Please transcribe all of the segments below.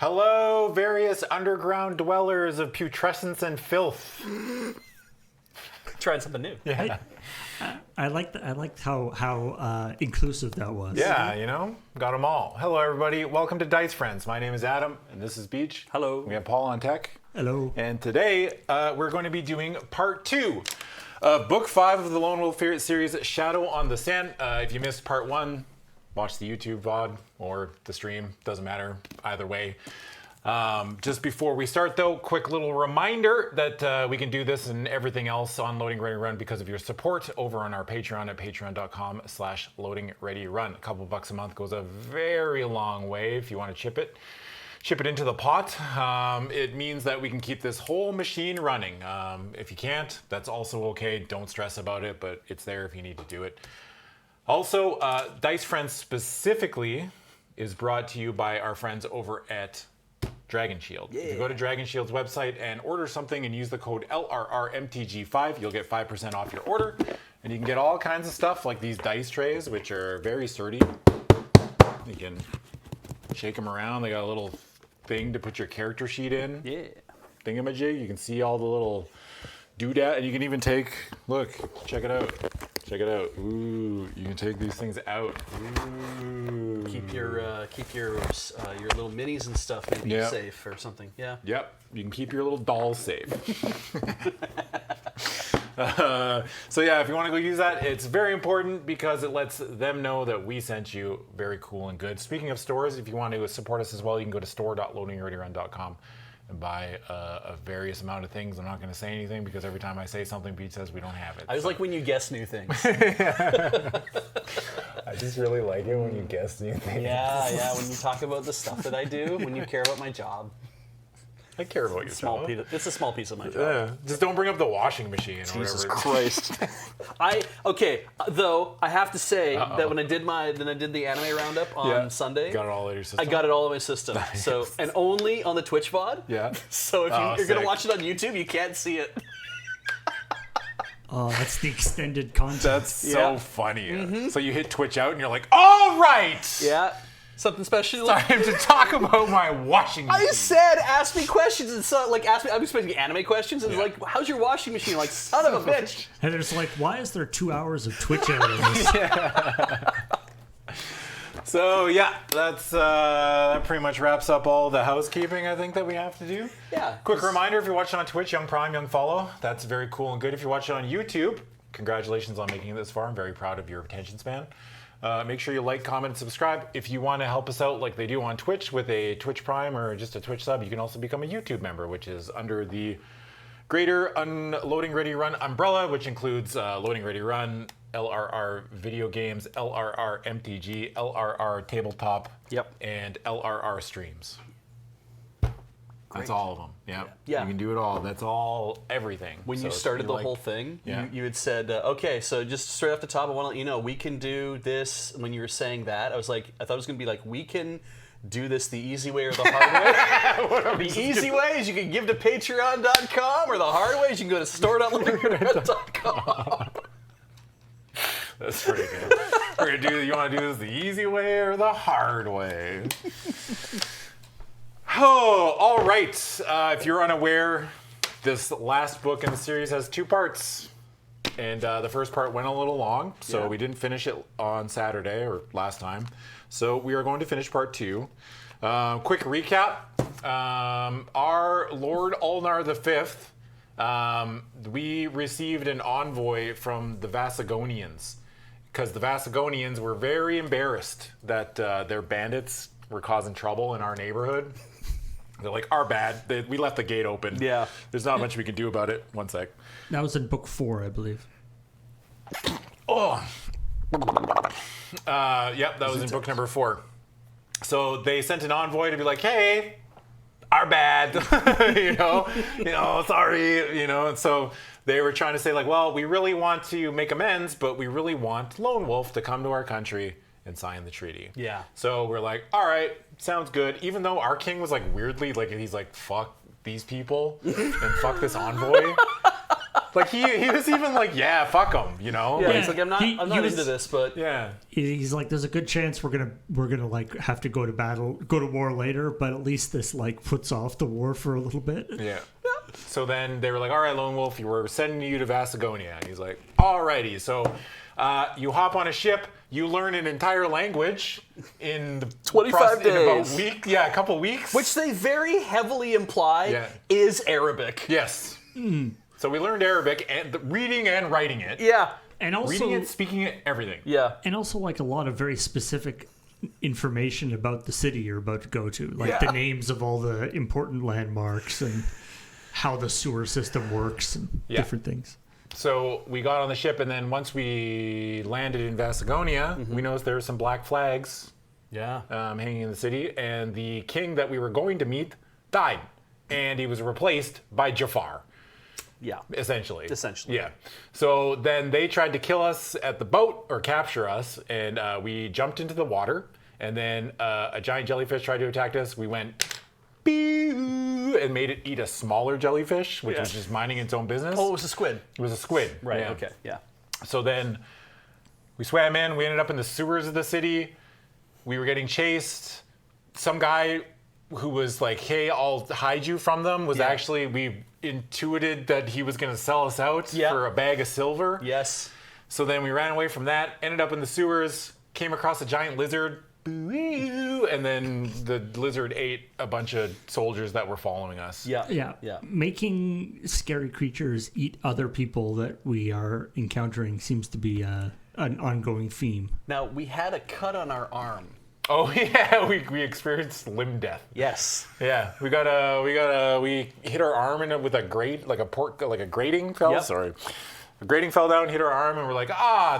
Hello, various underground dwellers of putrescence and filth. Trying something new. Yeah. I liked how inclusive that was. Yeah, you know, got them all. Hello, everybody. Welcome to Dice Friends. My name is Adam, and this is Beej. Hello. We have Paul on tech. Hello. And today, we're going to be doing part 2 of Book 5 of the Lone Wolf series, Shadow on the Sand. If you missed part 1, watch the YouTube VOD or the stream. Doesn't matter. Either way. Just before we start, though, quick little reminder that we can do this and everything else on Loading Ready Run because of your support over on our Patreon at patreon.com/loadingreadyrun. A couple bucks a month goes a very long way if you want to chip it into the pot. It means that we can keep this whole machine running. If you can't, that's also okay. Don't stress about it, but it's there if you need to do it. Also, Dice Friends specifically is brought to you by our friends over at Dragon Shield. Yeah. If you go to Dragon Shield's website and order something and use the code LRRMTG5, you'll get 5% off your order. And you can get all kinds of stuff like these dice trays, which are very sturdy. You can shake them around. They got a little thing to put your character sheet in. Yeah. Thingamajig. You can see all the little doodad. And you can even take, look, check it out. Check it out. Ooh, you can take these things out. Ooh. Keep your little minis and stuff maybe safe or something. Yeah. Yep. You can keep your little dolls safe. So yeah, if you want to go use that, it's very important because it lets them know that we sent you. Very cool and good. Speaking of stores, if you want to support us as well, you can go to store.loadingreadyrun.com and buy a various amount of things. I'm not going to say anything because every time I say something, Pete says we don't have it. I just like when you guess new things. I just really like it when you guess new things. Yeah. When you talk about the stuff that I do, when you care about my job. I care about your job. It's a small piece of my job. Yeah. Just don't bring up the washing machine or Jesus whatever. Christ. Though I have to say that when I did the anime roundup on Sunday, got it all in your system. I got it all in my system. Nice. So and only on the Twitch VOD. Yeah. So if you're gonna watch it on YouTube, you can't see it. Oh, that's the extended content. That's so funny. Mm-hmm. So you hit Twitch out and you're like, all right. Yeah. Something special. Time to talk about my washing machine. I said, ask me questions, and so ask me. I'm expecting anime questions, and it's like, how's your washing machine? Like, son of a bitch. And it's like, why is there 2 hours of Twitch out of this? So yeah, that pretty much wraps up all the housekeeping I think that we have to do. Yeah. Quick reminder: if you're watching on Twitch, Young Prime, Young Follow. That's very cool and good. If you're watching on YouTube, congratulations on making it this far. I'm very proud of your attention span. Make sure you like, comment, and subscribe. If you want to help us out like they do on Twitch with a Twitch Prime or just a Twitch sub, you can also become a YouTube member, which is under the greater Loading Ready Run umbrella, which includes Loading Ready Run, LRR Video Games, LRR MTG, LRR Tabletop, and LRR Streams. That's all of them. Yeah. You can do it all. That's all, everything. When you started the whole thing, you had said, okay, so just straight off the top, I want to let you know, we can do this. When you were saying that, I thought it was going to be like, we can do this the easy way or the hard way. The easy way is you can give to patreon.com, or the hard way is you can go to store.loadingreadyrun.com. That's pretty good. You want to do this the easy way or the hard way? Oh, all right. If you're unaware, this last book in the series has 2 parts. And the first part went a little long, so we didn't finish it on Saturday or last time. So we are going to finish part 2. Quick recap. Our Lord Ulnar V, we received an envoy from the Vasagonians because the Vasagonians were very embarrassed that their bandits were causing trouble in our neighborhood. They're like, our bad. We left the gate open. Yeah. There's not much we can do about it. One sec. That was in book 4, I believe. Oh. Yep, that was in book number 4. So they sent an envoy to be like, hey, our bad. Sorry. And so they were trying to say like, well, we really want to make amends, but we really want Lone Wolf to come to our country and sign the treaty. Yeah. So we're like, all right, sounds good. Even though our king was like weirdly, like he's like, fuck these people and fuck this envoy. Like he was even like, yeah, fuck him, you know? Yeah, Like, he's like, I'm not into this, but yeah. He's like, there's a good chance we're gonna like have to go to war later, but at least this like puts off the war for a little bit. Yeah. So then they were like, all right, Lone Wolf, we're sending you to Vasagonia. And he's like, alrighty. So you hop on a ship, you learn an entire language in the 25 in about days. a couple weeks. which they very heavily imply is Arabic. Yes. So we learned Arabic, and reading and writing it. Yeah. And also Reading it, speaking it, everything. Yeah. and also like a lot of very specific information about the city you're about to go to, like the names of all the important landmarks and how the sewer system works and different things. So we got on the ship, and then once we landed in Vasagonia, we noticed there were some black flags Yeah. hanging in the city, and the king that we were going to meet died, and he was replaced by Jafar. Yeah. Essentially. Essentially. Yeah. So then they tried to kill us at the boat or capture us, and we jumped into the water, and then a giant jellyfish tried to attack us. We went "Bee-oo," and made it eat a smaller jellyfish, which was just minding its own business. Oh, it was a squid. It was a squid. Right. Yeah. Okay. Yeah. So then we swam in. We ended up in the sewers of the city. We were getting chased. Some guy who was like, hey, I'll hide you from them was actually, we intuited that he was going to sell us out for a bag of silver. Yes. So then we ran away from that, ended up in the sewers, came across a giant lizard, and then the lizard ate a bunch of soldiers that were following us. Yeah. Yeah. Making scary creatures eat other people that we are encountering seems to be an ongoing theme. Now, we had a cut on our arm. Oh yeah, we experienced limb death. Yes. Yeah, we hit our arm in it with a grate, like a grating fell. Yep. Sorry, a grating fell down, hit our arm, and we're like,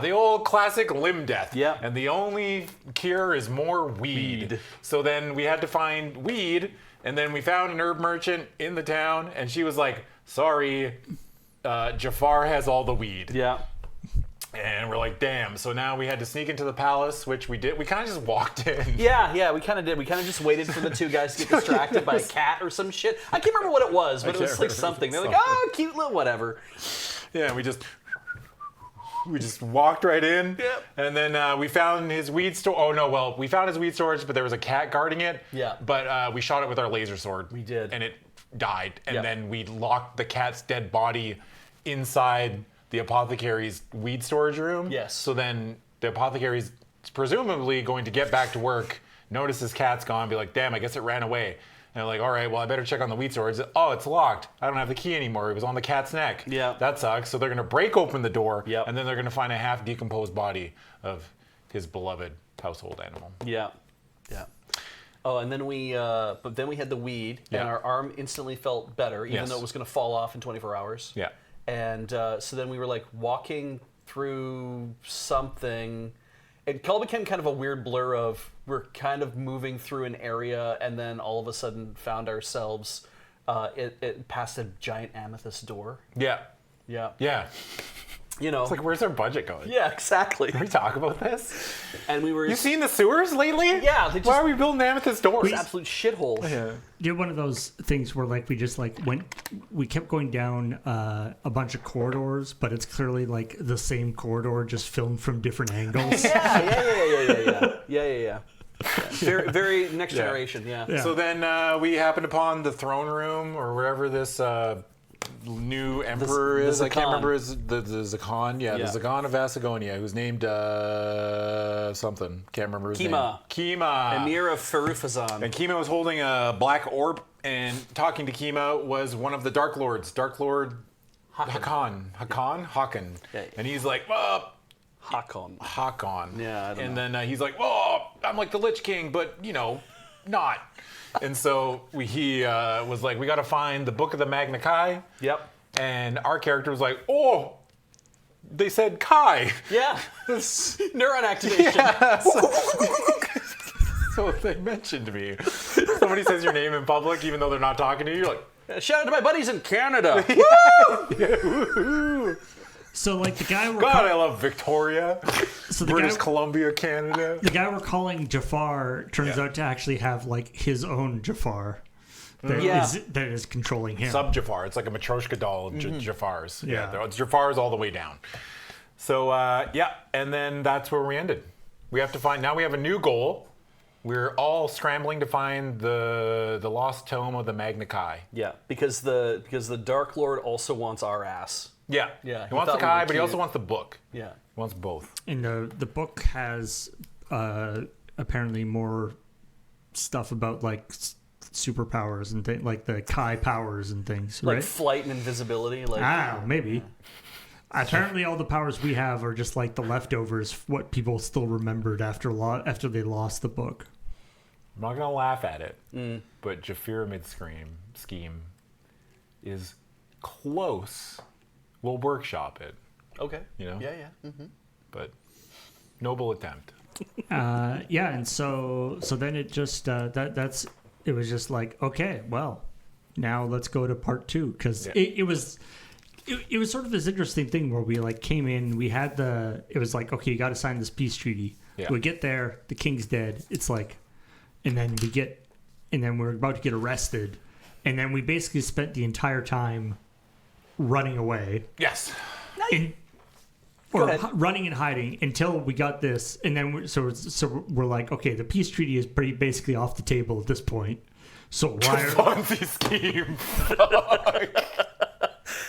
the old classic limb death. Yeah. And the only cure is more weed. So then we had to find weed, and then we found an herb merchant in the town, and she was like, "Sorry, Jafar has all the weed." Yeah. And we're like, damn. So now we had to sneak into the palace, which we did. We kind of just walked in. Yeah, we kind of did. We kind of just waited for the two guys to get distracted by a cat or some shit. I can't remember what it was, but it was like something. They're like, oh, cute little whatever. Yeah, we just walked right in. Yep. And then we found his weed store. Oh, no, well, we found his weed storage, but there was a cat guarding it. Yeah. But we shot it with our laser sword. We did. And it died. And Yep. then we locked the cat's dead body inside the apothecary's weed storage room. Yes. So then the apothecary's presumably going to get back to work, notice his cat's gone, be like, damn, I guess it ran away. And they're like, all right, well, I better check on the weed storage. Oh, it's locked. I don't have the key anymore. It was on the cat's neck. Yeah. That sucks. So they're going to break open the door, Yep. and then they're going to find a half decomposed body of his beloved household animal. Yeah. Oh, and then we had the weed, and our arm instantly felt better, even though it was going to fall off in 24 hours. Yeah. And so then we were like walking through something. It all became kind of a weird blur of we're kind of moving through an area, and then all of a sudden found ourselves it past a giant amethyst door. Yeah. Yeah. Yeah. You know. It's like, where's our budget going? Yeah, exactly. Can we talk about this? And we were. You seen the sewers lately? Yeah, they Why just- are we building amethyst doors? It's absolute shithole. Yeah. Did one of those things where like we kept going down a bunch of corridors, but it's clearly like the same corridor just filmed from different angles. Yeah. Very, very next generation. Yeah. So then we happened upon the throne room or wherever this new emperor the is. I can't Zakan. remember the Zakan. Yeah, Yeah. the Zakan of Vasagonia, who's named something. Can't remember his name. Kima. Emir of Ferufazan. And Kima was holding a black orb, and talking to Kima was one of the Dark Lords, Dark Lord Hakan. Yeah. And he's like, Hakon. Hakon. Yeah, I don't and know. then he's like, I'm like the Lich King, but, not. And so he was like, we got to find the Book of the Magna Chi. Yep. And our character was like, they said Kai. Yeah. Neuron activation. Yeah. So they mentioned me. Somebody says your name in public, even though they're not talking to you. You're like, Shout out to my buddies in Canada. woohoo. So like the guy God, I love Victoria. so British Columbia, Canada. the guy we're calling Jafar turns out to actually have like his own Jafar. that is controlling him. Sub-Jafar. It's like a Matryoshka doll of Jafars. Yeah. It's Jafars all the way down. So, and then that's where we ended. We have to find, now we have a new goal. We're all scrambling to find the lost tome of the Magna Chi. Yeah, because the Dark Lord also wants our ass. Yeah. Yeah, He he wants the thought we were Chi, but he also cute. wants the book. Yeah. He wants both. And the book has apparently more stuff about like superpowers and things, like the Kai powers and things, Like right? flight and invisibility. Like Maybe. Apparently, all the powers we have are just like the leftovers, what people still remembered after they lost the book. I'm not going to laugh at it, but Pyramid scheme is close. We'll workshop it, okay. you know? Yeah. Mm-hmm. But noble attempt. And so then it just it was just like, okay, well, now let's go to part 2, because it was sort of this interesting thing where we like came in, we had it was like, okay, you got to sign this peace treaty. Yeah. We get there, the king's dead. It's like, and then we're about to get arrested, and then we basically spent the entire time running away. Yes. Running and hiding until we got this, and then we're like, okay, the peace treaty is basically off the table at this point. So why are Ponzi scheme.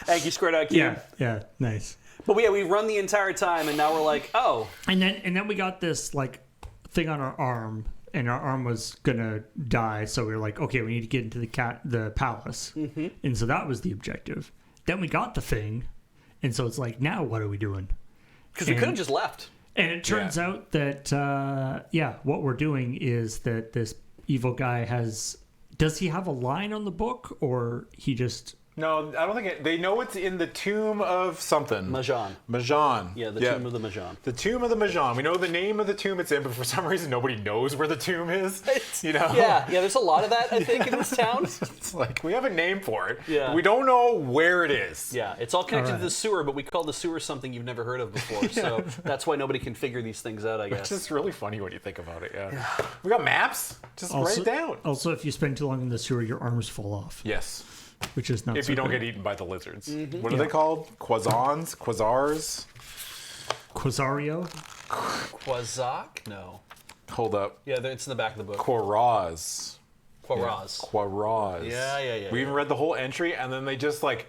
Anki squared out cube. yeah, nice. But we run the entire time, and now we're like, oh. And then we got this like thing on our arm, and our arm was gonna die. So we were like, okay, we need to get into the palace, and so that was the objective. Then we got the thing, and so it's like, now what are we doing? Because we could have just left. And it turns out that what we're doing is that this evil guy does he have a line on the book, or he just... No, I don't think they know it's in the tomb of something. Majan. Yeah, the tomb of the Majan. The tomb of the Majan. We know the name of the tomb it's in, but for some reason nobody knows where the tomb is. You know? Yeah, there's a lot of that, I think, in this town. It's like, we have a name for it. Yeah. But we don't know where it is. Yeah, it's all connected to the sewer, but we call the sewer something you've never heard of before. So that's why nobody can figure these things out, I guess. It's just really funny when you think about it, yeah. We got maps. Just write it down. Also, if you spend too long in the sewer, your arms fall off. Yes. Which is not If so you don't good. get eaten by the lizards. What are they called? Quasars? Quasario? Quazak? No. Hold up. Yeah, it's in the back of the book. Quaraz. Quaraz. Yeah. We even read the whole entry, and then they just like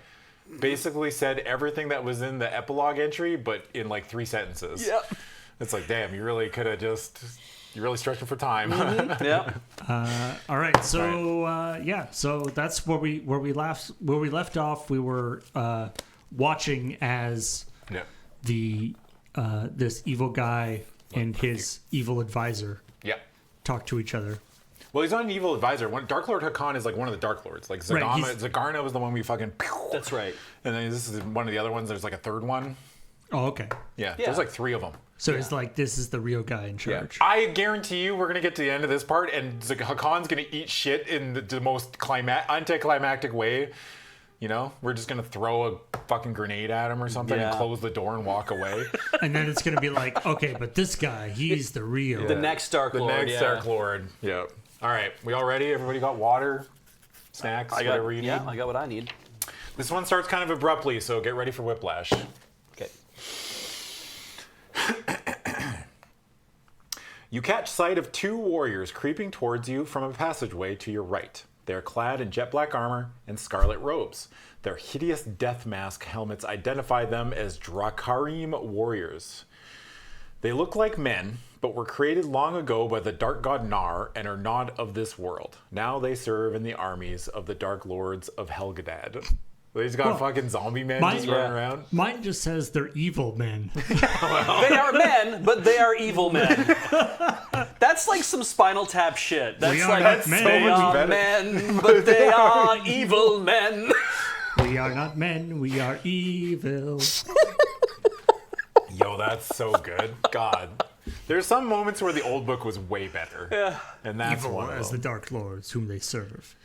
basically said everything that was in the epilogue entry, but in like 3 sentences. Yep. It's like, damn, you really could have just... You're really stretching for time. Yeah. All right. So so that's where we left off. We were watching as this evil guy and his evil advisor talk to each other. Well, he's not an evil advisor. Dark Lord Hakan is like one of the Dark Lords. Like Zagarna was the one we fucking... That's right. And then this is one of the other ones. There's like a third one. Oh, okay. Yeah. There's like 3 of them. So it's like, this is the real guy in charge. Yeah. I guarantee you we're going to get to the end of this part and Hakan's going to eat shit in the most anticlimactic way. You know? We're just going to throw a fucking grenade at him or something and close the door and walk away. And then it's going to be like, okay, but this guy, he's the real. The next Dark Lord. The next Dark Lord. Yeah. All right. We all ready? Everybody got water, snacks, whatever you need? Yeah, I got what I need. This one starts kind of abruptly, so get ready for whiplash. Okay. You catch sight of 2 warriors creeping towards you from a passageway to your right. They are clad in jet black armor and scarlet robes. Their hideous death mask helmets identify them as Drakarim warriors. They look like men, but were created long ago by the dark god Nar and are not of this world. Now they serve in the armies of the Dark Lords of Helgadad. He's got fucking zombie men just running around. Mine just says they're evil men. They are men, but they are evil men. That's like some Spinal Tap shit. That's not men. They are men, but they are evil men. We are not men, we are evil. Yo, that's so good. God. There's some moments where the old book was way better. Yeah. And that's Evil one of as them. the Dark Lords whom they serve.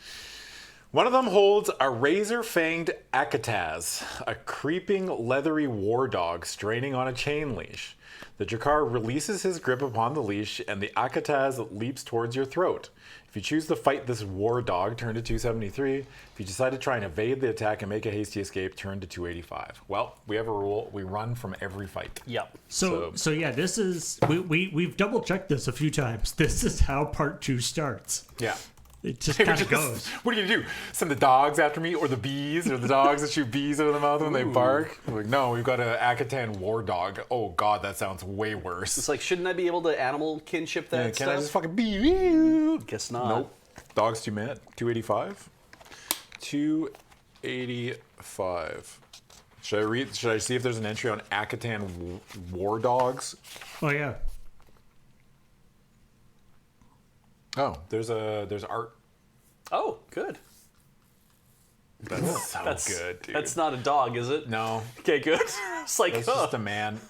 One of them holds a razor-fanged Akataz, a creeping, leathery war dog straining on a chain leash. The Jakar releases his grip upon the leash, and the Akataz leaps towards your throat. If you choose to fight this war dog, turn to 273. If you decide to try and evade the attack and make a hasty escape, turn to 285. Well, we have a rule. We run from every fight. Yep. So yeah, this is... We've double-checked this a few times. This is how part 2 starts. Yeah. It just kind of goes. What are you going to do? Send the dogs after me, or the bees, or the dogs that shoot bees out of the mouth when they bark? I'm like, no, we've got an Akatan war dog. Oh, God, that sounds way worse. It's like, shouldn't I be able to animal kinship that Can stuff? I just fucking bee? Guess not. Nope. Dog's too mad. 285. 285. Should I see if there's an entry on Akatan war dogs? Oh, yeah. Oh, there's art. Oh, good. That's so good, dude. That's not a dog, is it? No. Okay, good. It's like, That's just a man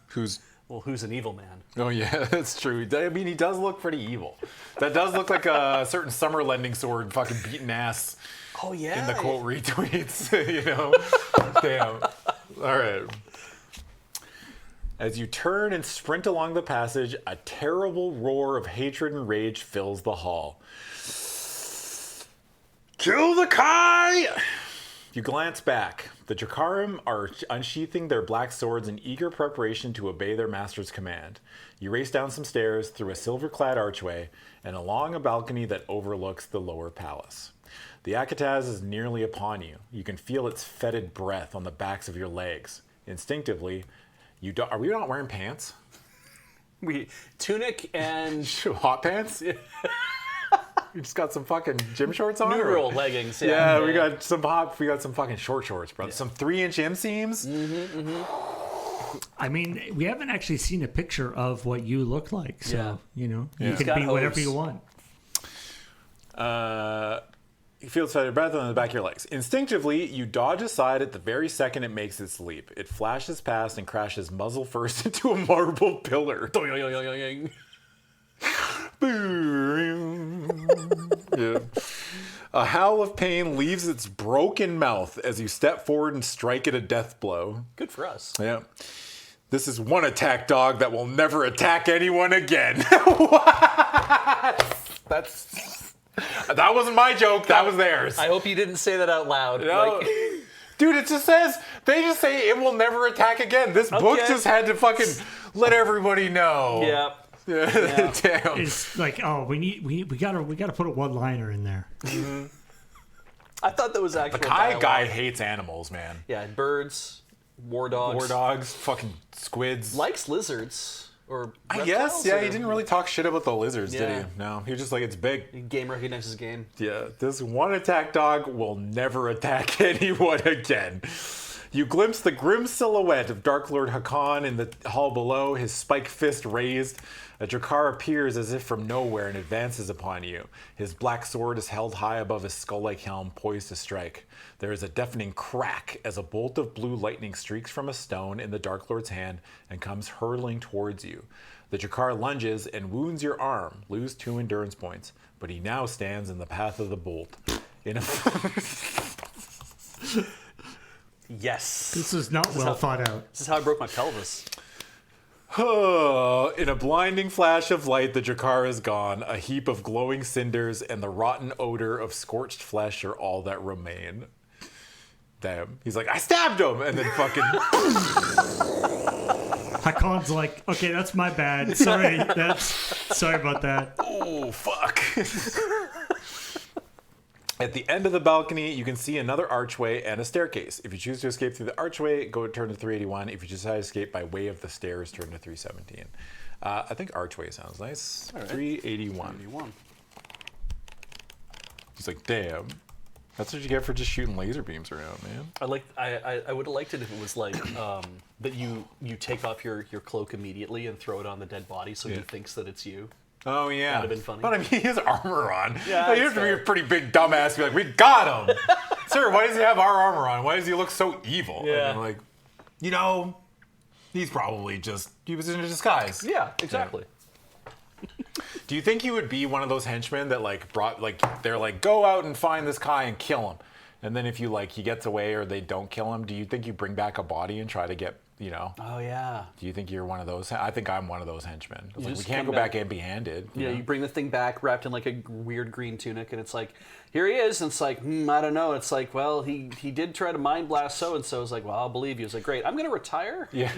who's... Well, who's an evil man? Oh, yeah, that's true. I mean, he does look pretty evil. That does look like a certain summer lending sword fucking beating ass Oh, yeah. in the quote retweets, you know? Damn. All right. As you turn and sprint along the passage, a terrible roar of hatred and rage fills the hall. Kill the Kai! You glance back. The Jakarim are unsheathing their black swords in eager preparation to obey their master's command. You race down some stairs, through a silver-clad archway, and along a balcony that overlooks the lower palace. The Akataz is nearly upon you. You can feel its fetid breath on the backs of your legs. Instinctively, are we not wearing pants? Tunic and... Hot pants? You just got some fucking gym shorts on? Neural leggings. Yeah, we got some fucking short shorts, bro. Yeah. Some 3-inch inseams. I mean, we haven't actually seen a picture of what you look like, so you can be whatever you want. You feel its feathered breath on the back of your legs. Instinctively, you dodge aside at the very second it makes its leap. It flashes past and crashes muzzle first into a marble pillar. Yeah. A howl of pain leaves its broken mouth as you step forward and strike it a death blow. Good for us. Yeah. This is one attack dog that will never attack anyone again. What? That wasn't my joke. That was theirs. I hope you didn't say that out loud. No. Dude, it just says, they just say it will never attack again. This book just had to fucking let everybody know. Yeah. Damn. It's like, oh, we gotta put a one-liner in there. Mm-hmm. I thought that was actually the Kai guy hates animals, man. Yeah, birds, war dogs, fucking squids. Likes lizards or reptiles, I guess. Yeah, he didn't really talk shit about the lizards, did he? No, he was just like, it's big. Game recognizes game. Yeah, this one attack dog will never attack anyone again. You glimpse the grim silhouette of Dark Lord Hakan in the hall below, his spiked fist raised. A Jakar appears as if from nowhere and advances upon you. His black sword is held high above his skull-like helm, poised to strike. There is a deafening crack as a bolt of blue lightning streaks from a stone in the Dark Lord's hand and comes hurtling towards you. The Jakar lunges and wounds your arm, lose 2 endurance points, but he now stands in the path of the bolt. Yes. This is not well thought out. This is how I broke my pelvis. In a blinding flash of light, the Jakar is gone. A heap of glowing cinders and the rotten odor of scorched flesh are all that remain. Damn. He's like, I stabbed him! And then fucking... Hakon's like, okay, that's my bad. Sorry about that. Oh, fuck. At the end of the balcony, you can see another archway and a staircase. If you choose to escape through the archway, turn to 381. If you decide to escape by way of the stairs, turn to 317. I think archway sounds nice. All right. 381. He's like, damn. That's what you get for just shooting laser beams around, man. I would have liked it if it was like that you take off your cloak immediately and throw it on the dead body so he thinks that it's you. Oh, yeah. That'd have been funny. But I mean, he has armor on. Yeah, like, you have to be a pretty big dumbass to be like, we got him. Sir, why does he have our armor on? Why does he look so evil? Yeah. And I'm like, he's probably he was in a disguise. Yeah, exactly. Yeah. Do you think you would be one of those henchmen that they're like, go out and find this guy and kill him, and then if you he gets away or they don't kill him, do you think you bring back a body and try to get Oh yeah. Do you think you're one of those? I think I'm one of those henchmen. It's like, we just can't come go back empty-handed. You bring the thing back wrapped in like a weird green tunic, and it's like, here he is. And it's like, I don't know. It's like, well, he did try to mind blast so and so. It's like, well, I'll believe you. It's like, great. I'm gonna retire. Yeah.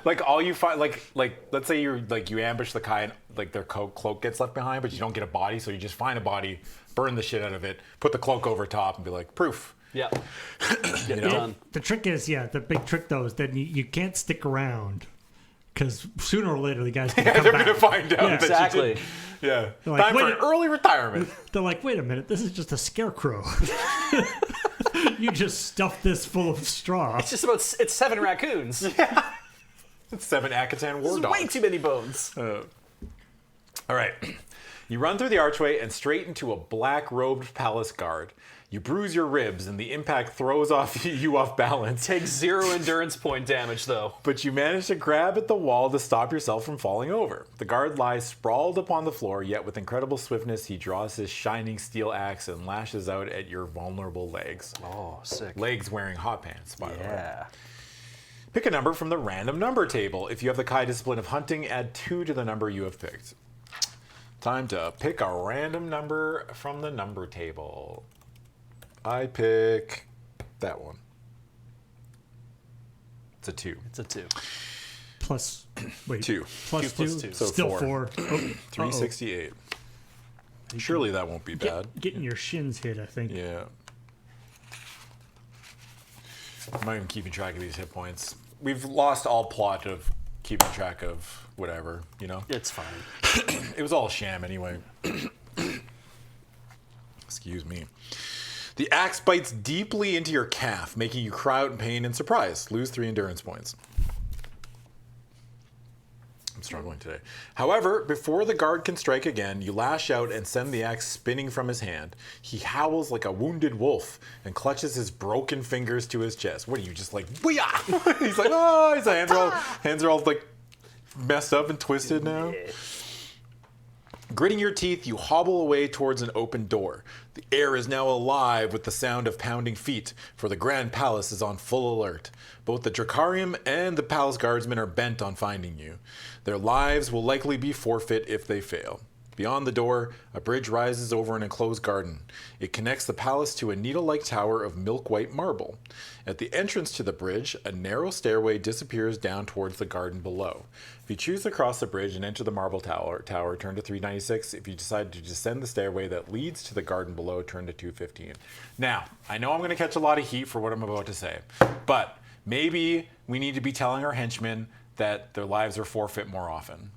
Like all you find, like let's say you ambush the guy and their cloak gets left behind, but you don't get a body, so you just find a body, burn the shit out of it, put the cloak over top, and be like, proof. Yeah. Get it done. The trick is, the big trick though is that you can't stick around because sooner or later the guy's gonna come they're back. gonna find out. Yeah. That Exactly. You did. Yeah. Like, Time for an early retirement. They're like, wait a minute, this is just a scarecrow. You just stuffed this full of straw. It's just about 7 raccoons. Yeah. It's 7 Akatan war This is dogs. way too many bones. All right. You run through the archway and straight into a black-robed palace guard. You bruise your ribs, and the impact throws you off balance. Take 0 endurance point damage, though. But you manage to grab at the wall to stop yourself from falling over. The guard lies sprawled upon the floor, yet with incredible swiftness, he draws his shining steel axe and lashes out at your vulnerable legs. Oh, sick. Legs wearing hot pants, by the way. Yeah. Pick a number from the random number table. If you have the Kai discipline of hunting, add 2 to the number you have picked. Time to pick a random number from the number table. I pick that one. It's a 2. It's a 2. Plus, wait. 2. Plus 2. two. So Still 4. 4. 368. Surely that won't be bad. Getting your shins hit, I think. Yeah. I'm not even keeping track of these hit points. We've lost all plot of keeping track of whatever, It's fine. It was all sham anyway. Excuse me. The axe bites deeply into your calf, making you cry out in pain and surprise. Lose 3 endurance points. I'm struggling today. However, before the guard can strike again, you lash out and send the axe spinning from his hand. He howls like a wounded wolf and clutches his broken fingers to his chest. What are you, just like, booyah? He's like, oh, his hands are all like messed up and twisted now. Gritting your teeth, you hobble away towards an open door. The air is now alive with the sound of pounding feet, for the Grand Palace is on full alert. Both the Drakarium and the Palace Guardsmen are bent on finding you. Their lives will likely be forfeit if they fail. Beyond the door, a bridge rises over an enclosed garden. It connects the palace to a needle-like tower of milk-white marble. At the entrance to the bridge, a narrow stairway disappears down towards the garden below. If you choose to cross the bridge and enter the marble tower, turn to 396. If you decide to descend the stairway that leads to the garden below, turn to 215. Now, I know I'm going to catch a lot of heat for what I'm about to say, but maybe we need to be telling our henchmen that their lives are forfeit more often.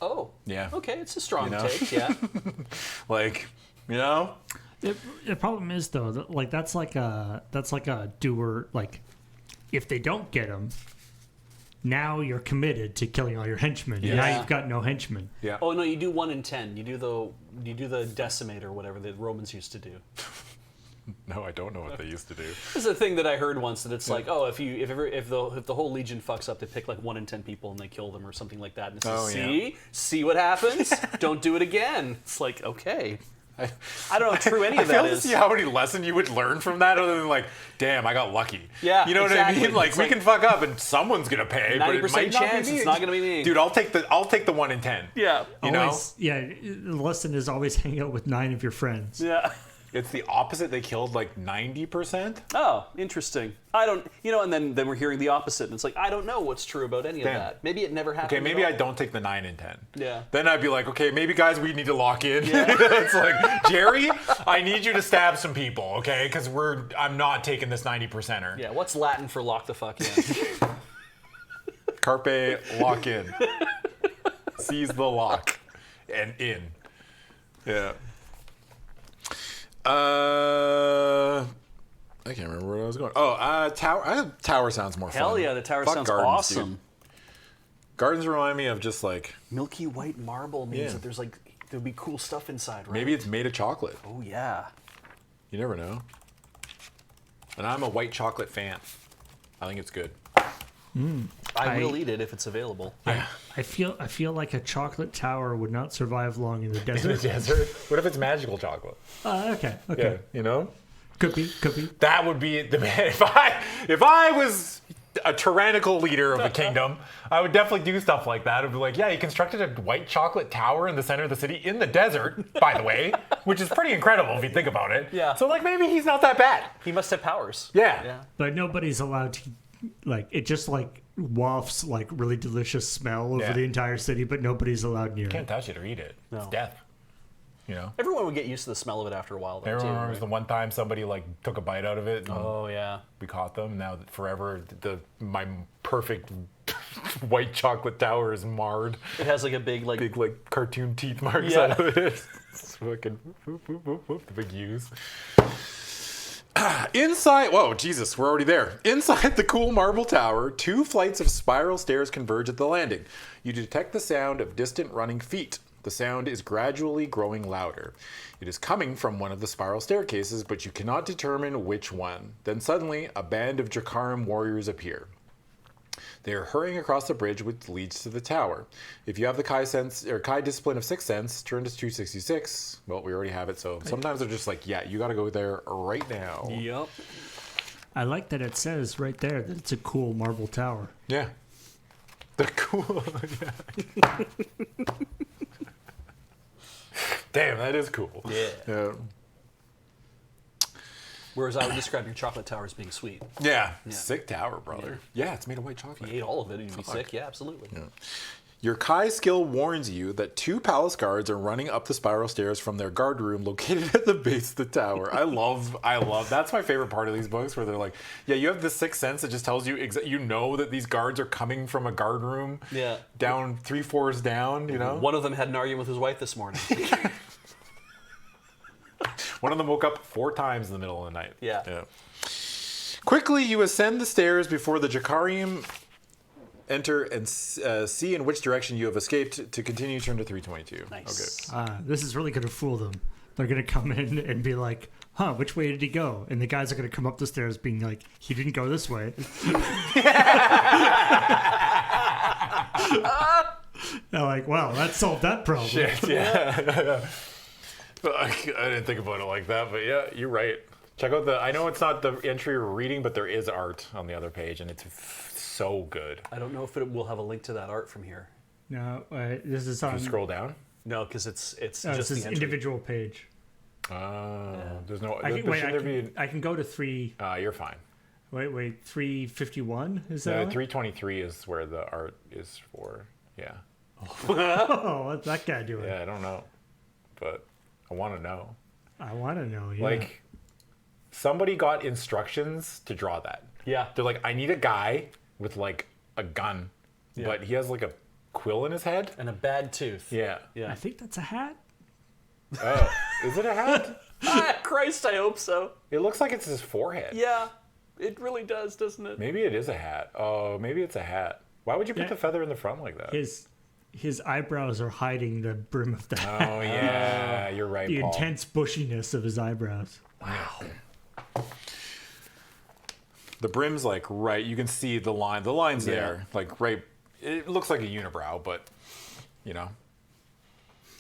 Oh. Yeah. Okay, it's a strong take, yeah. The problem is though, that, that's like a doer. Like, if they don't get him, now you're committed to killing all your henchmen. Yeah. Now you've got no henchmen. Yeah. Oh no, you do 1 in 10. You do the decimate or whatever the Romans used to do. No, I don't know what they used to do. This is a thing that I heard once, that it's like, oh, if the whole legion fucks up, they pick like 1 in 10 people and they kill them or something like that. And it says, see what happens? Don't do it again. It's like, okay. I don't know how true any of that I fail is. to see how many lessons you would learn from that, other than like, damn, I got lucky. Yeah, you know exactly. what I mean? Like, It's we like can fuck up and someone's gonna pay, but it 90% might not chance be me. it's not gonna be me. Dude, I'll take the 1 in 10. Yeah. You know? Always, the lesson is always hang out with 9 of your friends. Yeah. It's the opposite. They killed like 90%. Oh, interesting. I don't, and then we're hearing the opposite, and it's like, I don't know what's true about any of Damn. that. Maybe it never happened. Okay, maybe at I all. don't take the 9 in 10. Yeah. Then I'd be like, okay, maybe guys, we need to lock in. Yeah. It's like, Jerry, I need you to stab some people, okay? Because I'm not taking this 90%er. Yeah. What's Latin for lock the fuck in? Carpe, lock in. Seize the lock. And in. Yeah. I can't remember where I was going. Oh, tower. Tower sounds more fun. Hell yeah, the tower Fuck sounds gardens, awesome. dude. Gardens remind me of just like, Milky white marble means Yeah. that there'll be cool stuff inside, right? maybe it's made of chocolate. Oh yeah. You never know. And I'm a white chocolate fan. I think it's good. I will eat it if it's available. Yeah. I feel like a chocolate tower would not survive long in the In desert. the desert. What if it's magical chocolate? Okay. Yeah, you know? Could be. That would be the man. If I was a tyrannical leader of a kingdom, I would definitely do stuff like that. I'd be like, yeah, he constructed a white chocolate tower in the center of the city in the desert, by the way, which is pretty incredible if you think about it. Yeah. So like maybe he's not that bad. He must have powers. Yeah. But nobody's allowed to, like, it just like wafts like really delicious smell over the entire city, but nobody's allowed near Can't it. touch it or eat it. No. It's death. You know? Everyone would get used to the smell of it after a while, though, Everyone too. remembers the one time somebody like took a bite out of it and Oh, yeah. we caught them. Now forever my perfect white chocolate tower is marred. It has like a big, like... Big like cartoon teeth marks Yeah. out of it. It's fucking the big U's. Inside, whoa, Jesus, we're already there. Inside the cool marble tower, 2 flights of spiral stairs converge at the landing. You detect the sound of distant running feet. The sound is gradually growing louder. It is coming from one of the spiral staircases, but you cannot determine which one. Then suddenly, a band of Jakarim warriors appear. They are hurrying across the bridge which leads to the tower. If you have the Kai discipline of Sixth Sense, turn to 266. Well, we already have it, so sometimes they're just like, yeah, you got to go there right now. Yep. I like that it says right there that it's a cool marble tower. Yeah. The cool. Yeah. Damn, that is cool. Yeah. Whereas I would describe your chocolate tower as being sweet. Yeah. Sick tower, brother. Yeah, it's made of white If chocolate. you ate all of it, you'd be sick. Yeah, absolutely. Yeah. Your Kai skill warns you that 2 palace guards are running up the spiral stairs from their guard room located at the base of the tower. I love, that's my favorite part of these books where they're like, yeah, you have the Sixth Sense that just tells you, you know that these guards are coming from a guard room down 3 floors down, you know? One of them had an argument with his wife this morning. One of them woke up 4 times in the middle of the night. Yeah. Quickly, you ascend the stairs before the Jakarim enter and see in which direction you have escaped. To continue, turn to 322. Nice. Okay. This is really going to fool them. They're going to come in and be like, which way did he go? And the guys are going to come up the stairs being like, he didn't go this way. They're like, wow, that solved that problem. Shit, yeah. I didn't think about it like that, but yeah, you're right. Check out I know it's not the entry we're reading, but there is art on the other page, and it's so good. I don't know if it will have a link to that art from here. No, this is on... Can you scroll down? No, because it's just it's the this entry. individual page. There's no... I can go to 3... you're fine. Wait, 351? Is that No, one? 323 is where the art is for. Yeah. Oh, what's that guy doing? Yeah, I don't know, but I want to know. I want to know, yeah. Like, somebody got instructions to draw that. Yeah. They're like, I need a guy with, like, a gun, but he has, like, a quill in his head. And a bad tooth. Yeah. Yeah. I think that's a hat. Oh, is it a hat? Christ, I hope so. It looks like it's his forehead. Yeah, it really does, doesn't it? Maybe it is a hat. Oh, maybe it's a hat. Why would you put the feather in the front like that? His eyebrows are hiding the brim of the hat. Oh, yeah, you're right, The Paul. intense bushiness of his eyebrows. Wow. The brim's like right. You can see the line. The line's there. Like right. It looks like a unibrow, but you know.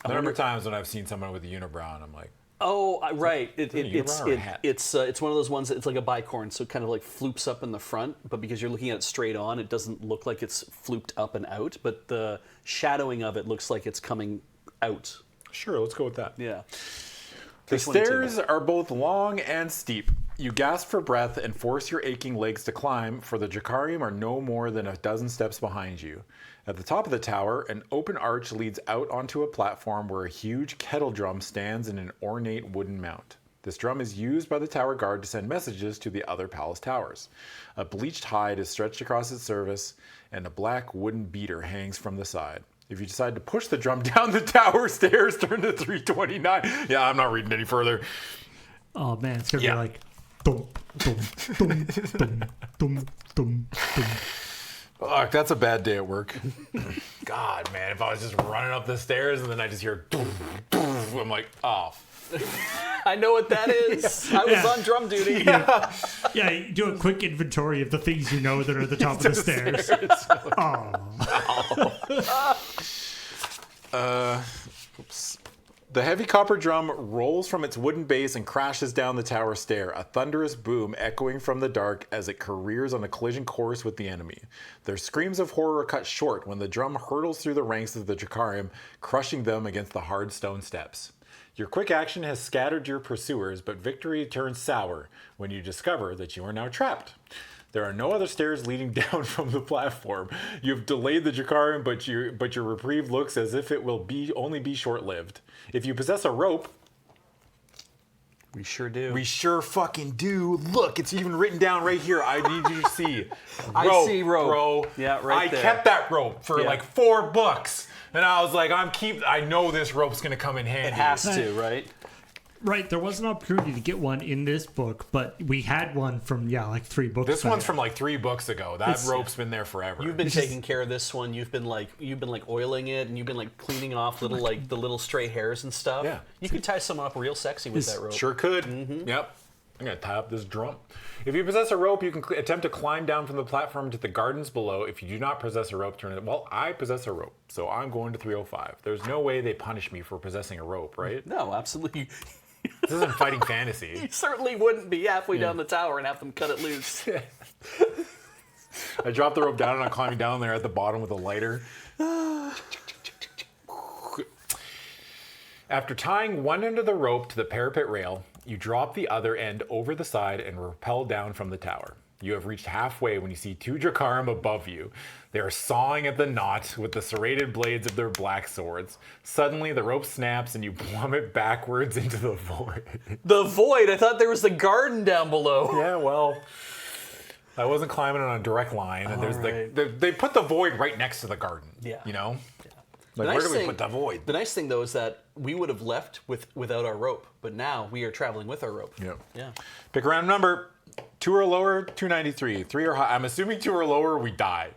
There are times when I've seen someone with a unibrow and I'm like, oh, right. a unibrow or a hat? It's one of those ones that it's like a bicorn, so it kind of like floops up in the front, but because you're looking at it straight on, it doesn't look like it's flooped up and out, but the shadowing of it looks like it's coming out. sure, let's go with that. Yeah. The stairs are both long and steep. You gasp for breath and force your aching legs to climb, for the Jakarim are no more than a dozen steps behind you. At the top of the tower, an open arch leads out onto a platform where a huge kettle drum stands in an ornate wooden mount. This drum is used by the tower guard to send messages to the other palace towers. A bleached hide is stretched across its surface, and a black wooden beater hangs from the side. If you decide to push the drum down the tower stairs, turn to 329. Yeah, I'm not reading any further. Oh man, it's gonna be like dum dum dum dum dum dum dum. Fuck, that's a bad day at work. God, man, if I was just running up the stairs and then I just hear, I'm like, oh, I know what that is. I was on drum duty. Yeah, you do a quick inventory of the things you know that are at the top of the stairs. Oops. The heavy copper drum rolls from its wooden base and crashes down the tower stair, a thunderous boom echoing from the dark as it careers on a collision course with the enemy. Their screams of horror are cut short when the drum hurtles through the ranks of the Drakarium, crushing them against the hard stone steps. Your quick action has scattered your pursuers, but victory turns sour when you discover that you are now trapped. There are no other stairs leading down from the platform. You've delayed the Drakarium, but your reprieve looks as if it will only be short-lived. If you possess a rope... We sure do. We sure fucking do. Look, it's even written down right here. I need you to see. Rope, I see rope. Bro. Yeah, right there. I kept that rope for like 4 books. And I was like, I know this rope's going to come in handy. It has to, right? Right, there was an opportunity to get one in this book, but we had one from, like 3 books This back. one's from like 3 books ago. That rope's been there forever. You've been taking care of this one. You've been like oiling it, and you've been like cleaning off the little stray hairs and stuff. Yeah. You could tie someone up real sexy with that rope. Sure could. Mm-hmm. Yep. I'm going to tie up this drum. If you possess a rope, you can attempt to climb down from the platform to the gardens below. If you do not possess a rope, turn it... Well, I possess a rope, so I'm going to 305. There's no way they punish me for possessing a rope, right? No, absolutely. This isn't fighting fantasy. You certainly wouldn't be halfway down the tower and have them cut it loose. I dropped the rope down and I'm climbing down there at the bottom with a lighter. After tying one end of the rope to the parapet rail, you drop the other end over the side and rappel down from the tower. You have reached halfway when you see 2 Drakarium above you. They are sawing at the knot with the serrated blades of their black swords. Suddenly, the rope snaps and you plummet backwards into the void. The void? I thought there was the garden down below. Yeah, well, I wasn't climbing on a direct line. And there's right. they put the void right next to the garden. Yeah. You know? Yeah. Like, where do we put the void? The nice thing, though, is that we would have left without our rope, but now we are traveling with our rope. Yep. Yeah. Pick a random number. 2 or lower, 293. 3 or high. I'm assuming 2 or lower, we die.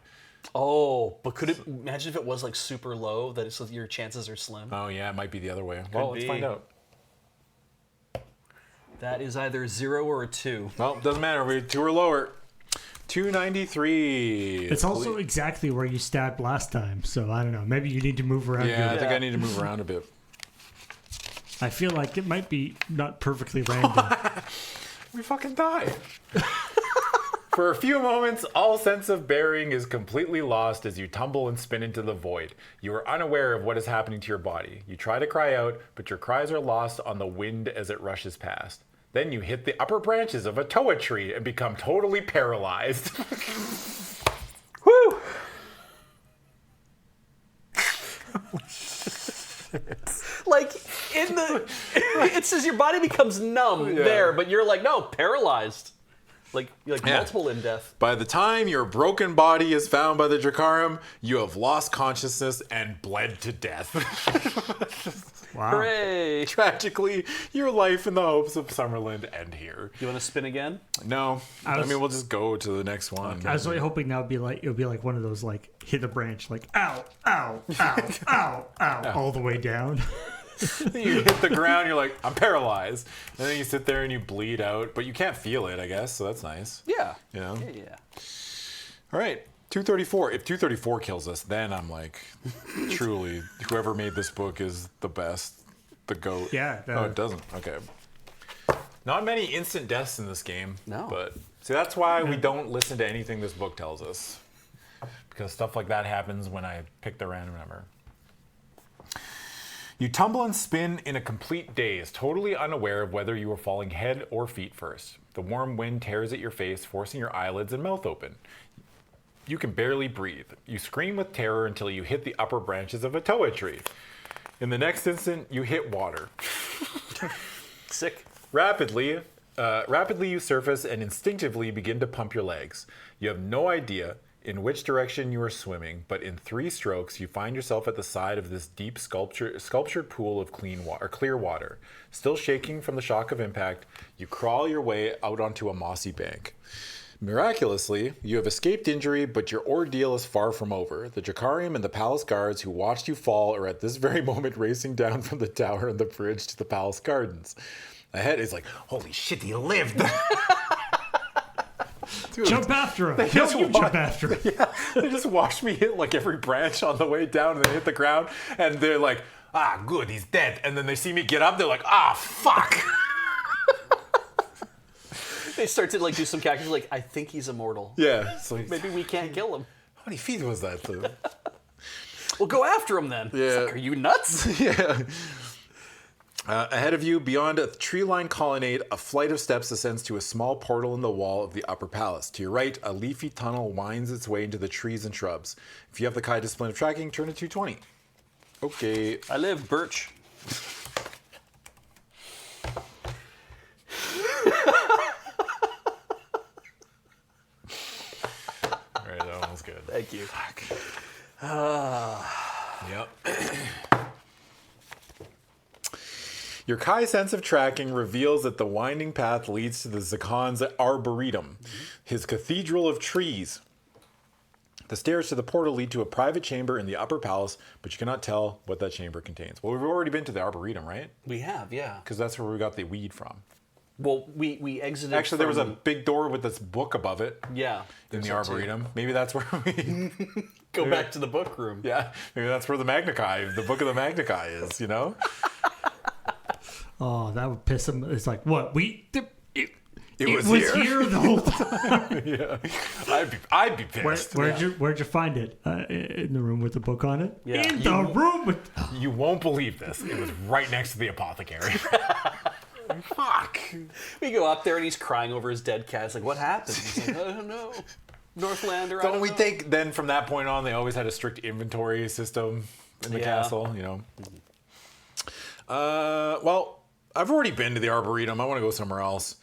Oh, but imagine if it was like super low, that it's, your chances are slim? Oh, yeah, it might be the other way. Well, let's find out. That is either a 0 or a 2. Well, doesn't matter. We're 2 or lower. 293. It's also exactly where you stabbed last time, so I don't know. Maybe you need to move around. Yeah, I think I need to move around a bit. I feel like it might be not perfectly random. We fucking died. For a few moments, all sense of bearing is completely lost as you tumble and spin into the void. You are unaware of what is happening to your body. You try to cry out, but your cries are lost on the wind as it rushes past. Then you hit the upper branches of a toa tree and become totally paralyzed. Woo! Like, it says your body becomes numb there, but you're like, no, paralyzed. Like multiple in death. By the time your broken body is found by the Drakarium, you have lost consciousness and bled to death. Wow. Hooray! Tragically, your life and the hopes of Summerland end here. You want to spin again? No, I mean we'll just go to the next one. I was really hoping that it would be like one of those like hit a branch like ow, ow, ow, ow, ow, all the way down. You hit the ground, you're like, I'm paralyzed. And then you sit there and you bleed out, but you can't feel it, I guess, so that's nice. Yeah. You know? Yeah. All right, 234. If 234 kills us, then I'm like, truly, whoever made this book is the best, the GOAT. Yeah. Oh, it doesn't. Okay. Not many instant deaths in this game. No. But see, that's why we don't listen to anything this book tells us. Because stuff like that happens when I pick the random number. You tumble and spin in a complete daze, totally unaware of whether you are falling head or feet first. The warm wind tears at your face, forcing your eyelids and mouth open. You can barely breathe. You scream with terror until you hit the upper branches of a toa tree. In the next instant, you hit water. Sick. Rapidly you surface and instinctively begin to pump your legs. You have no idea in which direction you are swimming, but in 3 strokes, you find yourself at the side of this deep sculptured pool of clear water. Still shaking from the shock of impact, you crawl your way out onto a mossy bank. Miraculously, you have escaped injury, but your ordeal is far from over. The Drakarium and the palace guards who watched you fall are at this very moment racing down from the tower and the bridge to the palace gardens. Ahead is like, holy shit, he lived! Dude, jump after him. Jump after him. Yeah, they just watched me hit like every branch on the way down, and they hit the ground, and they're like, ah, good, he's dead. And then they see me get up, they're like, ah, fuck. They start to like do some calculations, like, I think he's immortal. Yeah. It's like, Maybe we can't kill him. how many feet was that? We'll go after him then. Yeah. It's like, are you nuts? Yeah. Ahead of you, beyond a tree-lined colonnade, a flight of steps ascends to a small portal in the wall of the upper palace. To your right, a leafy tunnel winds its way into the trees and shrubs. If you have the Kai discipline of tracking, turn to 220. Okay. I live birch. All right, that one was good. Thank you. Fuck. Yep. Your Kai sense of tracking reveals that the winding path leads to the Zakan's Arboretum, his cathedral of trees. The stairs to the portal lead to a private chamber in the upper palace, but you cannot tell what that chamber contains. Well, we've already been to the Arboretum, right? We have, yeah. Because that's where we got the weed from. Well, we exited. Actually, there was a big door with this book above it. Yeah. In the Arboretum. Maybe that's where we Go back to the book room. Yeah, maybe that's where the Magna Chi, the book of the Magna Chi is, you know? Oh, that would piss him. It's like, what? It was here the whole time. Yeah. I'd be pissed. Where'd you find it? In the room with the book on it? Yeah. In the room with... You won't believe this. It was right next to the apothecary. Fuck. We go up there and he's crying over his dead cat. It's like, what happened? He's like, I don't know. Northlander, I don't we know. think then from that point on they always had a strict inventory system in the castle, you know? Well, I've already been to the Arboretum. I want to go somewhere else.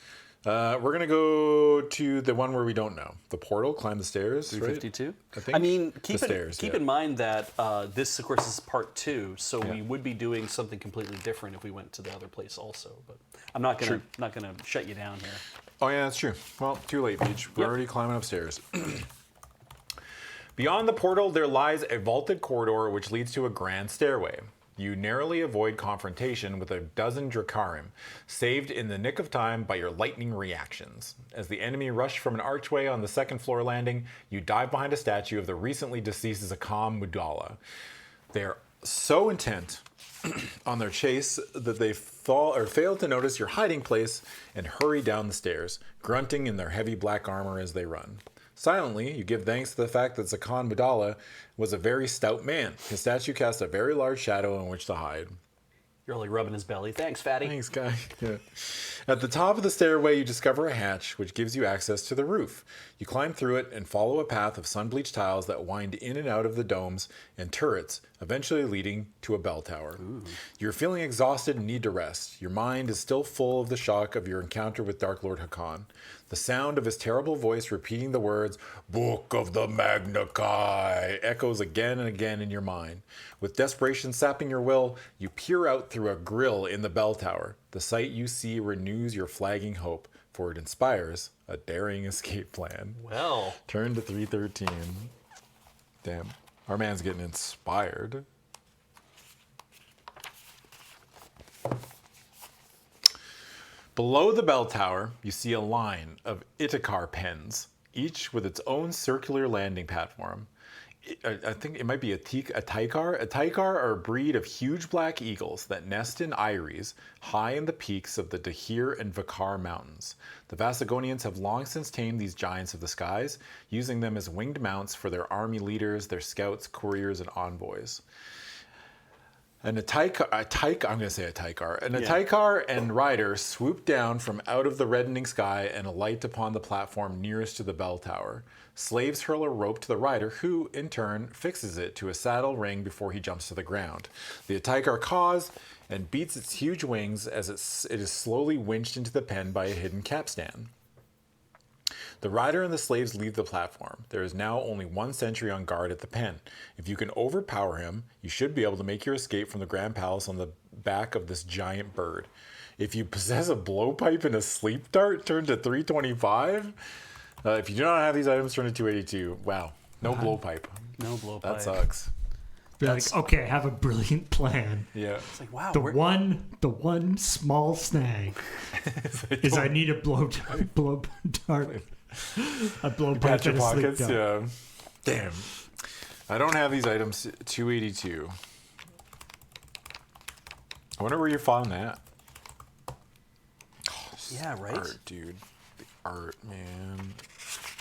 We're going to go to the one where we don't know. The portal, climb the stairs, 352? Right? I think. I mean, keep in mind that this, of course, is part 2, so we would be doing something completely different if we went to the other place also. But I'm not gonna shut you down here. Oh yeah, that's true. Well, too late, Beej. We're already climbing upstairs. Beyond the portal, there lies a vaulted corridor which leads to a grand stairway. You narrowly avoid confrontation with a dozen Drakarium, saved in the nick of time by your lightning reactions. As the enemy rush from an archway on the second floor landing, you dive behind a statue of the recently deceased Zakam Mudala. They are so intent on their chase that they fail to notice your hiding place and hurry down the stairs, grunting in their heavy black armor as they run. Silently, you give thanks to the fact that Zakan Mudala was a very stout man. His statue cast a very large shadow in which to hide. You're like rubbing his belly. Thanks, fatty. Thanks, guy. Yeah. At the top of the stairway, you discover a hatch, which gives you access to the roof. You climb through it and follow a path of sun-bleached tiles that wind in and out of the domes and turrets, eventually leading to a bell tower. Ooh. You're feeling exhausted and need to rest. Your mind is still full of the shock of your encounter with Dark Lord Hakan. The sound of his terrible voice repeating the words, "Book of the Magna Chi," echoes again and again in your mind. With desperation sapping your will, you peer out through a grill in the bell tower. The sight you see renews your flagging hope, for it inspires a daring escape plan. Well. Turn to 313. Damn, our man's getting inspired. Below the bell tower, you see a line of Itakar pens, each with its own circular landing platform. I think it might be a Taikar. A Taikar are a breed of huge black eagles that nest in eyries high in the peaks of the Dahir and Vakar mountains. The Vasagonians have long since tamed these giants of the skies, using them as winged mounts for their army leaders, their scouts, couriers, and envoys. And a Taikar and rider swoop down from out of the reddening sky and alight upon the platform nearest to the bell tower. Slaves hurl a rope to the rider, who, in turn, fixes it to a saddle ring before he jumps to the ground. The Taikar caws and beats its huge wings as it is slowly winched into the pen by a hidden capstan. The rider and the slaves leave the platform. There is now only one sentry on guard at the pen. If you can overpower him, you should be able to make your escape from the Grand Palace on the back of this giant bird. If you possess a blowpipe and a sleep dart, turn to 325. If you do not have these items, turn to 282. Wow. No blowpipe. No blowpipe. That sucks. Be like, okay, I have a brilliant plan. Yeah. It's like, wow. The one small snag is I need a blow dart, a blowpipe Patch and your a sleep pockets. dart. Yeah. Damn. I don't have these items. 282. I wonder where you found that. Yeah, right? Art, dude. The art, man.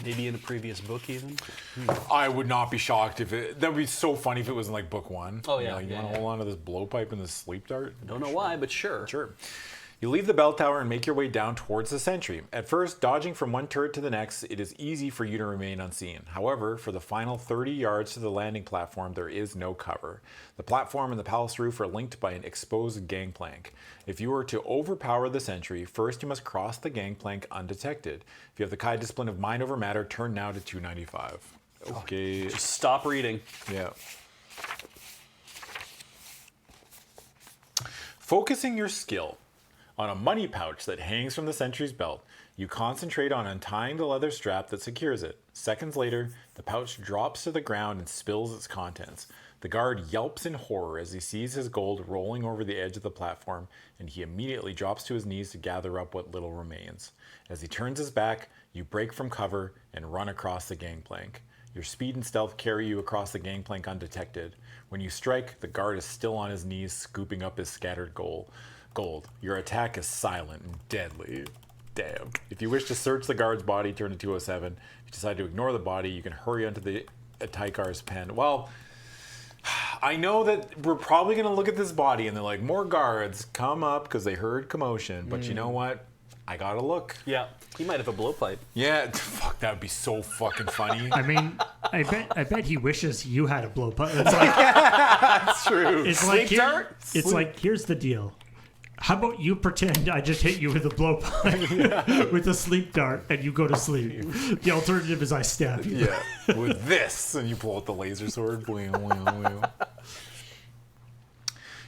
Maybe in a previous book, even. I would not be shocked if it. That would be so funny if it was in like book 1. Oh, yeah, You yeah, want to hold on to this blowpipe and this sleep dart? Don't know why, but sure. Sure. You leave the bell tower and make your way down towards the sentry. At first, dodging from one turret to the next, it is easy for you to remain unseen. However, for the final 30 yards to the landing platform, there is no cover. The platform and the palace roof are linked by an exposed gangplank. If you were to overpower the sentry, first you must cross the gangplank undetected. If you have the Kai discipline of mind over matter, turn now to 295. Okay. Just stop reading. Yeah. Focusing your skill on a money pouch that hangs from the sentry's belt, you concentrate on untying the leather strap that secures it. Seconds later, the pouch drops to the ground and spills its contents. The guard yelps in horror as he sees his gold rolling over the edge of the platform, and he immediately drops to his knees to gather up what little remains. As he turns his back, you break from cover and run across the gangplank. Your speed and stealth carry you across the gangplank undetected. When you strike, the guard is still on his knees, scooping up his scattered gold. Your attack is silent and deadly. Damn. If you wish to search the guard's body, turn to 207. If you decide to ignore the body, you can hurry onto the Taikar's pen. Well, I know that we're probably going to look at this body and they're like, more guards come up because they heard commotion. But you know what? I gotta look. Yeah. He might have a blowpipe. Yeah, fuck, that would be so fucking funny. I mean, I bet he wishes you had a blowpipe. It's like, That's true. it's like, like, here's the deal. How about you pretend I just hit you with a blowpipe with a sleep dart and you go to sleep? The alternative is I stab you. Yeah, with this, and you pull out the laser sword.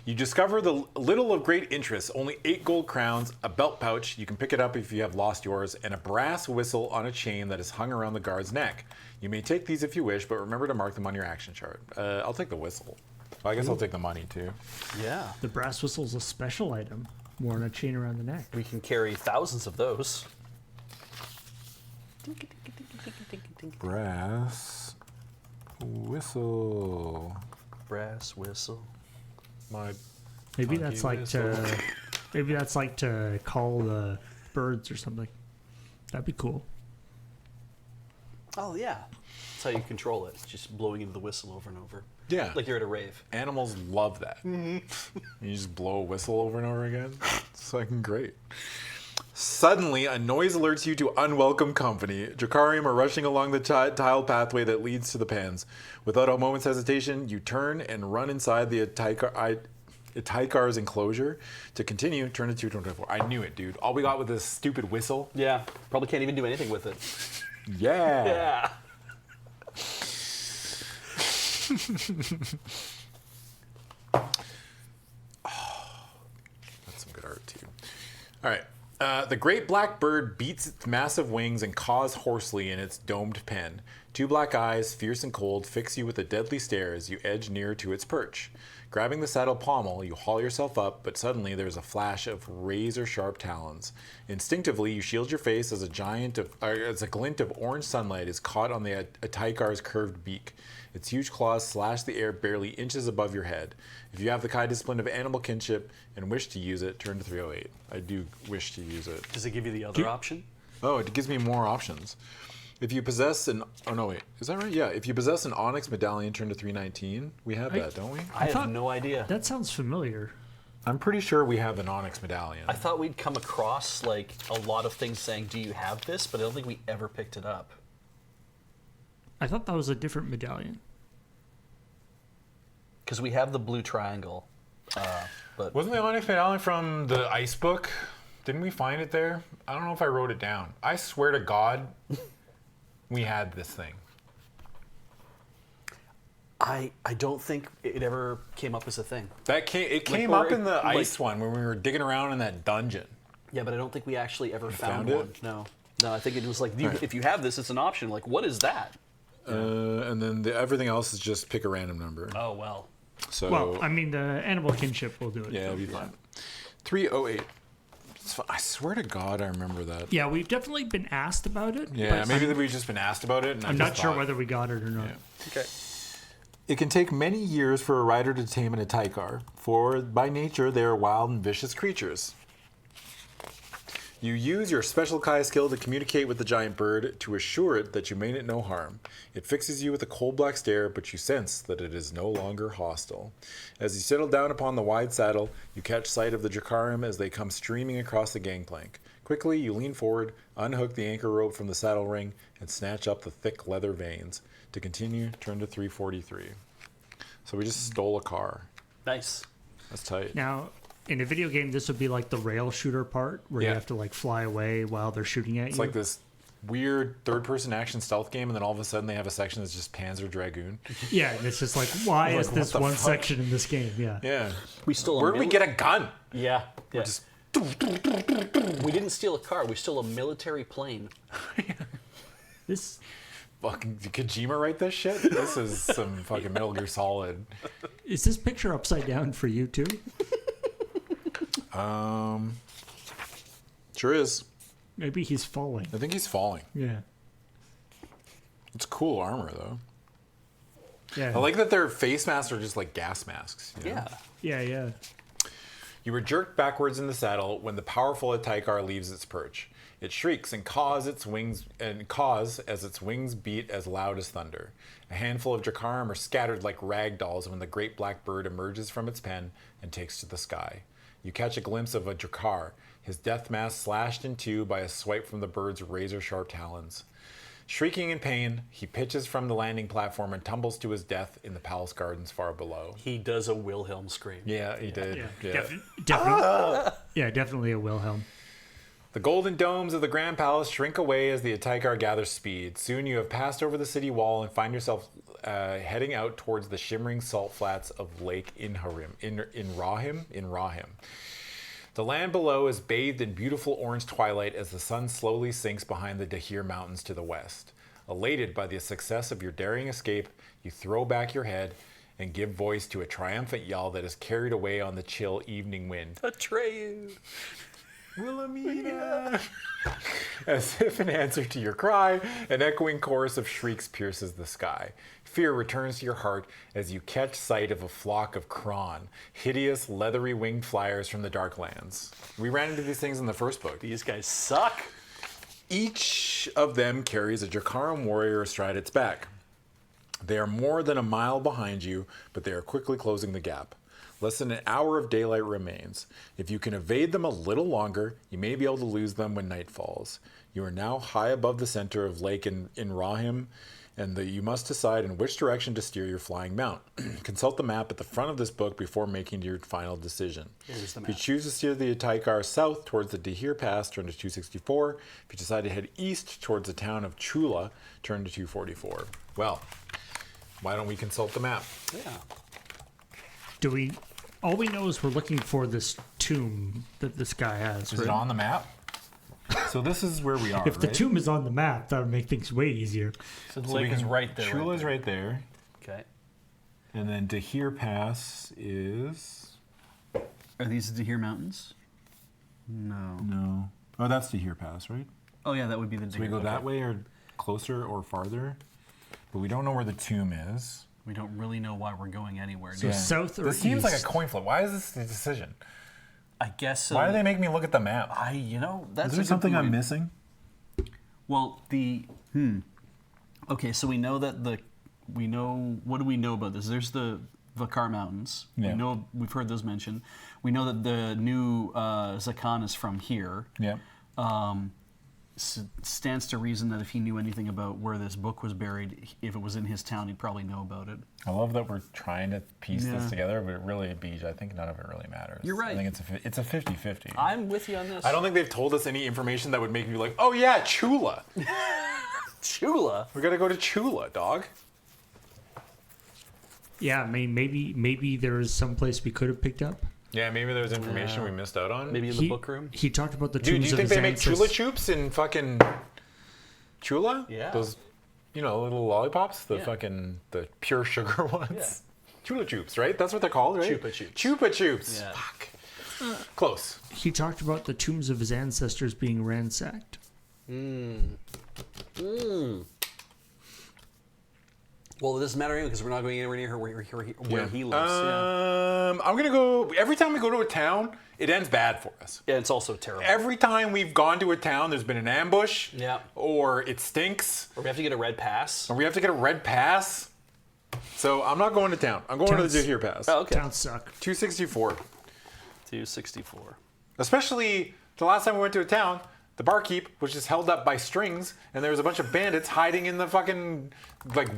You discover the little of great interest, only 8 gold crowns, a belt pouch, you can pick it up if you have lost yours, and a brass whistle on a chain that is hung around the guard's neck. You may take these if you wish, but remember to mark them on your action chart. I'll take the whistle. Well, I guess I'll take the money too. Yeah. The brass whistle is a special item worn a chain around the neck. We can carry thousands of those. Brass whistle. Brass whistle. My Maybe funky that's like whistle. maybe that's like to call the birds or something. That'd be cool. Oh, yeah. That's how you control it. It's just blowing into the whistle over and over. Yeah. Like you're at a rave. Animals love that. You just blow a whistle over and over again. It's fucking great. Suddenly, a noise alerts you to unwelcome company. Jakarium are rushing along the tiled pathway that leads to the pens. Without a moment's hesitation, you turn and run inside the Taikar's enclosure. To continue, turn to 224. I knew it, dude. All we got with this stupid whistle. Yeah. Probably can't even do anything with it. Yeah. Yeah. That's some good art, too. All right. The great black bird beats its massive wings and caws hoarsely in its domed pen. 2 black eyes, fierce and cold, fix you with a deadly stare as you edge nearer to its perch. Grabbing the saddle pommel, you haul yourself up, but suddenly there's a flash of razor-sharp talons. Instinctively, you shield your face as a glint of orange sunlight is caught on the Taikar's curved beak. Its huge claws slash the air barely inches above your head. If you have the Kai discipline of animal kinship and wish to use it, turn to 308. I do wish to use it. Does it give you the other option? Oh, it gives me more options. If you possess an... Oh, no, wait. Is that right? Yeah. If you possess an onyx medallion, turn to 319. We have that, don't we? I have no idea. That sounds familiar. I'm pretty sure we have an onyx medallion. I thought we'd come across like a lot of things saying, do you have this? But I don't think we ever picked it up. I thought that was a different medallion. Because we have the blue triangle. But Wasn't the onyx medallion from the ice book? Didn't we find it there? I don't know if I wrote it down. I swear to God, we had this thing. I don't think it ever came up as a thing. It came or up in the like- ice one when we were digging around in that dungeon. Yeah, but I don't think we actually ever found found it? one. No. No, I think it was like, Right. if you have this, it's an option. Like, what is that? And then everything else is just pick a random number. Oh, well. So Well, I mean, the animal kinship will do it. yeah, it'll be fine. 308. I swear to God, I remember that. Yeah, we've definitely been asked about it. Yeah, but maybe we've just been asked about it. And I'm not sure whether we got it or not. Yeah. Okay. It can take many years for a rider to tame an Ataikar, for by nature they are wild and vicious creatures. You use your special Kai skill to communicate with the giant bird to assure it that you mean it no harm. It fixes you with a cold black stare, but you sense that it is no longer hostile. As you settle down upon the wide saddle, you catch sight of the Jakarim as they come streaming across the gangplank. Quickly, you lean forward, unhook the anchor rope from the saddle ring, and snatch up the thick leather veins. To continue, turn to 343. So we just stole a car. Nice. That's tight. Now, in a video game, this would be like the rail shooter part where you Yeah. have to like fly away while they're shooting at It's you. like this weird third-person action stealth game, and then all of a sudden they have a section that's just Panzer Dragoon. Yeah, and it's just like, why Like, is this what the one fuck? section in this game? Yeah. Yeah. We stole Where did we get a gun? Yeah. Yeah. Just We didn't steal a car. We stole a military plane. This fucking did Kojima write this shit? This is some fucking Metal Gear Solid. is this picture upside down for you too? Sure is. Maybe he's falling. I think he's falling. Yeah. It's cool armor though. Yeah. I like that their face masks are just like gas masks. You know? Yeah. Yeah. You were jerked backwards in the saddle when the powerful Ataikar leaves its perch. It shrieks and caws as its wings beat as loud as thunder. A handful of Jakarim are scattered like rag dolls when the great black bird emerges from its pen and takes to the sky. You catch a glimpse of a Jakar, his death mask slashed in two by a swipe from the bird's razor-sharp talons. Shrieking in pain, he pitches from the landing platform and tumbles to his death in the palace gardens far below. He does a Wilhelm scream. Yeah, he did. Yeah. Definitely. Yeah, definitely a Wilhelm. The golden domes of the Grand Palace shrink away as the Ataikar gathers speed. Soon you have passed over the city wall and find yourself heading out towards the shimmering salt flats of Lake Rahim. The land below is bathed in beautiful orange twilight as the sun slowly sinks behind the Dahir Mountains to the west. Elated by the success of your daring escape, you throw back your head and give voice to a triumphant yell that is carried away on the chill evening wind. Atreyu. Wilhelmina! As if in answer to your cry, an echoing chorus of shrieks pierces the sky. Fear returns to your heart as you catch sight of a flock of Kron, hideous, leathery winged flyers from the Darklands. We ran into these things in the first book. These guys suck. Each of them carries a Jakaran warrior astride its back. They are more than a mile behind you, but they are quickly closing the gap. Less than an hour of daylight remains. If you can evade them a little longer, you may be able to lose them when night falls. You are now high above the center of Lake in Rahim, and you must decide in which direction to steer your flying mount. Consult the map at the front of this book before making your final decision. Here's the If you map. choose to steer the Ataikar south towards the Dahir Pass, turn to 264. If you decide to head east towards the town of Chula, turn to 244. Well, why don't we consult the map? Yeah. All we know is we're looking for this tomb that this guy has. Is right? it on the map? So this is where we are, If the tomb is on the map, that would make things way easier. So the So lake is right there. Chula's right there. Okay. And then Dahir Pass is... Are these the Dahir Mountains? No. No. Oh, that's Dahir Pass, right? Oh yeah, that would be the. So we go that way or closer or farther. But we don't know where the tomb is. We don't really know why we're going anywhere. So south or This seems like a east? coin flip. Why is this the decision? I guess. Why do they make me look at the map? That's Is there a good something I'm point. missing? Well, Okay, so we know that what do we know about this? There's the Vakar Mountains. Yeah. We've heard those mentioned. We know that the new Zakan is from here. Yeah. Stands to reason that if he knew anything about where this book was buried, if it was in his town, he'd probably know about it. I love that we're trying to piece Yeah. this together, but really, Beej, I think none of it really matters. You're right. I think it's a 50-50. I'm with you on this. I don't think they've told us any information that would make me be like, oh yeah, Chula. Chula. We gotta go to Chula, dog. Yeah, I mean, maybe there's some place we could have picked up. Yeah, maybe there's information we missed out on. Maybe in the book room. He talked about the Dude, tombs do you of think his they make ancestors. chula choops in fucking Chula? Yeah. Those, little lollipops? The the pure sugar ones? Yeah. Chula choops, right? That's what they're called, right? Chupa Chups. Chupa choops. Yeah. Fuck. Close. He talked about the tombs of his ancestors being ransacked. Well, it doesn't matter anyway because we're not going anywhere near where he lives. I'm going to go... Every time we go to a town, it ends bad for us. Yeah, it's also terrible. Every time we've gone to a town, there's been an ambush. Yeah. Or it stinks. Or we have to get a red pass. Or we have to get a red pass. So I'm not going to town. I'm going to the Jahir Pass. Oh, okay. Towns suck. 264. 264. Especially the last time we went to a town, the barkeep was just held up by strings, and there was a bunch of bandits hiding in the fucking,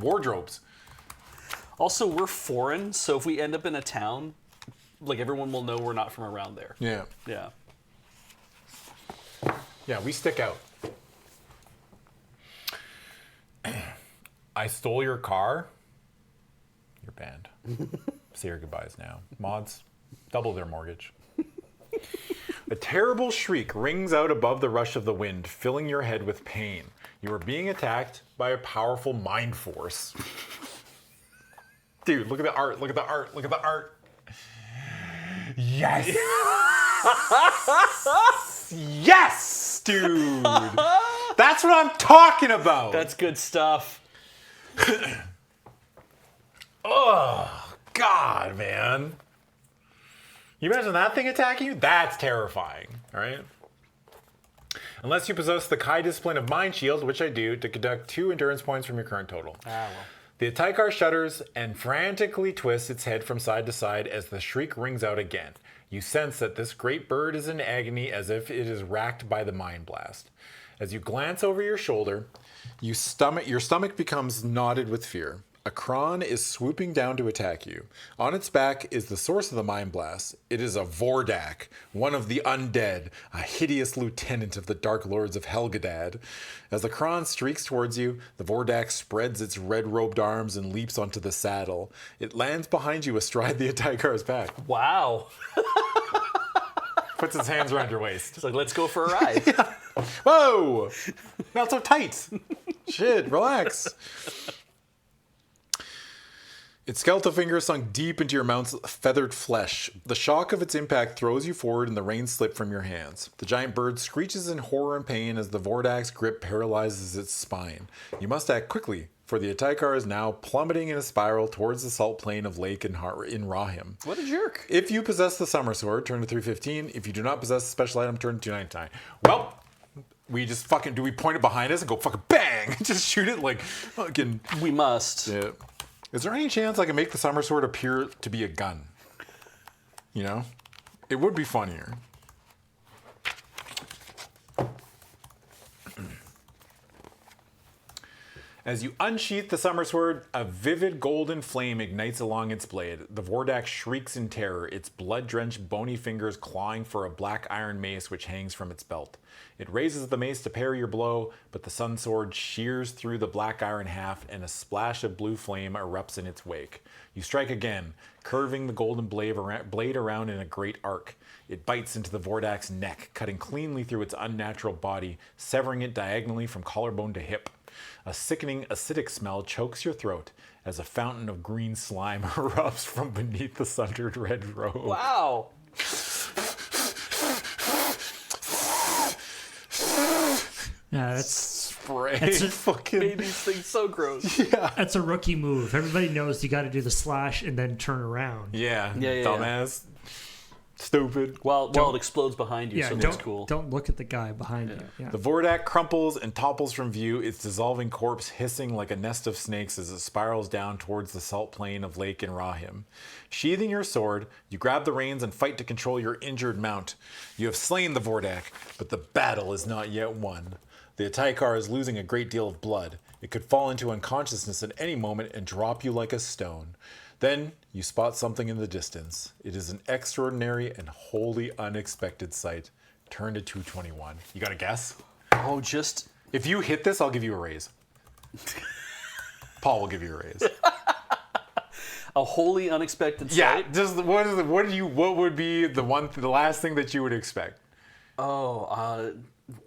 wardrobes. Also, we're foreign, so if we end up in a town, everyone will know we're not from around there. Yeah. Yeah. Yeah, we stick out. I stole your car. You're banned. Say your goodbyes now. Mods, double their mortgage. A terrible shriek rings out above the rush of the wind, filling your head with pain. You are being attacked by a powerful mind force. Dude, look at the art, look at the art, look at the art. Yes! Yes, dude! That's what I'm talking about! That's good stuff. Oh, God, man. You imagine that thing attacking you? That's terrifying, all right? Unless you possess the Kai discipline of Mind Shield, which I do, to deduct 2 endurance points from your current total. Ah, well. The Ataikar shudders and frantically twists its head from side to side as the shriek rings out again. You sense that this great bird is in agony as if it is racked by the mind blast. As you glance over your shoulder, your stomach becomes knotted with fear. A Kron is swooping down to attack you. On its back is the source of the mind blast. It is a Vordak, one of the undead, a hideous lieutenant of the Dark Lords of Helgadad. As the Kron streaks towards you, the Vordak spreads its red-robed arms and leaps onto the saddle. It lands behind you astride the Ataikar's back. Wow. Puts its hands around your waist. It's let's go for a ride. Yeah. Whoa! Not so tight. Shit, relax. Its skeletal fingers sunk deep into your mount's feathered flesh. The shock of its impact throws you forward and the reins slip from your hands. The giant bird screeches in horror and pain as the Vordak's grip paralyzes its spine. You must act quickly, for the Ataikar is now plummeting in a spiral towards the salt plain of Lake in Rahim. What a jerk. If you possess the Summer Sword, turn to 315. If you do not possess the special item, turn to 299. Well, we just fucking, do we point it behind us and go fucking bang? Just shoot it like fucking... We must. Yeah. Is there any chance I can make the Summer Sword appear to be a gun? You know? It would be funnier. As you unsheath the Summer Sword, a vivid golden flame ignites along its blade. The Vordak shrieks in terror, its blood-drenched bony fingers clawing for a black iron mace which hangs from its belt. It raises the mace to parry your blow, but the Sun Sword shears through the black iron haft and a splash of blue flame erupts in its wake. You strike again, curving the golden blade around in a great arc. It bites into the Vordak's neck, cutting cleanly through its unnatural body, severing it diagonally from collarbone to hip. A sickening acidic smell chokes your throat as a fountain of green slime erupts from beneath the sundered red robe. Wow. Yeah, that's Spray. That's a- fucking... Made these things so gross. Yeah. that's a rookie move. Everybody knows you got to do the slash and then turn around. Yeah. Yeah. Dumbass. Stupid. Well, it explodes behind you, Yeah, so don't that's cool. don't look at the guy behind you. Yeah. The Vordak crumples and topples from view, its dissolving corpse hissing like a nest of snakes as it spirals down towards the salt plain of Lake in Rahim. Sheathing your sword, you grab the reins and fight to control your injured mount. You have slain the Vordak, but the battle is not yet won. The Ataikar is losing a great deal of blood. It could fall into unconsciousness at any moment and drop you like a stone. Then you spot something in the distance. It is an extraordinary and wholly unexpected sight. Turn to 221. You got a guess? Oh, just... If you hit this, I'll give you a raise. Paul will give you a raise. A wholly unexpected Yeah, sight? just what would be the last thing that you would expect? Oh,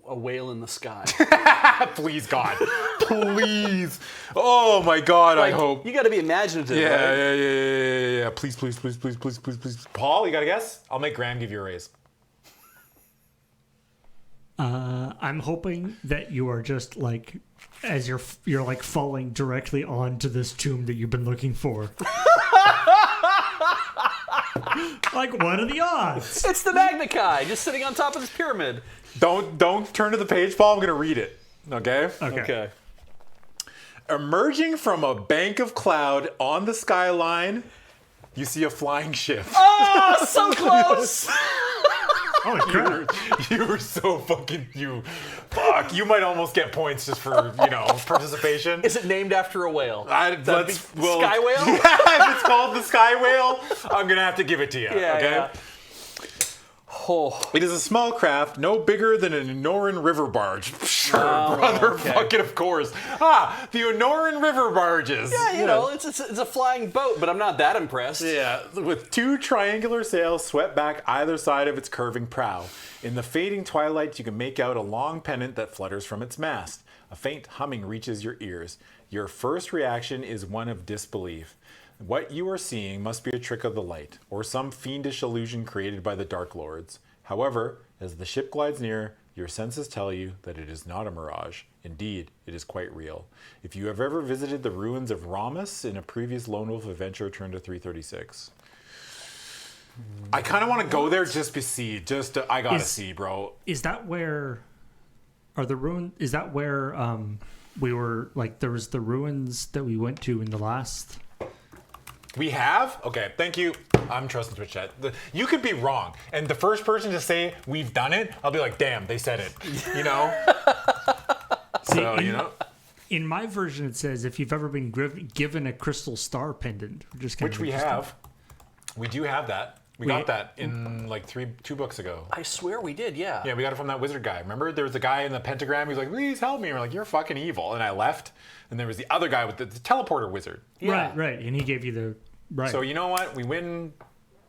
a whale in the sky. Please, God. Please. Oh, my God, I hope. You got to be imaginative, right? Yeah. Please. Paul, you got a guess? I'll make Graham give you a raise. I'm hoping that you are just like, as you're like falling directly onto this tomb that you've been looking for. Like, what are the odds? It's the Magnikai, just sitting on top of this pyramid. Don't turn to the page, Paul. I'm going to read it. Okay? Okay. Emerging from a bank of cloud on the skyline, you see a flying ship. Oh, so close! Oh, crap. You were so fucking fuck. You might almost get points just for participation. Is it named after a whale? Sky whale? Yeah, If it's called the sky whale, I'm gonna have to give it to you. Okay. Yeah. Oh. It is a small craft, no bigger than an Honoran river barge. Sure, brother, okay. fucking of course. The Honoran river barges. Yeah, you know, it's a flying boat, but I'm not that impressed. Yeah, with 2 triangular sails swept back either side of its curving prow. In the fading twilight, you can make out a long pennant that flutters from its mast. A faint humming reaches your ears. Your first reaction is one of disbelief. What you are seeing must be a trick of the light, or some fiendish illusion created by the Dark Lords. However, as the ship glides near, your senses tell you that it is not a mirage. Indeed, it is quite real. If you have ever visited the ruins of Ramus in a previous Lone Wolf adventure, turn to 336. I kind of want to go there just to see. I gotta see, bro. Is that where... Are the ruins... Is that where we were... Like, there was the ruins that we went to in the last... We have? Okay, thank you. I'm trusting Twitch chat. You could be wrong. And the first person to say we've done it, I'll be like, damn, they said it. You know? In my version, it says if you've ever been given a crystal star pendant. Which we have. We do have that. We got that in like 2 books ago. I swear we did, yeah. Yeah, we got it from that wizard guy. Remember? There was a guy in the pentagram. He was like, please help me. And we're like, you're fucking evil. And I left. And there was the other guy with the teleporter wizard. Yeah. Right. And he gave you the... Right. So you know what? We win.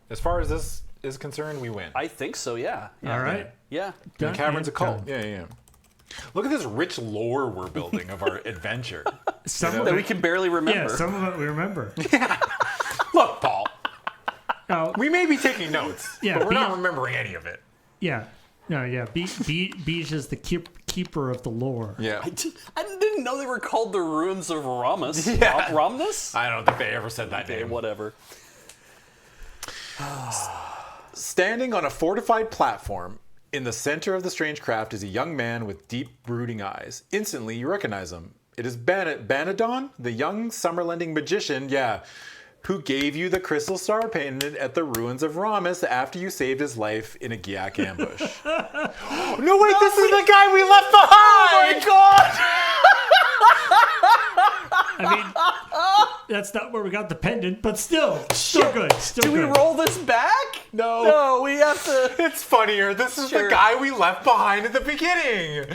As far as this is concerned, we win. I think so, yeah. All right. Yeah. The Cavern's a cult. Yeah. Look at this rich lore we're building of our adventure. That we can barely remember. Yeah, some of it we remember. Yeah. Look, Paul. We may be taking notes, but we're not remembering any of it. Yeah. No, yeah. Beej is the keeper of the lore. Yeah. I didn't know they were called the Ruins of Ramus. Yeah. Ramnus? I don't think they ever said that name. Whatever. Standing on a fortified platform in the center of the strange craft is a young man with deep, brooding eyes. Instantly, you recognize him. It is Banadon, the young summer-lending magician, who gave you the crystal star pendant at the ruins of Ramus after you saved his life in a Giak ambush. No, wait, this is the guy we left behind! Oh my god! I mean, that's not where we got the pendant, but still good. Do we roll this back? No, we have to. It's funnier. This is the guy we left behind at the beginning.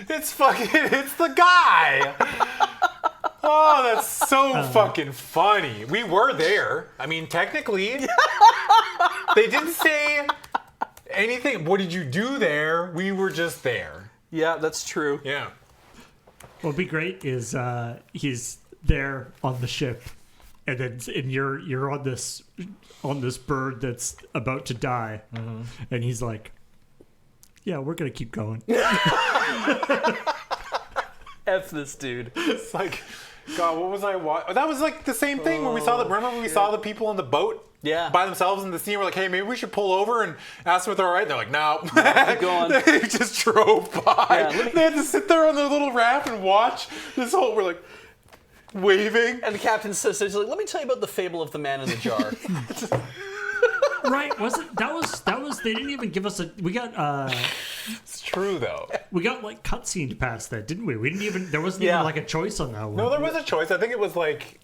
It's the guy. Oh, that's so fucking funny. We were there. I mean, technically, they didn't say anything. What did you do there? We were just there. Yeah, that's true. Yeah. What'd be great is he's there on the ship, and you're on this bird that's about to die, and he's like, "Yeah, we're gonna keep going." F this dude. It's like, God, what was I watching? That was like the same thing when we saw remember when we saw the people on the boat by themselves in the sea? We're like, hey, maybe we should pull over and ask them if they're all right. They're like, no. Keep going. They just drove by. Yeah, they had to sit there on their little raft and watch this whole, we're like, waving. And the captain says, he's like, let me tell you about the fable of the man in the jar. Right? That was they didn't even give us we got It's true though. We got like cutscene past that, didn't we? We didn't even there wasn't even like a choice on that one. No, there was a choice. I think it was like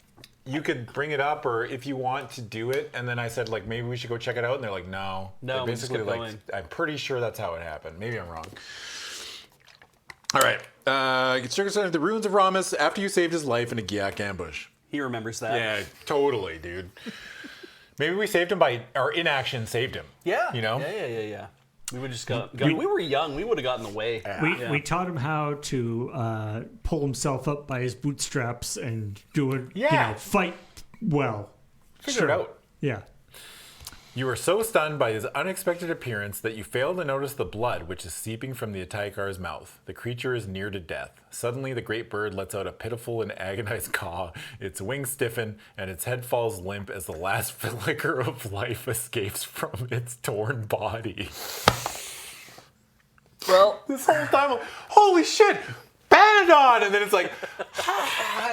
you could bring it up or if you want to do it, and then I said like maybe we should go check it out, and they're like no. No, they basically like going. I'm pretty sure that's how it happened. Maybe I'm wrong. All right. Get triggered at the ruins of Ramus after you saved his life in a Giak ambush. He remembers that. Yeah, totally, dude. Maybe we saved him by our inaction. Saved him. Yeah. You know. Yeah. We would just we were young. We would have gotten in the way. We taught him how to pull himself up by his bootstraps and do it. Yeah. Fight well. Figure it out. Yeah. You were so stunned by his unexpected appearance that you fail to notice the blood which is seeping from the Ataikar's mouth. The creature is near to death. Suddenly, the great bird lets out a pitiful and agonized caw. Its wings stiffen, and its head falls limp as the last flicker of life escapes from its torn body. Well, This whole time, holy shit! Panadon! And then it's like,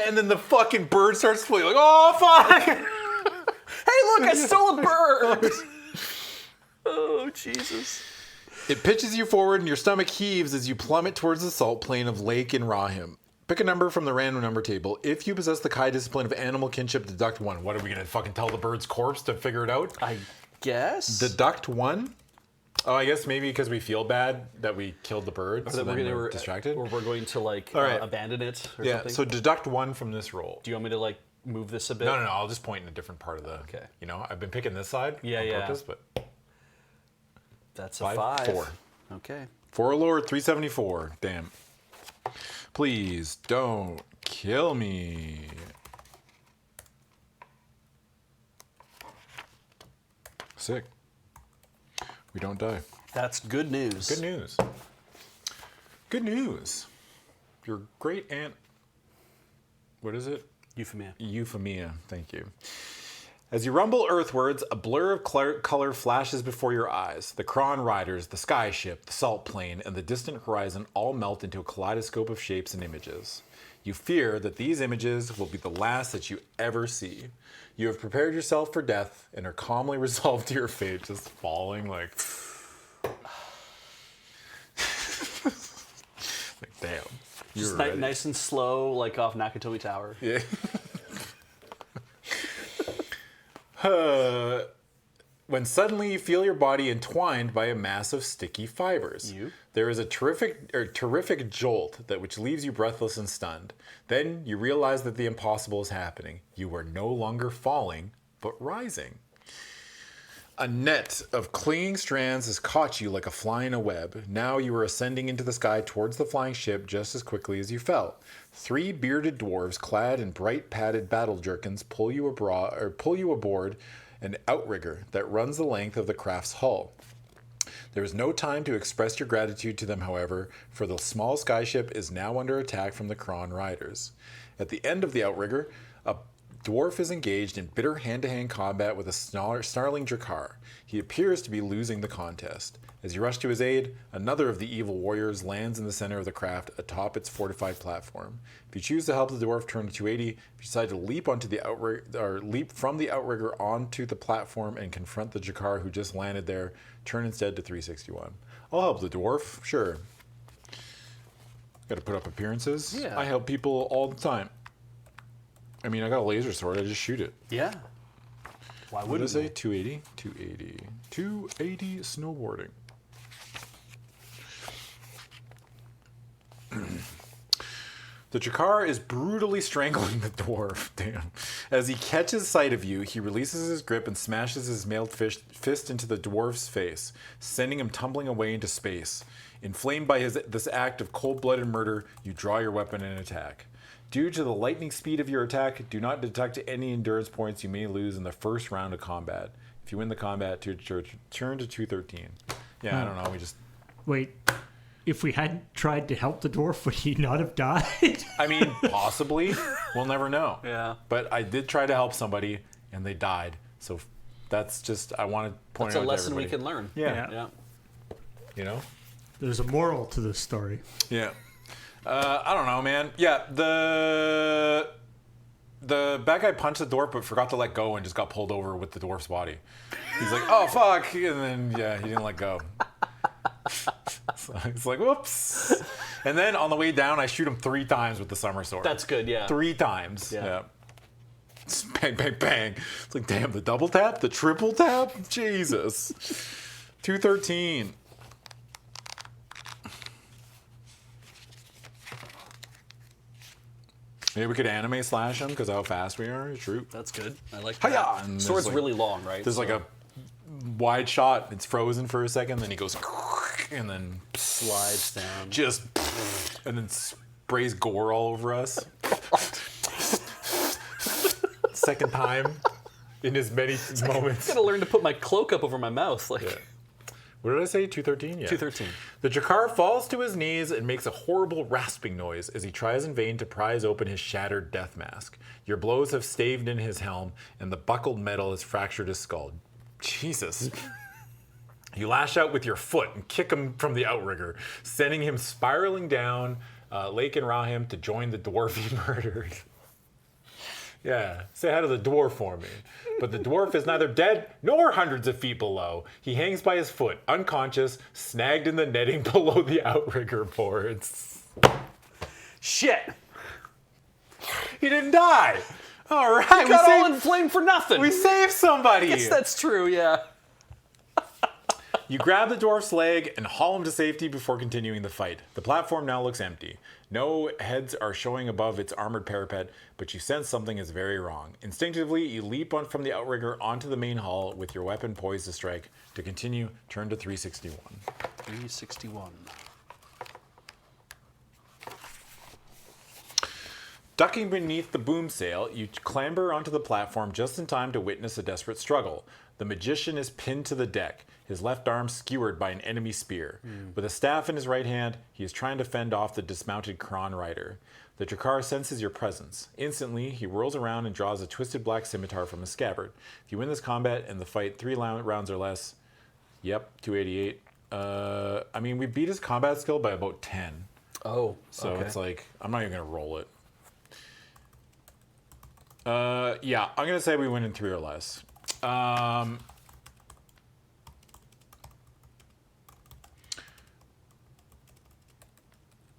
and then the fucking bird starts flying. Like, oh, fuck! hey, look, I stole a bird. Oh, Jesus. It pitches you forward and your stomach heaves as you plummet towards the salt plain of Lake in Rahim. Pick a number from the random number table. If you possess the Kai discipline of animal kinship, deduct 1. What are we going to fucking tell the bird's corpse to figure it out? I guess. Deduct 1? Oh, I guess maybe because we feel bad that we killed the bird, so then we're distracted. Or we're going to, like, right. abandon it or Yeah, something. so deduct 1 from this roll. Do you want me to, like, move this a bit? No, I'll just point in a different part of the... Okay. You know, I've been picking this side on purpose, but... That's a 5. 4. Okay. 4 lower, 374. Damn. Please don't kill me. Sick. We don't die. That's good news. Good news. Good news. Your great aunt... What is it? Euphemia. Euphemia. Thank you. As you rumble earthwards, a blur of color flashes before your eyes. The Kron riders, the sky ship, the salt plain, and the distant horizon all melt into a kaleidoscope of shapes and images. You fear that these images will be the last that you ever see. You have prepared yourself for death and are calmly resolved to your fate, just falling like damn. Just nice and slow, like off Nakatomi Tower. Yeah. When suddenly you feel your body entwined by a mass of sticky fibers. There is a terrific jolt which leaves you breathless and stunned. Then you realize that the impossible is happening. You are no longer falling, but rising. A net of clinging strands has caught you like a fly in a web. Now you are ascending into the sky towards the flying ship just as quickly as you fell. 3 bearded dwarves clad in bright padded battle jerkins pull you aboard an outrigger that runs the length of the craft's hull. There is no time to express your gratitude to them, however, for the small skyship is now under attack from the Kron riders. At the end of the outrigger, a dwarf is engaged in bitter hand-to-hand combat with a snarling Drakar. He appears to be losing the contest. As you rush to his aid, another of the evil warriors lands in the center of the craft atop its fortified platform. If you choose to help the dwarf, turn to 280. If you decide to leap onto the outrigger, or leap from the outrigger onto the platform and confront the Drakar who just landed there, turn instead to 361. I'll help the dwarf, sure. Got to put up appearances. Yeah. I help people all the time. I mean, I got a laser sword. I just shoot it. Yeah. Why What wouldn't did I say? you? 280? 280. 280 snowboarding. The Drakar is brutally strangling the dwarf. Damn. As he catches sight of you, he releases his grip and smashes his mailed fist into the dwarf's face, sending him tumbling away into space. Inflamed by this act of cold-blooded murder, you draw your weapon and attack. Due to the lightning speed of your attack, do not deduct any endurance points you may lose in the first round of combat. If you win the combat, turn to 213. Yeah, I don't know. We just... Wait, if we hadn't tried to help the dwarf, would he not have died? I mean, possibly. We'll never know. Yeah. But I did try to help somebody, and they died. So that's just... I want to point That's it out a lesson to we everybody. can learn. Yeah. Yeah. You know? There's a moral to this story. Yeah. I don't know, man. Yeah, the bad guy punched the dwarf but forgot to let go and just got pulled over with the dwarf's body. He's like, oh, fuck. And then, yeah, he didn't let go. So he's like, whoops. And then on the way down, I shoot him 3 times with the summer sword. That's good, yeah. 3 times. Yeah. Bang, bang, bang. It's like, damn, the double tap? The triple tap? Jesus. 213. Maybe we could anime slash him because how fast we are. True. That's good. I like Hiya! that. And Sword's there's, like- really long, right? There's like a wide shot. It's frozen for a second. Then he goes, and then slides down. just, and then sprays gore all over us. Second time in as many moments. I gotta learn to put my cloak up over my mouth. Like, Yeah. What did I say? 213? Yeah. 213. The Jakar falls to his knees and makes a horrible rasping noise as he tries in vain to prise open his shattered death mask. Your blows have staved in his helm, and the buckled metal has fractured his skull. Jesus. You lash out with your foot and kick him from the outrigger, sending him spiraling down Lake and Rahim to join the dwarf he murdered. Yeah, say hi to the dwarf for me. But the dwarf is neither dead nor hundreds of feet below. He hangs by his foot, unconscious, snagged in the netting below the outrigger boards. shit! He didn't die. All right, Got all inflamed for nothing. we saved somebody. Yes, that's true. Yeah. You grab the dwarf's leg and haul him to safety before continuing the fight. The platform now looks empty. No heads are showing above its armored parapet, but you sense something is very wrong. Instinctively, you leap from the outrigger onto the main hull with your weapon poised to strike. To continue, turn to 361. 361. Ducking beneath the boom sail, you clamber onto the platform just in time to witness a desperate struggle. The magician is pinned to the deck, his left arm skewered by an enemy spear. With a staff in his right hand, he is trying to fend off the dismounted Kron rider. The Jakar senses your presence. Instantly, he whirls around and draws a twisted black scimitar from his scabbard. If you win this combat and the fight 3 rounds or less, yep, 288. I mean, we beat his combat skill by about 10. Oh, So okay. it's like, I'm not even going to roll it. Yeah, I'm going to say we win in 3 or less.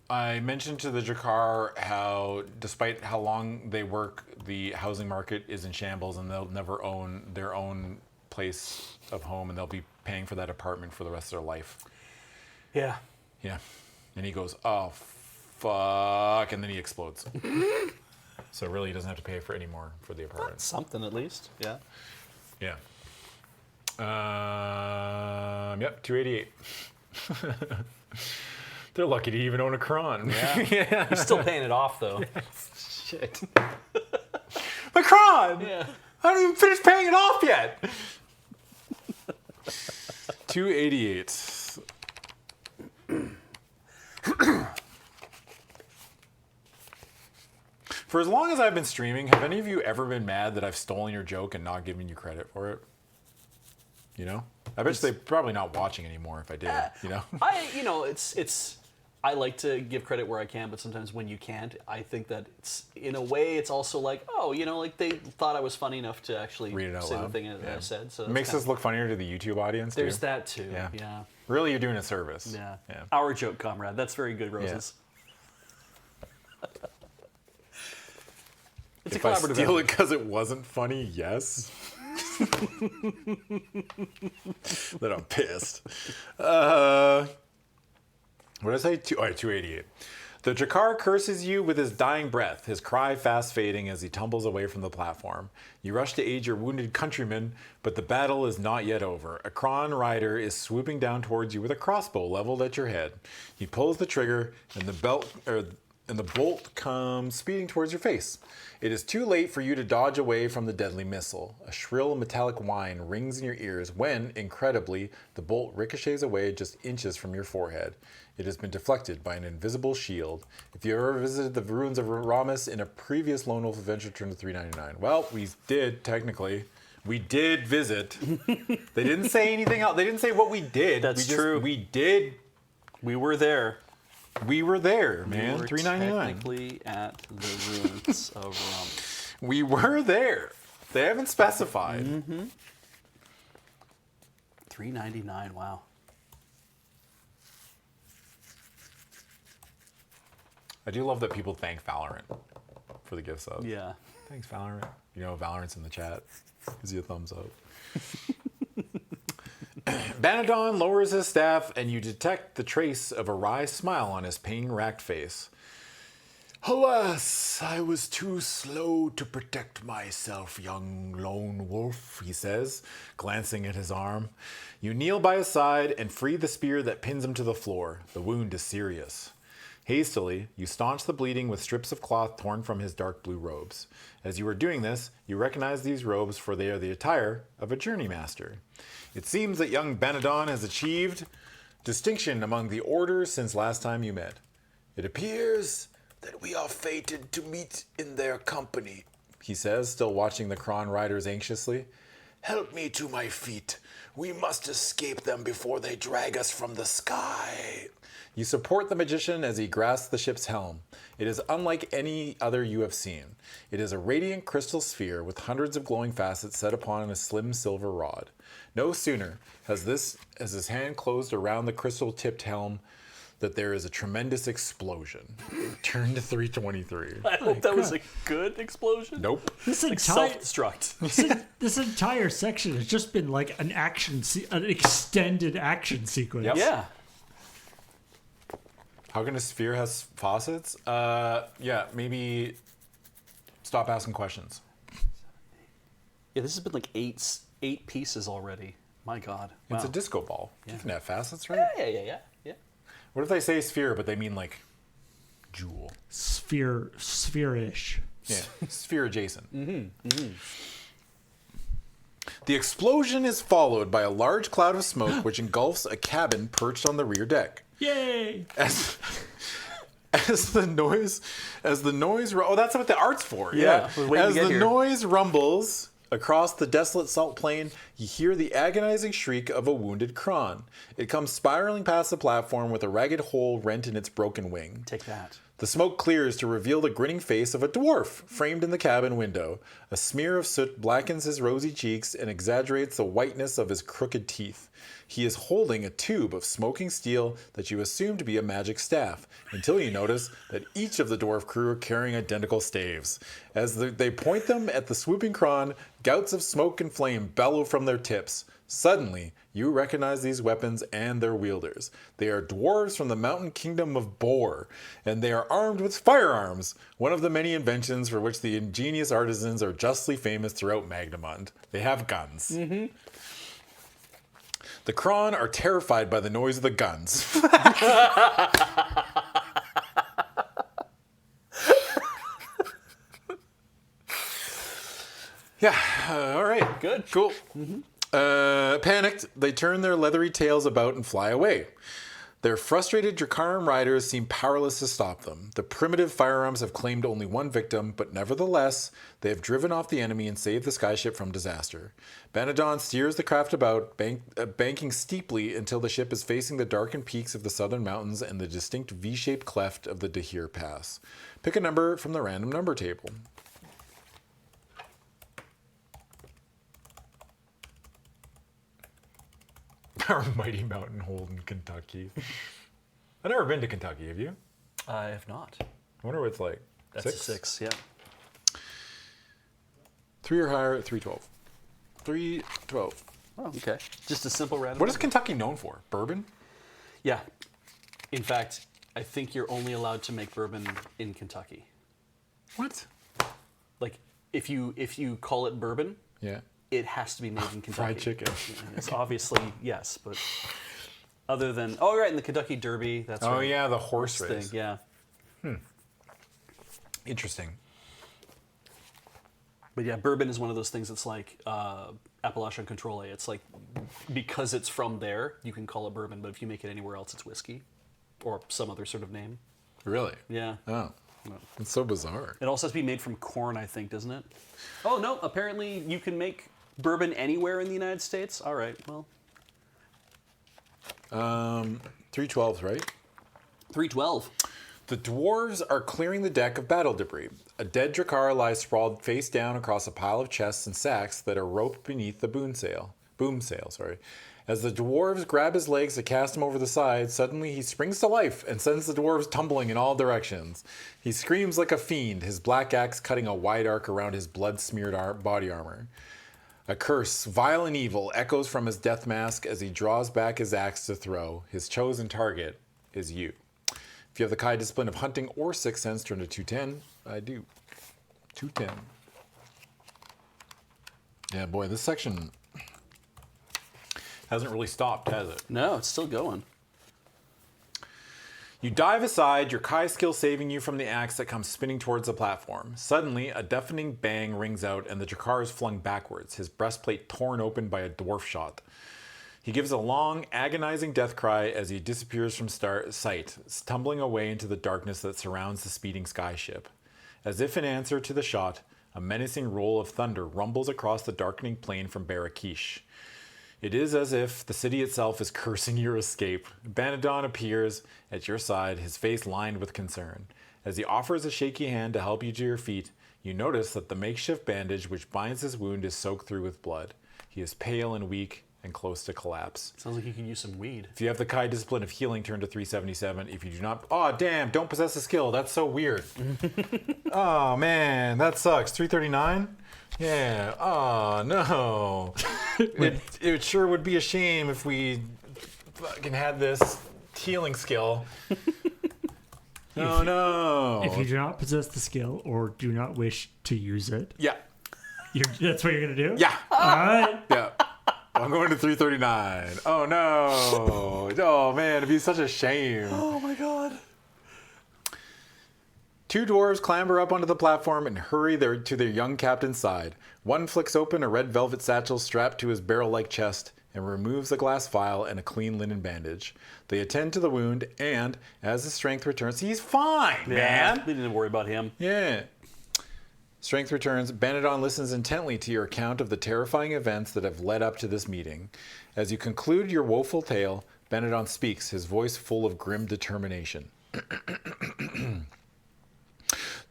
I mentioned to the Jakar how, despite how long they work, the housing market is in shambles and they'll never own their own place of home and they'll be paying for that apartment for the rest of their life. Yeah. Yeah. And he goes, oh, fuck. And then he explodes. So really, he doesn't have to pay for any more for the apartment. Something at least. Yeah. Yeah. Yep, 288. They're lucky to even own a Kron. Yeah. He's still paying it off though. Shit. My Kron! Yeah. I haven't even finished paying it off yet. 288. For as long as I've been streaming, have any of you ever been mad that I've stolen your joke and not given you credit for it? You know? I bet they're probably not watching anymore if I did, you know? I like to give credit where I can, but sometimes when you can't, I think that it's, in a way, it's also like, oh, you know, like they thought I was funny enough to actually Read it out say loud. the thing that I said. So It makes us look funnier to the YouTube audience, There's too. that too. Yeah. Yeah. Really, you're doing a service. Yeah. Yeah. Our joke, comrade. That's very good, Roses. It's If a I collaborative steal effort. it because it wasn't funny, yes. Then I'm pissed. What did I say? 288. The Jakar curses you with his dying breath, his cry fast fading as he tumbles away from the platform. You rush to aid your wounded countrymen, but the battle is not yet over. A Kron rider is swooping down towards you with a crossbow leveled at your head. He pulls the trigger, and the bolt comes speeding towards your face. It is too late for you to dodge away from the deadly missile. A shrill metallic whine rings in your ears when, incredibly, the bolt ricochets away just inches from your forehead. It has been deflected by an invisible shield. If you ever visited the ruins of Ramus in a previous Lone Wolf adventure, turn to 399. Well, we did, technically. We did visit. They didn't say anything else. They didn't say what we did. That's true. We did. We were there. We were there, man. We were 399. technically at the ruins of Ramus. We were there. They haven't specified. Mm-hmm. 399. Wow. I do love that people thank Valorant for the gift sub. Yeah. Thanks, Valorant. You know, Valorant's in the chat. Gives you a thumbs up. Banadon lowers his staff, and you detect the trace of a wry smile on his pain-racked face. Alas, I was too slow to protect myself, young lone wolf, he says, glancing at his arm. You kneel by his side and free the spear that pins him to the floor. The wound is serious. Hastily, you staunch the bleeding with strips of cloth torn from his dark blue robes. As you are doing this, you recognize these robes, for they are the attire of a journey master. It seems that young Benadon has achieved distinction among the orders since last time you met. It appears that we are fated to meet in their company, he says, still watching the Kron riders anxiously. Help me to my feet. We must escape them before they drag us from the sky. You support the magician as he grasps the ship's helm. It is unlike any other you have seen. It is a radiant crystal sphere with hundreds of glowing facets set upon a slim silver rod. No sooner has his hand closed around the crystal-tipped helm that there is a tremendous explosion. Turn to 323. I hope that was a good explosion. Nope. This Like entire self-destruct. this entire section has just been like an an extended action sequence. Yep. Yeah. How can a sphere has faucets? Yeah, maybe stop asking questions. Yeah, this has been like eight pieces already. My God. It's a Wow. disco ball. You can have facets, right? Yeah. What if they say sphere, but they mean like jewel? Sphere-ish. Yeah, sphere adjacent. The explosion is followed by a large cloud of smoke which engulfs a cabin perched on the rear deck. Yay! As the noise, oh, that's what the art's for. Yeah, I was waiting to As get the here. noise rumbles across the desolate salt plain, you hear the agonizing shriek of a wounded Kron. It comes spiraling past the platform with a ragged hole rent in its broken wing. Take that. The smoke clears to reveal the grinning face of a dwarf framed in the cabin window. A smear of soot blackens his rosy cheeks and exaggerates the whiteness of his crooked teeth. He is holding a tube of smoking steel that you assume to be a magic staff, until you notice that each of the dwarf crew are carrying identical staves. As they point them at the swooping Kron, gouts of smoke and flame bellow from their tips. Suddenly, you recognize these weapons and their wielders. They are dwarves from the mountain kingdom of Bor, and they are armed with firearms, one of the many inventions for which the ingenious artisans are justly famous throughout Magnamund. They have guns. The Kron are terrified by the noise of the guns. Yeah, all right. Good. Cool. Panicked, they turn their leathery tails about and fly away. Their frustrated Dracaran riders seem powerless to stop them. The primitive firearms have claimed only one victim, but nevertheless, they have driven off the enemy and saved the skyship from disaster. Benadon steers the craft about, banking steeply until the ship is facing the darkened peaks of the southern mountains and the distinct V-shaped cleft of the Dahir Pass. Pick a number from the random number table. Our mighty mountain hold in Kentucky. I've never been to Kentucky, have you? I have not. I wonder what it's like. That's a 6, yeah. 3 or higher, 312. 312. Oh, okay. Just a simple random. What is Kentucky known for? Bourbon? Yeah. In fact, I think you're only allowed to make bourbon in Kentucky. What? Like, if you call it bourbon, Yeah. it has to be made in Kentucky. Fried chicken. And it's obviously yes, but other than in the Kentucky Derby, that's Oh, right. yeah, the horse thing. race. Yeah. Interesting. But yeah, bourbon is one of those things that's like Appalachian Control. It's like because it's from there, you can call it bourbon, but if you make it anywhere else, it's whiskey or some other sort of name. Really? Yeah. Oh. It's so bizarre. It also has to be made from corn, I think, doesn't it? Oh, no. Apparently, you can make bourbon anywhere in the United States. All right. Well, 312s, right? 312. The dwarves are clearing the deck of battle debris. A dead Drakkar lies sprawled face down across a pile of chests and sacks that are roped beneath the boom sail. As the dwarves grab his legs to cast him over the side, suddenly he springs to life and sends the dwarves tumbling in all directions. He screams like a fiend, his black axe cutting a wide arc around his blood-smeared body armor. A curse, vile and evil, echoes from his death mask as he draws back his axe to throw. His chosen target is you. If you have the Kai discipline of hunting or Sixth Sense, turn to 210. I do. 210. Yeah, boy, this section hasn't really stopped, has it? No, it's still going. You dive aside, your Kai skill saving you from the axe that comes spinning towards the platform. Suddenly, a deafening bang rings out and the Jakar is flung backwards, his breastplate torn open by a dwarf shot. He gives a long, agonizing death cry as he disappears from sight, tumbling away into the darkness that surrounds the speeding skyship. As if in answer to the shot, a menacing roll of thunder rumbles across the darkening plain from Barakish. It is as if the city itself is cursing your escape. Banadon appears at your side, his face lined with concern. As he offers a shaky hand to help you to your feet, you notice that the makeshift bandage which binds his wound is soaked through with blood. He is pale and weak and close to collapse. Sounds like you could use some weed. If you have the Kai discipline of healing, turn to 377. If you do not... Oh, damn, don't possess the skill. That's so weird. Oh, man, that sucks. 339? Yeah. Oh, no. It sure would be a shame if we fucking had this healing skill. Oh, no. If you do not possess the skill or do not wish to use it, Yeah. that's what you're going to do? Yeah. All right. Yeah. I'm going to 339. Oh, no. Oh, man, it'd be such a shame. Oh my god. Two dwarves clamber up onto the platform and hurry to their young captain's side. One flicks open a red velvet satchel strapped to his barrel-like chest and removes the glass vial and a clean linen bandage. They attend to the wound, and as his strength returns, he's fine, man. We didn't worry about him. Yeah. Strength returns. Banadon listens intently to your account of the terrifying events that have led up to this meeting. As you conclude your woeful tale, Banadon speaks, his voice full of grim determination.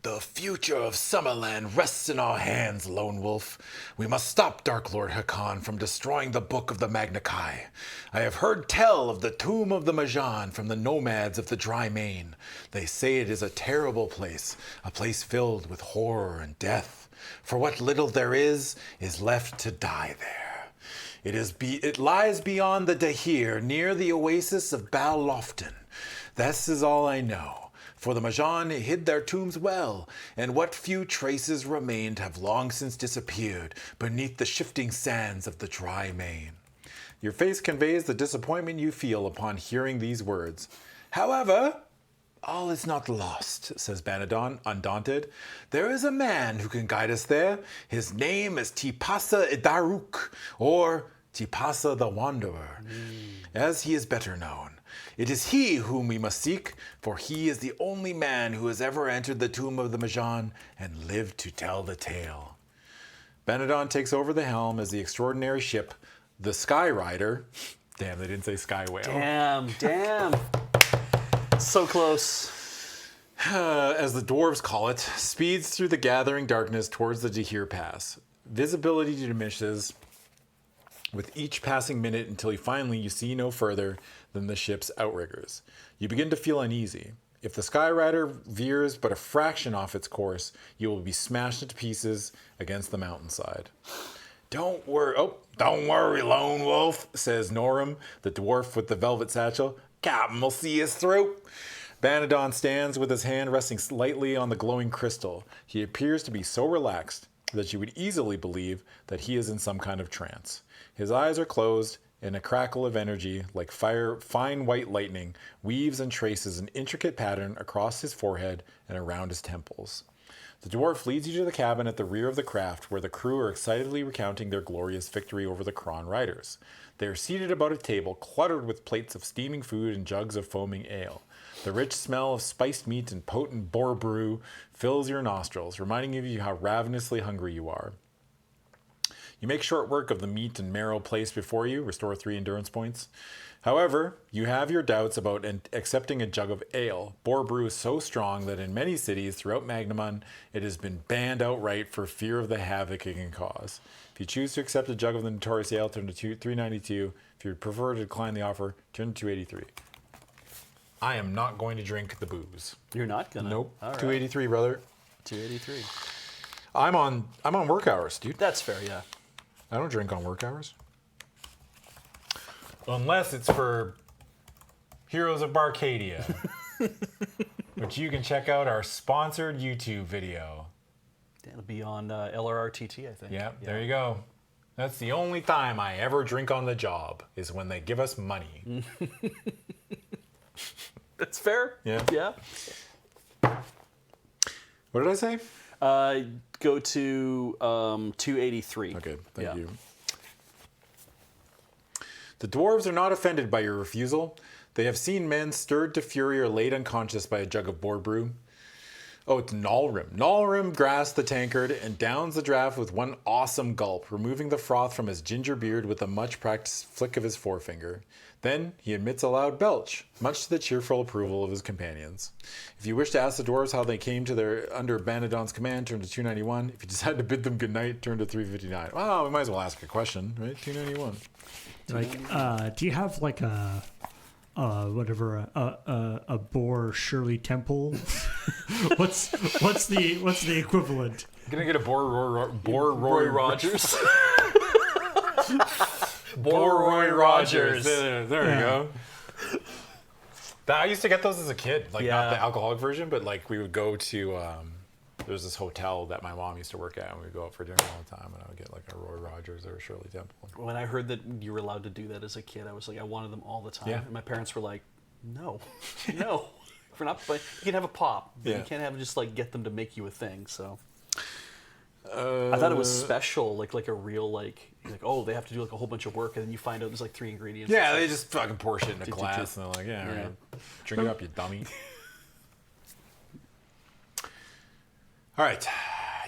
The future of Summerland rests in our hands, Lone Wolf. We must stop Dark Lord Hakan from destroying the Book of the Magna Kai. I have heard tell of the Tomb of the Majan from the nomads of the Dry Main. They say it is a terrible place, a place filled with horror and death. For what little there is left to die there. It lies beyond the Dahir, near the oasis of Bal Lofton. This is all I know. For the Majan hid their tombs well, and what few traces remained have long since disappeared beneath the shifting sands of the Dry Main. Your face conveys the disappointment you feel upon hearing these words. However, all is not lost, says Banadon, undaunted. There is a man who can guide us there. His name is Tipasa Idaruk, or Tipasa the Wanderer, as he is better known. It is he whom we must seek, for he is the only man who has ever entered the tomb of the Majan and lived to tell the tale. Banadon takes over the helm as the extraordinary ship, the Sky Rider. Damn, they didn't say Sky Whale. Damn. So close. As the dwarves call it, speeds through the gathering darkness towards the Dahir Pass. Visibility diminishes with each passing minute until you see no further than the ship's outriggers. You begin to feel uneasy. If the Sky Rider veers but a fraction off its course, you will be smashed into pieces against the mountainside. Don't worry, Lone Wolf, says Norum, the dwarf with the velvet satchel. Captain will see us through. Banadon stands with his hand resting lightly on the glowing crystal. He appears to be so relaxed that you would easily believe that he is in some kind of trance. His eyes are closed, and a crackle of energy, like fine white lightning, weaves and traces an intricate pattern across his forehead and around his temples. The dwarf leads you to the cabin at the rear of the craft, where the crew are excitedly recounting their glorious victory over the Kron riders. They are seated about a table cluttered with plates of steaming food and jugs of foaming ale. The rich smell of spiced meat and potent boar brew fills your nostrils, reminding you how ravenously hungry you are. You make short work of the meat and marrow placed before you, restore 3 endurance points. However, you have your doubts about accepting a jug of ale. Boar brew is so strong that in many cities throughout Magnamon, it has been banned outright for fear of the havoc it can cause. If you choose to accept a jug of the notorious ale, turn to 392. If you prefer to decline the offer, turn to 283. I am not going to drink the booze. You're not gonna? Nope. All right. 283, brother. 283. I'm on work hours, dude. That's fair, yeah. I don't drink on work hours. Unless it's for Heroes of Barcadia. which you can check out our sponsored YouTube video. It'll be on LRRTT, I think. Yeah, there you go. That's the only time I ever drink on the job is when they give us money. That's fair. Yeah. Yeah. What did I say? Go to 283. Okay, thank you. The dwarves are not offended by your refusal. They have seen men stirred to fury or laid unconscious by a jug of boar brew. Oh, it's Nalrim. Nalrim grasped the tankard and downs the draft with one awesome gulp, removing the froth from his ginger beard with a much-practiced flick of his forefinger. Then he emits a loud belch, much to the cheerful approval of his companions. If you wish to ask the dwarves how they came to their under Banadon's command, turn to 291. If you decide to bid them goodnight, turn to 359. Well, we might as well ask a question, right? 291. Like, do you have like a boar Shirley Temple? what's the equivalent? Gonna get a boar Roy Rogers. Boar Roy Rogers. There you go. I used to get those as a kid, like not the alcoholic version, but like we would go to. There's this hotel that my mom used to work at, and we'd go out for dinner all the time, and I would get like a Roy Rogers or a Shirley Temple. When I heard that you were allowed to do that as a kid, I was like, I wanted them all the time. Yeah. And my parents were like, no. If we're not, but you can have a pop. But you can't have just like get them to make you a thing. So I thought it was special, like a real like oh, they have to do like a whole bunch of work, and then you find out there's like 3 ingredients. Yeah, they just fucking pour shit in a glass, and they're like, yeah, right. Drink it up, you dummy. All right.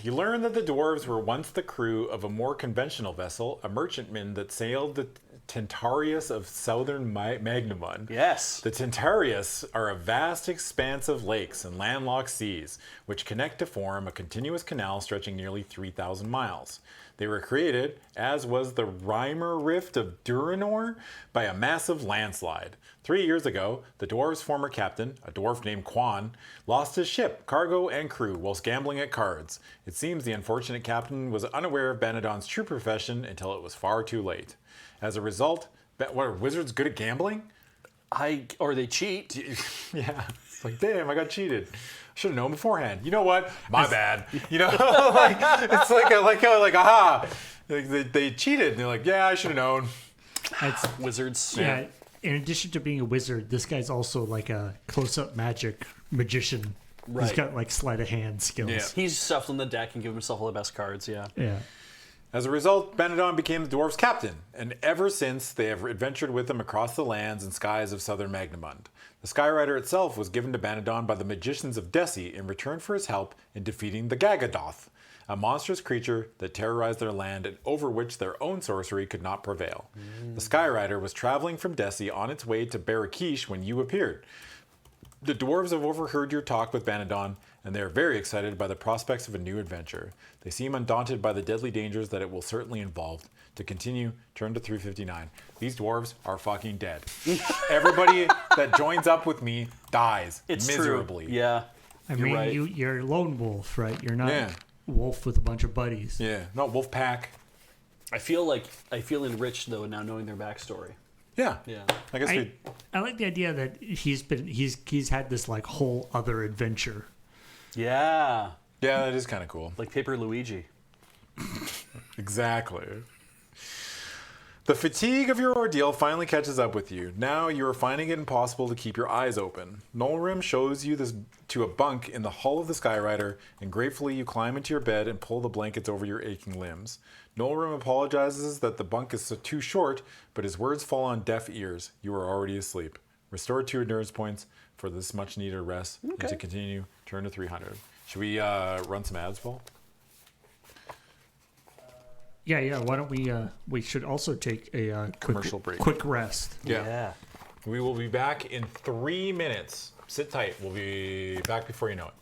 You learn that the dwarves were once the crew of a more conventional vessel, a merchantman that sailed the Tentarius of southern Magnamund. Yes. The Tentarius are a vast expanse of lakes and landlocked seas, which connect to form a continuous canal stretching nearly 3,000 miles. They were created, as was the Reimer Rift of Duranor, by a massive landslide. 3 years ago, the dwarves' former captain, a dwarf named Quan, lost his ship, cargo, and crew whilst gambling at cards. It seems the unfortunate captain was unaware of Banadon's true profession until it was far too late. As a result, what are wizards good at gambling? Or they cheat. Yeah. It's like, damn, I got cheated. I should have known beforehand. You know what? My bad. You know, like, it's like aha. They cheated, and they're like, yeah, I should have known. It's, Wizards. yeah. In addition to being a wizard, this guy's also like a close-up magic magician. Right. He's got like sleight of hand skills. Yeah. He's shuffling the deck and giving himself all the best cards. Yeah. Yeah. As a result, Banadon became the dwarves' captain, and ever since they have adventured with him across the lands and skies of southern Magnamund. The Skyrider itself was given to Banadon by the magicians of Desi in return for his help in defeating the Gagadoth, a monstrous creature that terrorized their land and over which their own sorcery could not prevail. The Skyrider was traveling from Desi on its way to Barakish when you appeared. The dwarves have overheard your talk with Banadon, and they are very excited by the prospects of a new adventure. They seem undaunted by the deadly dangers that it will certainly involve. To continue, turn to 359. These dwarves are fucking dead. Everybody that joins up with me dies miserably. True. Yeah. I You're mean, right. you're a lone wolf, right? You're not Yeah. wolf with a bunch of buddies. Yeah, not wolf pack. I feel enriched though now knowing their backstory. Yeah. Yeah. I guess I like the idea that he's had this like whole other adventure. Yeah. Yeah, that is kind of cool. Like Paper Luigi. Exactly. The fatigue of your ordeal finally catches up with you. Now you are finding it impossible to keep your eyes open. Nolrim shows you this to a bunk in the hull of the Skyrider, and gratefully you climb into your bed and pull the blankets over your aching limbs. Nolrim apologizes that the bunk is too short, but his words fall on deaf ears. You are already asleep. Restore 2 endurance points for this much needed rest. Okay. And to continue, turn to 300. Should we run some ads, Paul? Yeah. Why don't we should also take a Commercial break. quick rest. Yeah. We will be back in 3 minutes. Sit tight. We'll be back before you know it.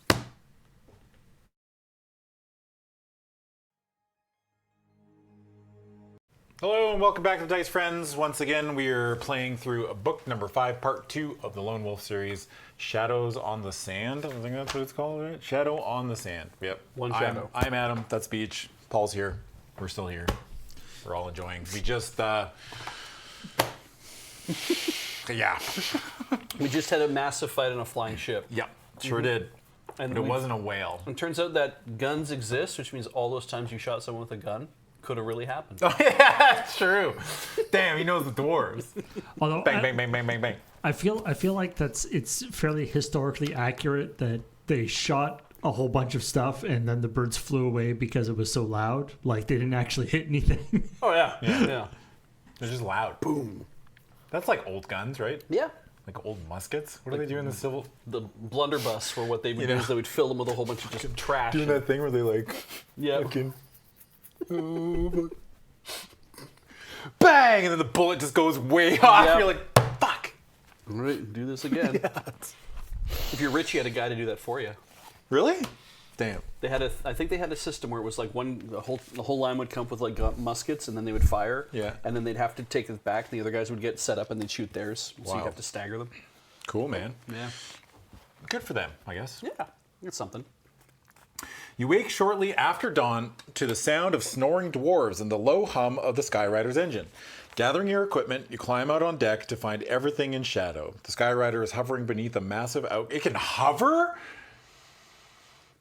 Hello and welcome back to Dice Friends. Once again, we are playing through book number 5, part 2 of the Lone Wolf series, Shadows on the Sand. I think that's what it's called, right? Shadow on the Sand. Yep. One shadow. I'm Adam. That's Beej. Paul's here. We're still here. We're all enjoying. We just Yeah. We just had a massive fight on a flying ship. Yep. Sure did. And But it wasn't a whale. It turns out that guns exist, which means all those times you shot someone with a gun could have really happened. Oh, yeah, that's true. Damn, he knows the dwarves. Although Bang, bang, bang, bang, bang, bang. I feel like it's fairly historically accurate that they shot a whole bunch of stuff and then the birds flew away because it was so loud. Like they didn't actually hit anything. Oh, yeah. They're just loud. Boom. That's like old guns, right? Yeah. Like old muskets? What do they do in the civil? The blunderbuss, for what they would do is they would fill them with a whole bunch of just trash. Doing that thing where they like... Yeah. Fucking, bang! And then the bullet just goes way off. Yep. You're like, fuck. All right, do this again. If you're rich, you had a guy to do that for you. Really? Damn. They had I think they had a system where it was like the whole line would come up with like muskets, and then they would fire. Yeah. And then they'd have to take it back. The other guys would get set up, and they'd shoot theirs. So Wow. you'd have to stagger them. Cool, man. Yeah. Good for them, I guess. Yeah. It's something. You wake shortly after dawn to the sound of snoring dwarves and the low hum of the Skyrider's engine. Gathering your equipment, you climb out on deck to find everything in shadow. The Skyrider is hovering beneath a massive It can hover?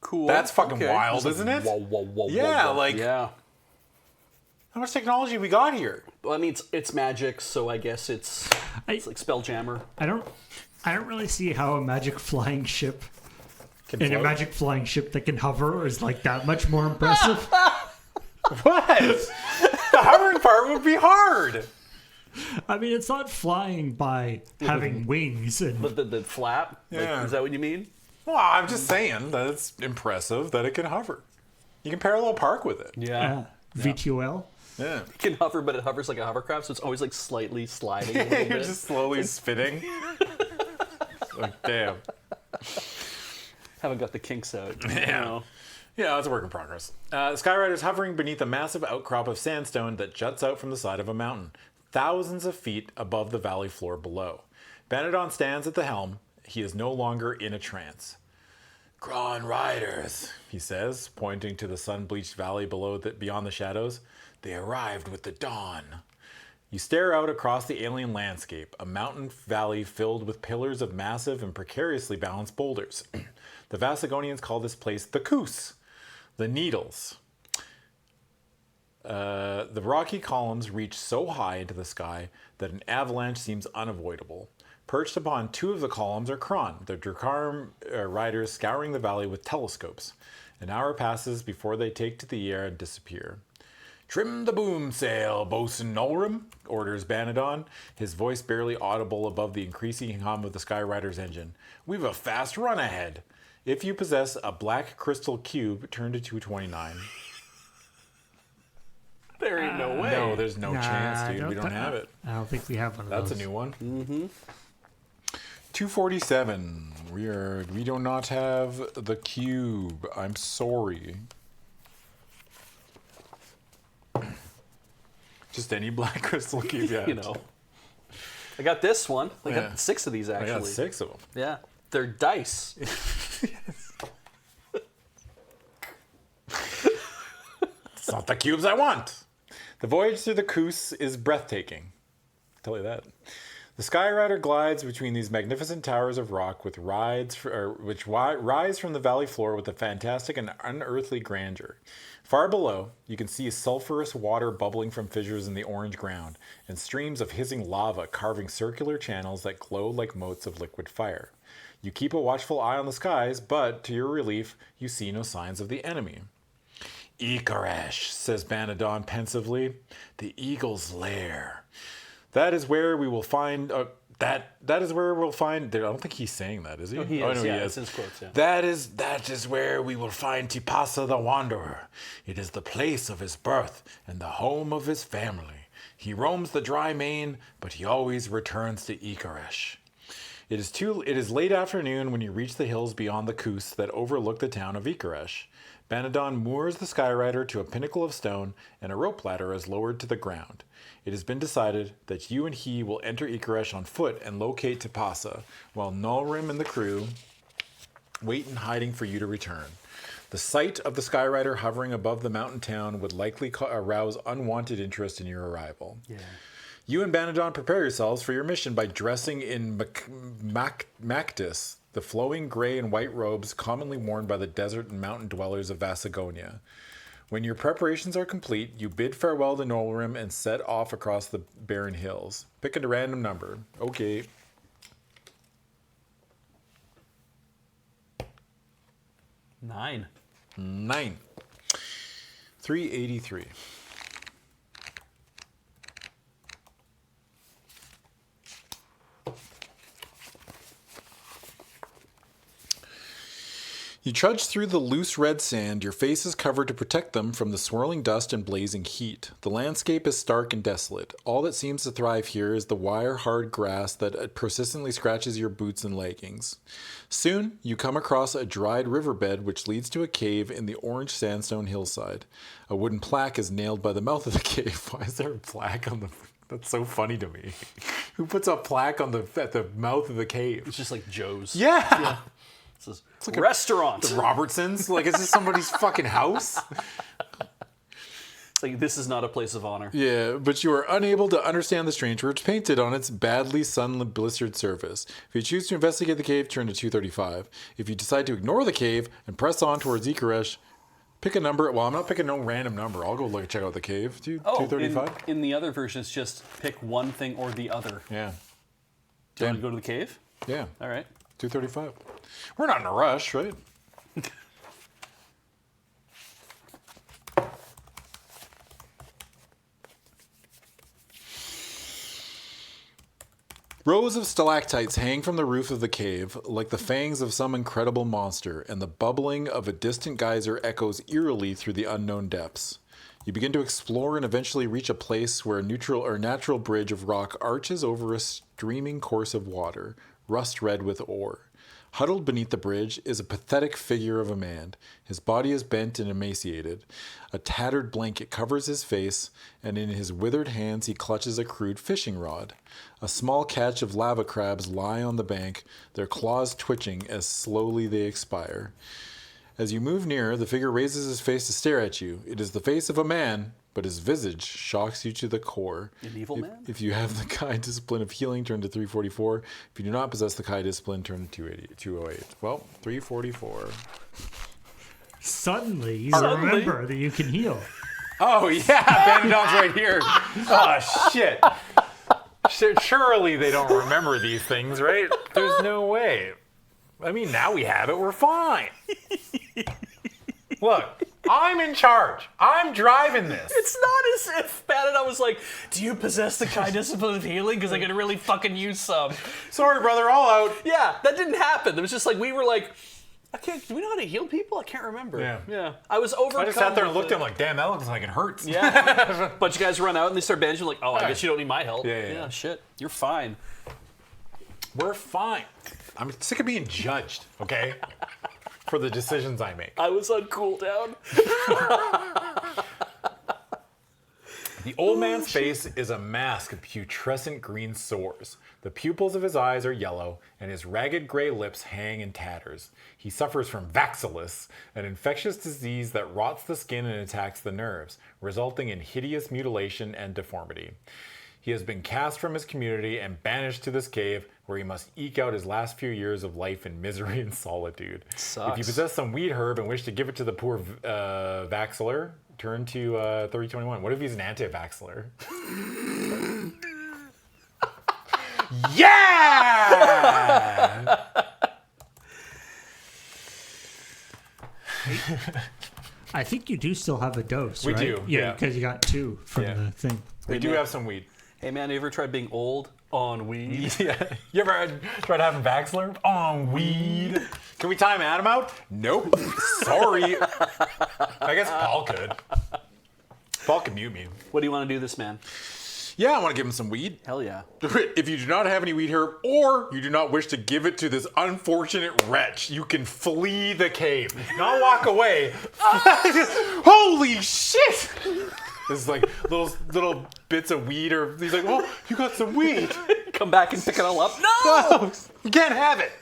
Cool. That's fucking Okay. wild, isn't it? Whoa, whoa, whoa, Yeah, whoa, whoa. like- Yeah. How much technology we got here? Well, I mean, it's magic, so I guess it's like Spelljammer. I don't really see how a magic flying ship Can and a float? magic flying ship that can hover is like that much more impressive. What? The hovering part would be hard. I mean, it's not flying by having wings and But the flap? Yeah. Like, is that what you mean? Well, I'm just saying that it's impressive that it can hover. You can parallel park with it. VTOL. Yeah. It can hover, but it hovers like a hovercraft, so it's always like slightly sliding a little You're bit. just slowly spinning. Like, damn. Haven't got the kinks out. Yeah. Yeah, it's a work in progress. The Skyrider's hovering beneath a massive outcrop of sandstone that juts out from the side of a mountain, thousands of feet above the valley floor below. Banadon stands at the helm. He is no longer in a trance. Grand Riders, he says, pointing to the sun-bleached valley beyond the shadows. They arrived with the dawn. You stare out across the alien landscape, a mountain valley filled with pillars of massive and precariously balanced boulders. The Vasagonians call this place the Koos, the Needles. The rocky columns reach so high into the sky that an avalanche seems unavoidable. Perched upon two of the columns are Kron, the Drakkar riders scouring the valley with telescopes. An hour passes before they take to the air and disappear. Trim the boom sail, Bosun Nolrim, orders Banadon, his voice barely audible above the increasing hum of the Skyrider's engine. We've a fast run ahead. If you possess a black crystal cube, turn to 229. There ain't no way. No, there's no chance, I dude. We don't have it. I don't think we have one of That's those. a new one. Mm-hmm. 247. We do not have the cube. I'm sorry. Just any black crystal cube, yeah. You know. I got this one. I Yeah. got 6 of these, I actually. got 6 of them. Yeah. They're dice. It's not the cubes I want. The voyage through the Koos is breathtaking. I'll tell you that. The Skyrider glides between these magnificent towers of rock which rise from the valley floor with a fantastic and unearthly grandeur. Far below, you can see sulphurous water bubbling from fissures in the orange ground, and streams of hissing lava carving circular channels that glow like motes of liquid fire. You keep a watchful eye on the skies, but, to your relief, you see no signs of the enemy. Ikaresh, says Banadon pensively, the eagle's lair. That is where we will find. That is where we'll find. I don't think he's saying that, is he? He Oh, is, no, yeah, he it's is. his quotes, yeah. That is where we will find Tipasa the Wanderer. It is the place of his birth and the home of his family. He roams the dry main, but he always returns to Ikaresh. It is late afternoon when you reach the hills beyond the Koos that overlook the town of Ikaresh. Banadon moors the Skyrider to a pinnacle of stone, and a rope ladder is lowered to the ground. It has been decided that you and he will enter Ikaresh on foot and locate Tipasa, while Nolrim and the crew wait in hiding for you to return. The sight of the Skyrider hovering above the mountain town would likely arouse unwanted interest in your arrival. Yeah. You and Banadon prepare yourselves for your mission by dressing in Mactis, the flowing gray and white robes commonly worn by the desert and mountain dwellers of Vasagonia. When your preparations are complete, you bid farewell to Nolrim and set off across the barren hills. Pick a random number. Okay. 9. 383. You trudge through the loose red sand, your faces covered to protect them from the swirling dust and blazing heat. The landscape is stark and desolate. All that seems to thrive here is the wire-hard grass that persistently scratches your boots and leggings. Soon, you come across a dried riverbed which leads to a cave in the orange sandstone hillside. A wooden plaque is nailed by the mouth of the cave. Why is there a plaque on the... That's so funny to me. Who puts a plaque at the mouth of the cave? It's just like Joe's. Yeah. It's like a restaurant. The Robertsons? Like, is this somebody's fucking house? It's like, this is not a place of honor. Yeah, but you are unable to understand the strange words painted on its badly sun-blistered surface. If you choose to investigate the cave, turn to 235. If you decide to ignore the cave and press on towards Ikaresh, pick a number. Well, I'm not picking no random number. I'll go check out the cave. 235? In the other version, it's just pick one thing or the other. Yeah. Do you want to go to the cave? Yeah. All right. 235. We're not in a rush, right? Rows of stalactites hang from the roof of the cave like the fangs of some incredible monster, and the bubbling of a distant geyser echoes eerily through the unknown depths. You begin to explore and eventually reach a place where a natural bridge of rock arches over a streaming course of water, rust red with ore. Huddled beneath the bridge is a pathetic figure of a man. His body is bent and emaciated. A tattered blanket covers his face, and in his withered hands he clutches a crude fishing rod. A small catch of lava crabs lie on the bank, their claws twitching as slowly they expire. As you move nearer, the figure raises his face to stare at you. It is the face of a man, but his visage shocks you to the core. An evil man? If you have the Kai discipline of healing, turn to 344. If you do not possess the Kai discipline, turn to 208. Well, 344. Suddenly, you remember that you can heal. Oh, yeah, Banadon's right here. Oh, shit. Surely they don't remember these things, right? There's no way. I mean, now we have it. We're fine. Look, I'm in charge. I'm driving this. It's not as if Banadon was like, do you possess the Kai discipline of healing? Because I could really fucking use some. Sorry, brother, all out. Yeah, that didn't happen. It was just like, we were like, do we know how to heal people? I can't remember. Yeah. I was overcome. I just sat there and looked at him like, damn, that looks like it hurts. Yeah. Bunch of guys run out and they start bandaging like, oh, I guess you don't need my help. Yeah. Shit. You're fine. We're fine. I'm sick of being judged, okay? For the decisions I make. I was on cooldown. The old man's face is a mask of putrescent green sores. The pupils of his eyes are yellow, and his ragged gray lips hang in tatters. He suffers from vaxillus, an infectious disease that rots the skin and attacks the nerves, resulting in hideous mutilation and deformity. He has been cast from his community and banished to this cave, where he must eke out his last few years of life in misery and solitude. Sucks. If you possess some weed herb and wish to give it to the poor vaxillor, turn to 3021. What if he's an anti-vaxillor? Yeah! I think you do still have a dose, We right? do, yeah. Because you got 2 from the thing. We do have some weed. Hey man, you ever tried being old on weed? Yeah. You ever tried having Vaxler on weed? Can we time Adam out? Nope. Sorry. I guess Paul could. Paul could mute me. What do you want to do this man? Yeah, I want to give him some weed. Hell yeah. If you do not have any weed herb, or you do not wish to give it to this unfortunate wretch, you can flee the cave. Not walk away. Holy shit! This is like little bits of weed, or he's like, oh, you got some weed. Come back and pick it all up. No! You can't have it.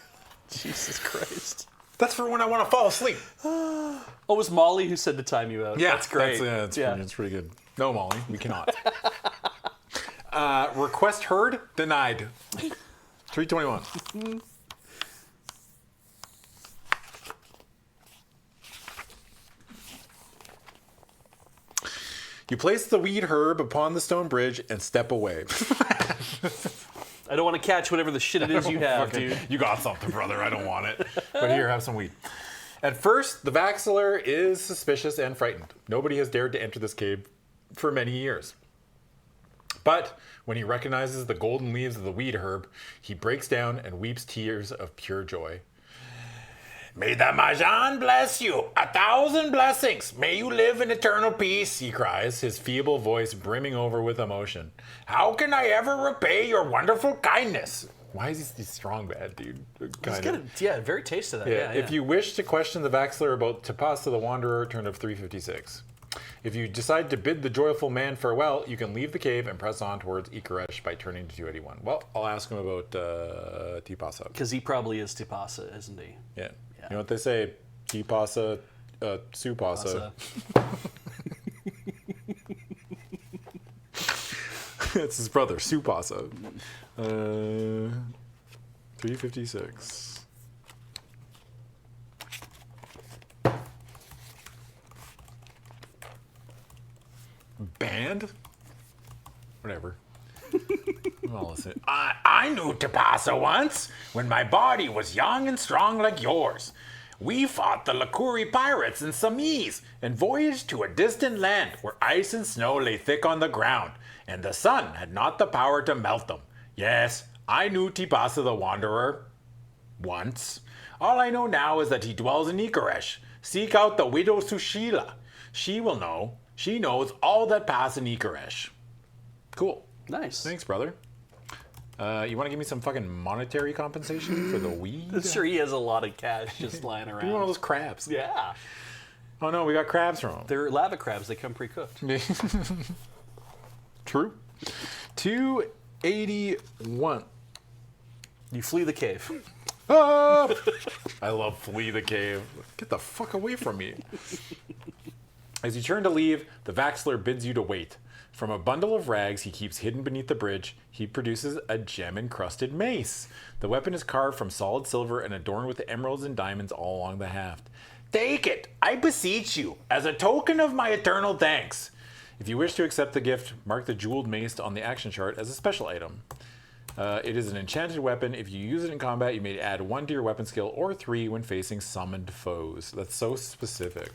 Jesus Christ. That's for when I want to fall asleep. Oh, it was Molly who said to time you out. Yeah, that's great. That's pretty good. No, Molly, we cannot. Request heard, denied. 321. You place the weed herb upon the stone bridge and step away. I don't want to catch whatever the shit it is you have, dude. You got something, brother. I don't want it. But here, have some weed. At first, the Vaxeler is suspicious and frightened. Nobody has dared to enter this cave for many years. But when he recognizes the golden leaves of the weed herb, he breaks down and weeps tears of pure joy. May the Majan bless you, 1,000 blessings. May you live in eternal peace, he cries, his feeble voice brimming over with emotion. How can I ever repay your wonderful kindness? Why is he strong bad, dude? Very tasty. That. Yeah. If you wish to question the Vaxeler about Tapasa the Wanderer, turn of 356. If you decide to bid the joyful man farewell, you can leave the cave and press on towards Ikaresh by turning to 281. Well, I'll ask him about Tipasa. Because he probably is Tipasa, isn't he? Yeah. You know what they say? Tipasa, Supasa. It's his brother, Supasa. 356. Band? Whatever. Well, listen. I knew Tapasa once, when my body was young and strong like yours. We fought the Lakuri pirates and Samis, and voyaged to a distant land where ice and snow lay thick on the ground, and the sun had not the power to melt them. Yes, I knew Tipasa the Wanderer. Once. All I know now is that he dwells in Ikaresh. Seek out the widow Sushila. She will know. She knows all that pass in Ikaresh. Cool. Nice. Thanks, brother. You want to give me some fucking monetary compensation for the weed? I'm sure he has a lot of cash just lying around. Give me one of those crabs. Yeah. Oh no, we got crabs from him. They're lava crabs. They come pre-cooked. True. 281. You flee the cave. Ah! I love flee the cave. Get the fuck away from me. As you turn to leave, the Vaxeler bids you to wait. From a bundle of rags he keeps hidden beneath the bridge, he produces a gem-encrusted mace. The weapon is carved from solid silver and adorned with emeralds and diamonds all along the haft. Take it, I beseech you, as a token of my eternal thanks. If you wish to accept the gift, mark the jeweled mace on the action chart as a special item. It is an enchanted weapon. If you use it in combat, you may add 1 to your weapon skill or 3 when facing summoned foes. That's so specific.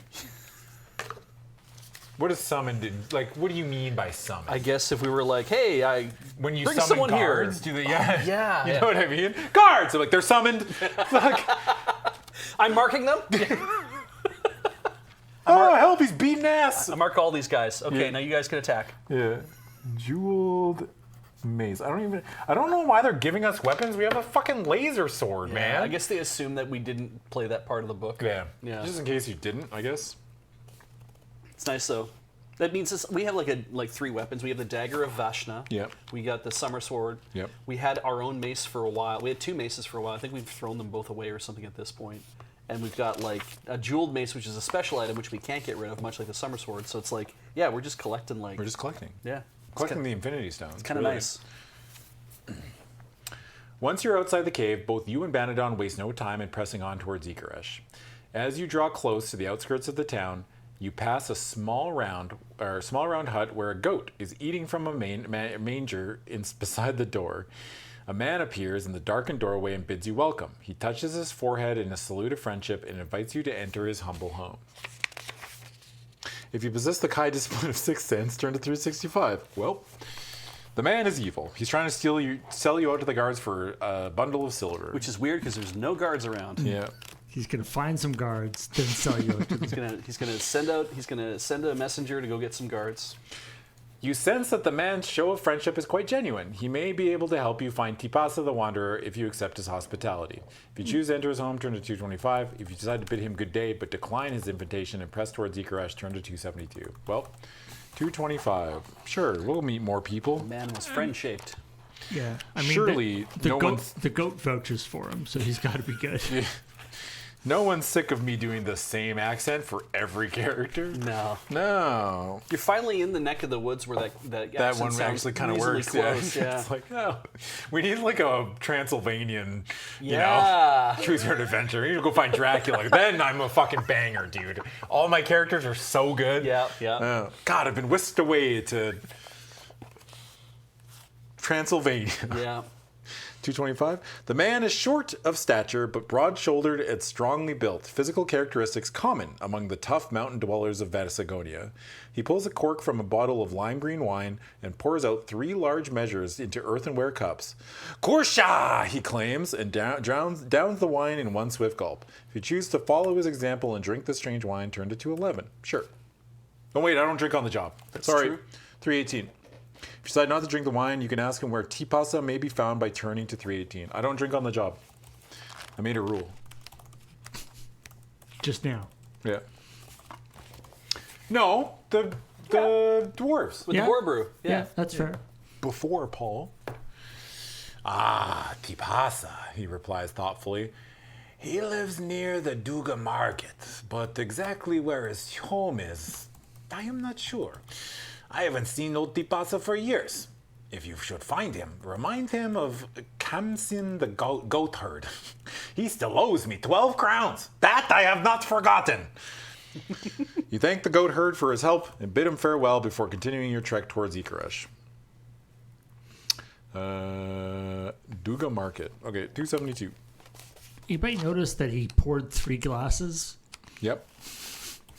What is summoned? Like, what do you mean by summoned? I guess if we were like, hey, when you bring summon someone cards, here. do they? Yeah. Yeah. You know what I mean? Cards. They're like they're summoned. Like, I'm marking them. oh, help! He's beating ass. I mark all these guys. Okay, now you guys can attack. Yeah. Jeweled mace. I don't know why they're giving us weapons. We have a fucking laser sword, man. I guess they assume that we didn't play that part of the book. Yeah. Yeah. Just in case you didn't, I guess. It's nice though. That means we have like 3 weapons. We have the dagger of Vashna. Yep. We got the summer sword. Yep. We had our own mace for a while. We had 2 maces for a while. I think we've thrown them both away or something at this point. And we've got like a jeweled mace, which is a special item, which we can't get rid of, much like the summer sword. So it's like, yeah, we're just collecting We're just collecting. Yeah. Collecting the Infinity Stones. It's kind of nice. Once you're outside the cave, both you and Banadon waste no time in pressing on towards Ikaresh. As you draw close to the outskirts of the town, you pass a small round hut where a goat is eating from a manger beside the door. A man appears in the darkened doorway and bids you welcome. He touches his forehead in a salute of friendship and invites you to enter his humble home. If you possess the Kai discipline of 6th Sense, turn to 365. Well, the man is evil. He's trying to sell you out to the guards for a bundle of silver. Which is weird because there's no guards around. Yeah. He's gonna find some guards, then sell you out to them. He's gonna send a messenger to go get some guards. You sense that the man's show of friendship is quite genuine. He may be able to help you find Tipasa the Wanderer if you accept his hospitality. If you choose to enter his home, turn to 225. If you decide to bid him good day but decline his invitation and press towards Ikaresh, turn to 272. Well, 225. Sure, we'll meet more people. The man was friend-shaped. Yeah, I mean, surely the goat vouches for him, so he's got to be good. No one's sick of me doing the same accent for every character. No. You're finally in the neck of the woods where that one actually kind of works. Close, yeah. It's like, oh, we need like a Transylvanian, choose your own adventure. You need to go find Dracula. Then I'm a fucking banger, dude. All my characters are so good. Yeah. God, I've been whisked away to Transylvania. Yeah. 225. The man is short of stature, but broad-shouldered and strongly built, physical characteristics common among the tough mountain dwellers of Vatisagonia. He pulls a cork from a bottle of lime green wine and pours out 3 large measures into earthenware cups. Kursha, he claims, and downs the wine in one swift gulp. If you choose to follow his example and drink the strange wine, turn to 211. Sure. Oh wait, I don't drink on the job. Sorry. True. 318. If you decide not to drink the wine, you can ask him where tipasa may be found by turning to 318. I don't drink on the job. I made a rule. Just now. Yeah. No, the dwarves. With the Horbrew. Yeah, that's fair. Before Paul. Ah, tipasa, he replies thoughtfully. He lives near the Duga market, but exactly where his home is, I am not sure. I haven't seen old Tipasa for years. If you should find him, remind him of Kamsin the goat herd. He still owes me 12 crowns. That I have not forgotten. You thank the goat herd for his help and bid him farewell before continuing your trek towards Icarus. Duga Market. Okay, 272. You might notice that he poured 3 glasses. Yep.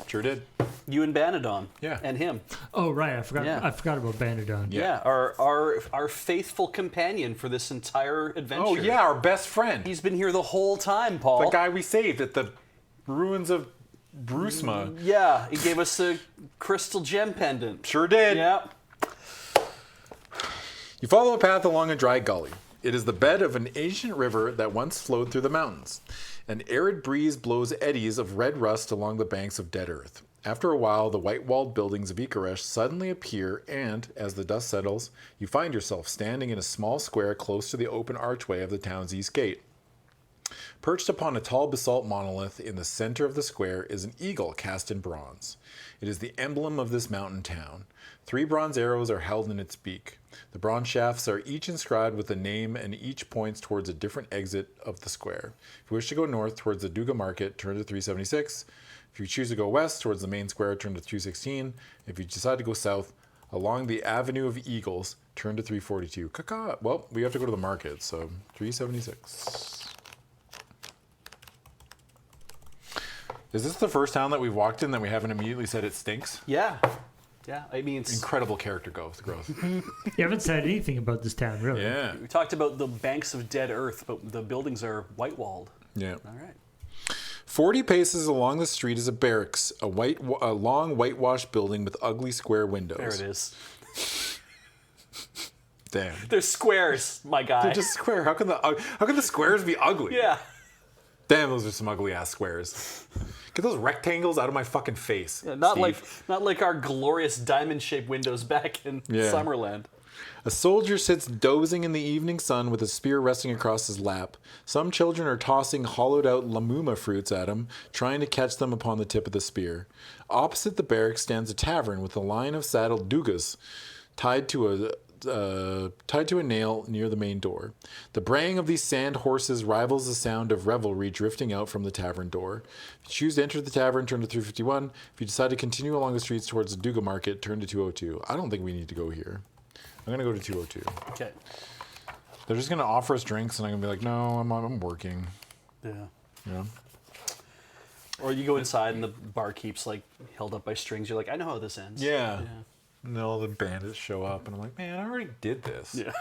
Sure did. You and Banadon. Yeah. And him. Oh, right. I forgot. Yeah. I forgot about Banadon. Yeah. Our faithful companion for this entire adventure. Oh, yeah, our best friend. He's been here the whole time, Paul. The guy we saved at the ruins of Brusma. Yeah, he gave us a crystal gem pendant. Sure did. Yeah. You follow a path along a dry gully. It is the bed of an ancient river that once flowed through the mountains. An arid breeze blows eddies of red rust along the banks of dead earth. After a while, the white-walled buildings of Icarus suddenly appear, and, as the dust settles, you find yourself standing in a small square close to the open archway of the town's east gate. Perched upon a tall basalt monolith in the center of the square is an eagle cast in bronze. It is the emblem of this mountain town. 3 bronze arrows are held in its beak. The bronze shafts are each inscribed with a name, and each points towards a different exit of the square. If you wish to go north towards the Duga Market, turn to 376. If you choose to go west towards the main square, turn to 216. If you decide to go south along the Avenue of Eagles, turn to 342. Caca. Well, we have to go to the market, so 376. Is this the first town that we've walked in that we haven't immediately said it stinks? Yeah. Yeah, I mean, it's Incredible character growth. You haven't said anything about this town, really. Yeah. We talked about the banks of dead earth, but the buildings are white-walled. Yeah. All right. 40 paces along the street is a barracks, a long whitewashed building with ugly square windows. There it is. Damn. They're squares, my guy. They're just square. How can the squares be ugly? Yeah. Damn, those are some ugly ass squares. Get those rectangles out of my fucking face. Yeah, not Steve. like our glorious diamond-shaped windows back in Summerland. A soldier sits dozing in the evening sun with a spear resting across his lap. Some children are tossing hollowed-out lamuma fruits at him, trying to catch them upon the tip of the spear. Opposite the barracks stands a tavern with a line of saddled dugas tied to a nail near the main door. The braying of these sand horses rivals the sound of revelry drifting out from the tavern door. If you choose to enter the tavern, turn to 351. If you decide to continue along the streets towards the Duga Market, turn to 202. I don't think we need to go here. I'm going to go to 202. Okay. They're just going to offer us drinks, and I'm going to be like, no, I'm working. Yeah. Yeah. Or you go inside and the barkeep's like held up by strings. You're like, I know how this ends. Yeah. And then all the bandits show up, and I'm like, man, I already did this. Yeah. Do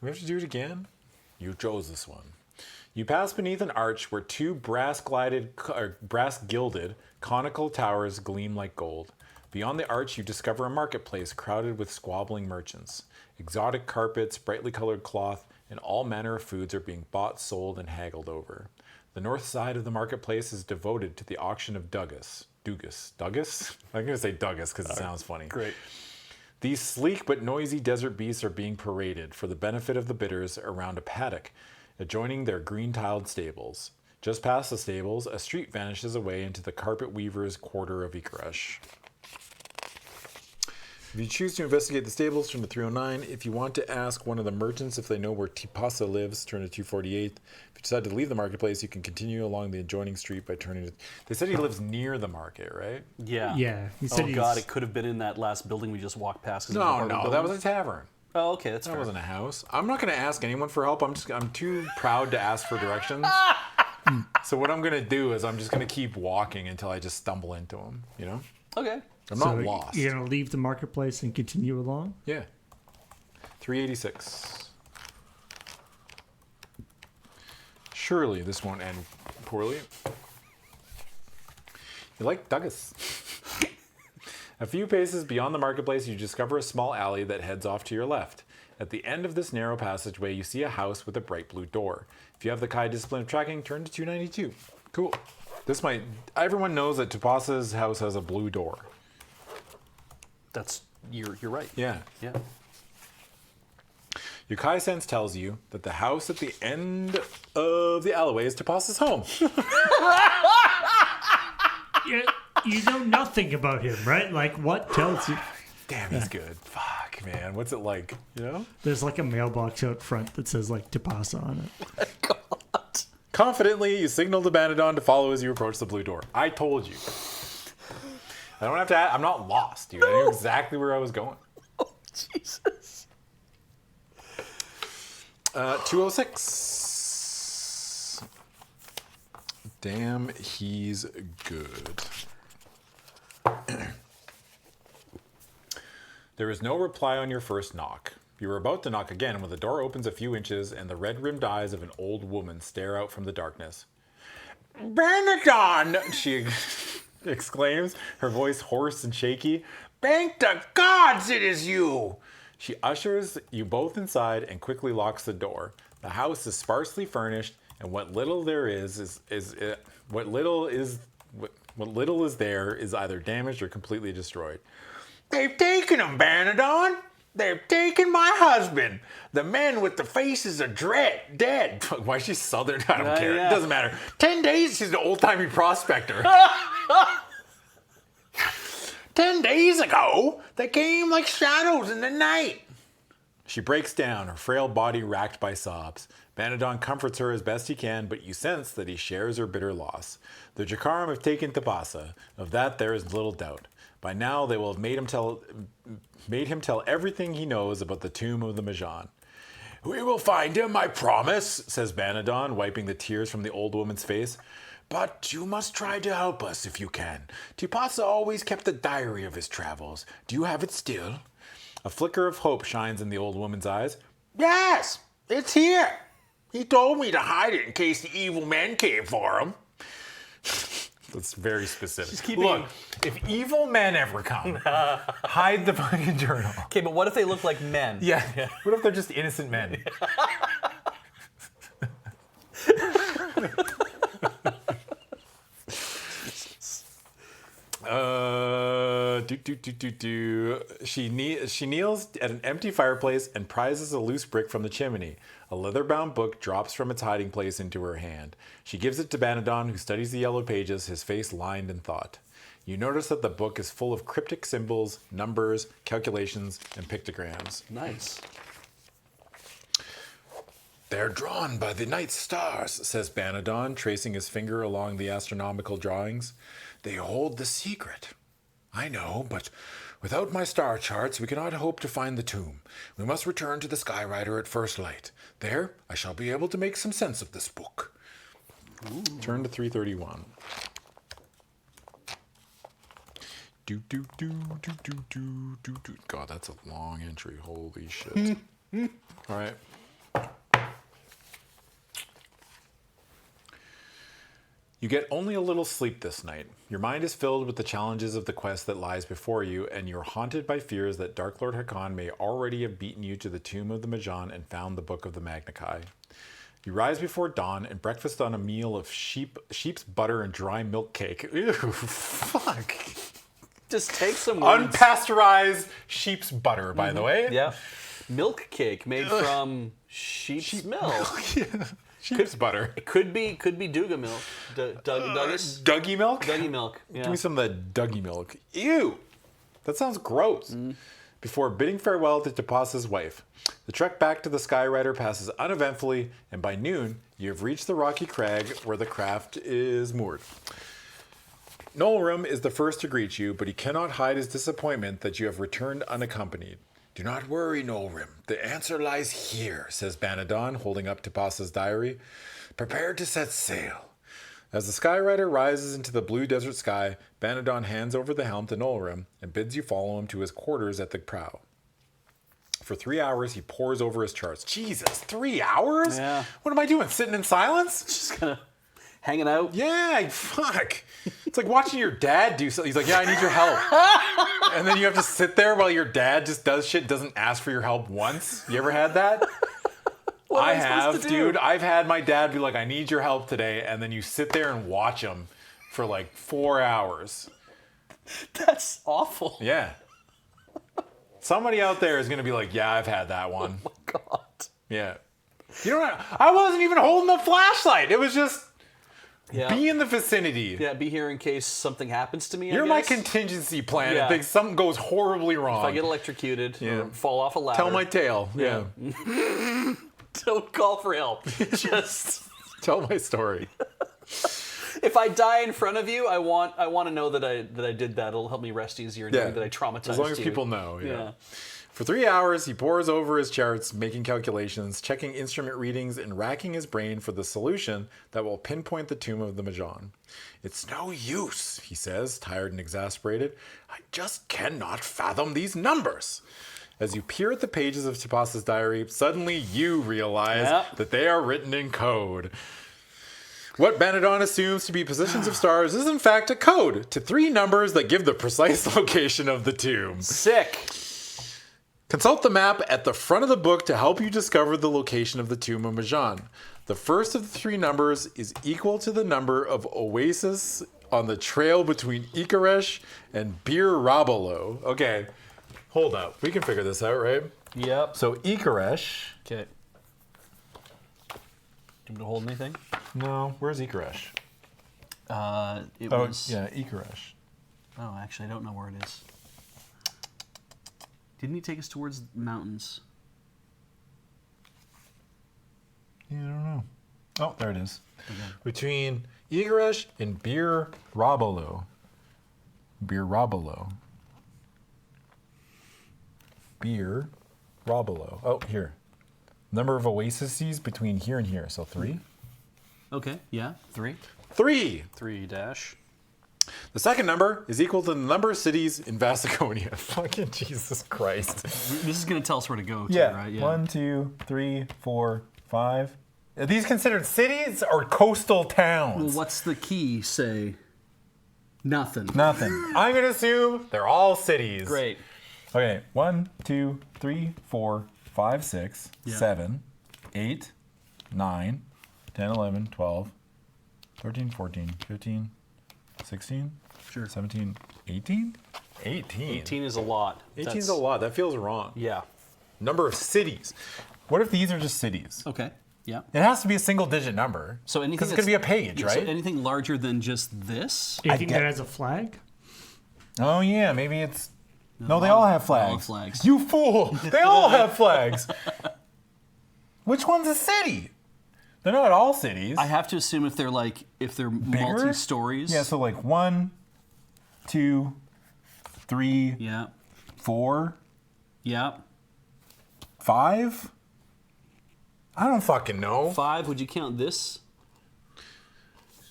we have to do it again? You chose this one. You pass beneath an arch where 2 brass-gilded conical towers gleam like gold. Beyond the arch, you discover a marketplace crowded with squabbling merchants. Exotic carpets, brightly colored cloth, and all manner of foods are being bought, sold, and haggled over. The north side of the marketplace is devoted to the auction of Dugas? I'm going to say Dugas because it sounds funny. Great. These sleek but noisy desert beasts are being paraded for the benefit of the bidders around a paddock adjoining their green-tiled stables. Just past the stables, a street vanishes away into the carpet weaver's quarter of Iqaresh. If you choose to investigate the stables, turn to 309. If you want to ask one of the merchants if they know where Tipasa lives, turn to 248. If you decide to leave the marketplace, you can continue along the adjoining street by turning to... They said he lives near the market, right? Yeah. Yeah. He said God, it could have been in that last building we just walked past. No, that was a tavern. Oh, okay, that's That fair. wasn't a house. I'm not going to ask anyone for help. I'm too proud to ask for directions. So what I'm going to do is I'm just going to keep walking until I just stumble into them, you know? Okay. I'm not lost. You're going to leave the marketplace and continue along? Yeah. 386. Surely this won't end poorly. You like Douglas. A few paces beyond the marketplace, you discover a small alley that heads off to your left. At the end of this narrow passageway, you see a house with a bright blue door. If you have the Kai discipline of tracking, turn to 292. Cool. Everyone knows that Tupasa's house has a blue door. You're right. Yeah. Yeah. Your Kai sense tells you that the house at the end of the alleyway is Tupasa's home. You know nothing about him, right? Like, what tells you? Damn, he's good. Fuck, man. What's it like, you know? There's like a mailbox out front that says, like, Tipasa on it. God. Confidently, you signal to Banadon to follow as you approach the blue door. I told you. I don't have to I'm not lost, dude. I knew exactly where I was going. Oh, Jesus. 206. Damn, he's good. There is no reply on your first knock. You are about to knock again when the door opens a few inches and the red-rimmed eyes of an old woman stare out from the darkness. Banadon! She exclaims, her voice hoarse and shaky. Thank the gods it is you! She ushers you both inside and quickly locks the door. The house is sparsely furnished, and what little there is there is either damaged or completely destroyed. They've taken him, Banadon! They've taken my husband! The man with the faces of dread, dead! Why is she southern? I don't care. Yeah. It doesn't matter. 10 days, she's an old-timey prospector. 10 days ago, they came like shadows in the night. She breaks down, her frail body racked by sobs. Banadon comforts her as best he can, but you sense that he shares her bitter loss. The Jakaram have taken Tipasa. Of that there is little doubt. By now they will have made him tell everything he knows about the tomb of the Majan. We will find him, I promise, says Banadon, wiping the tears from the old woman's face. But you must try to help us if you can. Tipasa always kept a diary of his travels. Do you have it still? A flicker of hope shines in the old woman's eyes. Yes, it's here. He told me to hide it in case the evil men came for him. That's very specific. Look, if evil men ever come, hide the fucking journal. Okay, but what if they look like men? Yeah. What if they're just innocent men? She kneels at an empty fireplace and prizes a loose brick from the chimney. A leather-bound book drops from its hiding place into her hand. She gives it to Banadon, who studies the yellow pages, his face lined in thought. You notice that the book is full of cryptic symbols, numbers, calculations, and pictograms. Nice. They're drawn by the night stars, says Banadon, tracing his finger along the astronomical drawings. They hold the secret. I know, but without my star charts, we cannot hope to find the tomb. We must return to the Skyrider at first light. There, I shall be able to make some sense of this book. Ooh. Turn to 331. God, that's a long entry. Holy shit. All right. You get only a little sleep this night. Your mind is filled with the challenges of the quest that lies before you, and you're haunted by fears that Dark Lord Hakan may already have beaten you to the tomb of the Majan and found the book of the Magna Kai. You rise before dawn and breakfast on a meal of sheep's butter and dry milk cake. Ew, fuck. Just take some words. Unpasteurized sheep's butter, by the way. Yeah. Milk cake made from sheep's milk. Yeah. Sheep's butter. It could be Douga milk. Dougie Dougie milk? Dougie milk. Yeah. Give me some of that Dougie milk. Ew! That sounds gross. Before bidding farewell to Tapas's wife, the trek back to the Skyrider passes uneventfully, and by noon, you have reached the rocky crag where the craft is moored. Nolrim is the first to greet you, but he cannot hide his disappointment that you have returned unaccompanied. Do not worry, Nolrim. The answer lies here, says Banadon, holding up Tapas's diary. Prepare to set sail. As the Skyrider rises into the blue desert sky, Banadon hands over the helm to Nolrim and bids you follow him to his quarters at the prow. For 3 hours, he pores over his charts. Jesus, 3 hours? Yeah. What am I doing, sitting in silence? Just kind of hanging out. Yeah, fuck. It's like watching your dad do something. He's like, yeah, I need your help. And then you have to sit there while your dad just does shit, doesn't ask for your help once. You ever had that? I have, dude. I've had my dad be like, I need your help today. And then you sit there and watch him for like 4 hours. That's awful. Yeah. Somebody out there is going to be like, yeah, I've had that one. Oh my God. Yeah. You don't know, I wasn't even holding the flashlight. It was just be in the vicinity. Yeah, be here in case something happens to me. You're my contingency plan Yeah. in case something goes horribly wrong. If I get electrocuted or fall off a ladder. Tell my tale. Yeah. Don't call for help. Just Tell my story. if I die in front of you, I want to know that I did that. It'll help me rest easier knowing that I traumatized you. As long as people know. Yeah. For 3 hours, he pores over his charts, making calculations, checking instrument readings, and racking his brain for the solution that will pinpoint the tomb of the Majan. It's no use, he says, tired and exasperated. I just cannot fathom these numbers. As you peer at the pages of Tapas's diary, suddenly you realize that they are written in code. What Banadon assumes to be positions of stars is in fact a code to 3 numbers that give the precise location of the tomb. Sick. Consult the map at the front of the book to help you discover the location of the tomb of Majan. The first of the 3 numbers is equal to the number of oases on the trail between Ikaresh and Bir Rabalo. Okay, hold up. We can figure this out, right? Yep. So Ikaresh. Okay. Do you want to hold anything? No, where's Ikaresh? It was. Yeah, Ikaresh. Oh, actually, I don't know where it is. Didn't he take us towards the mountains? Yeah, I don't know. Oh, there it is. Okay. Between Ikaresh and Bir Rabalo. Bir Rabalo. Bir Rabalo. Oh, here. Number of oases between here and here. So 3. Okay, yeah. 3. 3! 3 dash. The second number is equal to the number of cities in Vasconia. Fucking Jesus Christ. This is going to tell us where to go to, Yeah. right? Yeah. 1, 2, 3, 4, 5. Are these considered cities or coastal towns? Well, what's the key say? Nothing. Nothing. I'm going to assume they're all cities. Great. Okay. 1, 2, 3, 4, 5, 6, 7, 8, 9, 10, 11, 12, 13, 14, 15, 16, 17, 18? 18. 18 is a lot. 18 is a lot. That feels wrong. Yeah. Number of cities. What if these are just cities? Okay. Yeah. It has to be a single digit number. So anything because it's going to be a page, right? So anything larger than just this? Anything that has a flag? Oh yeah, maybe it's. No, they all have flags. All have flags. You fool! They all have flags. Which one's a city? They're not all cities. I have to assume if they're Bigger? multi-stories. Yeah, so like 1, 2, 3, Yeah. 4, Yeah. 5. I don't fucking know. 5. Would you count this?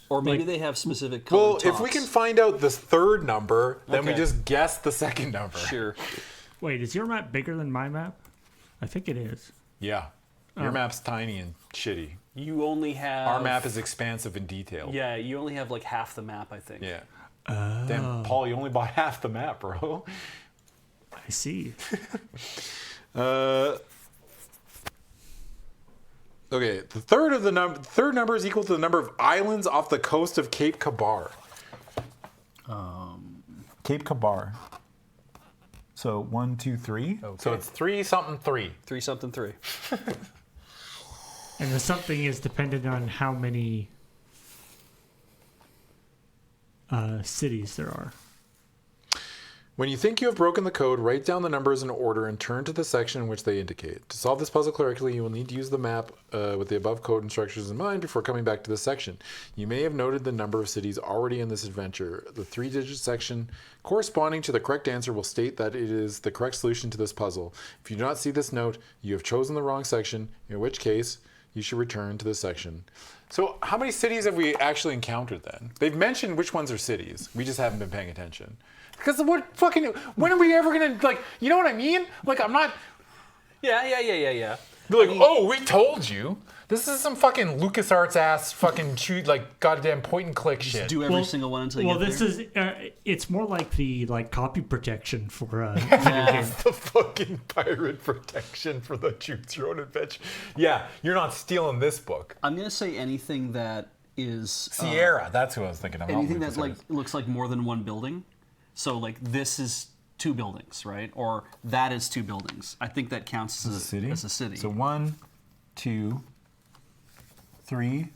Or maybe they have specific Well, colored if we can find out this third number, then we Okay. just guess the second number. Sure. Wait, is your map bigger than my map? I think it is. Yeah. Your map's tiny and shitty. You only have... Our map is expansive and detailed. Yeah, you only have like half the map, I think. Yeah. Damn, Paul, you only bought half the map, bro. I see. Okay, the third number is equal to the number of islands off the coast of Cape Kabar. Cape Kabar. So 1, 2, 3. Okay. So it's 3 something 3. 3 something 3. And the something is dependent on how many cities there are. When you think you have broken the code, write down the numbers in order and turn to the section in which they indicate. To solve this puzzle correctly, you will need to use the map with the above code instructions in mind before coming back to this section. You may have noted the number of cities already in this adventure. The 3-digit section corresponding to the correct answer will state that it is the correct solution to this puzzle. If you do not see this note, you have chosen the wrong section, in which case you should return to this section. So how many cities have we actually encountered then? They've mentioned which ones are cities. We just haven't been paying attention. Because when are we ever gonna, like, you know what I mean? Like, I'm not. Yeah. Be like, we told you. This is some fucking LucasArts ass fucking goddamn point and click shit. Do every single one until you get this there. is it's more like the copy protection for video games. The fucking pirate protection for the Choose Your Own Adventure. Yeah, you're not stealing this book. I'm gonna say anything that is Sierra. That's who I was thinking of. Anything that looks like more than one building. So this is 2 buildings, right? Or that is 2 buildings. I think that counts as a city. So 1, 2, 3,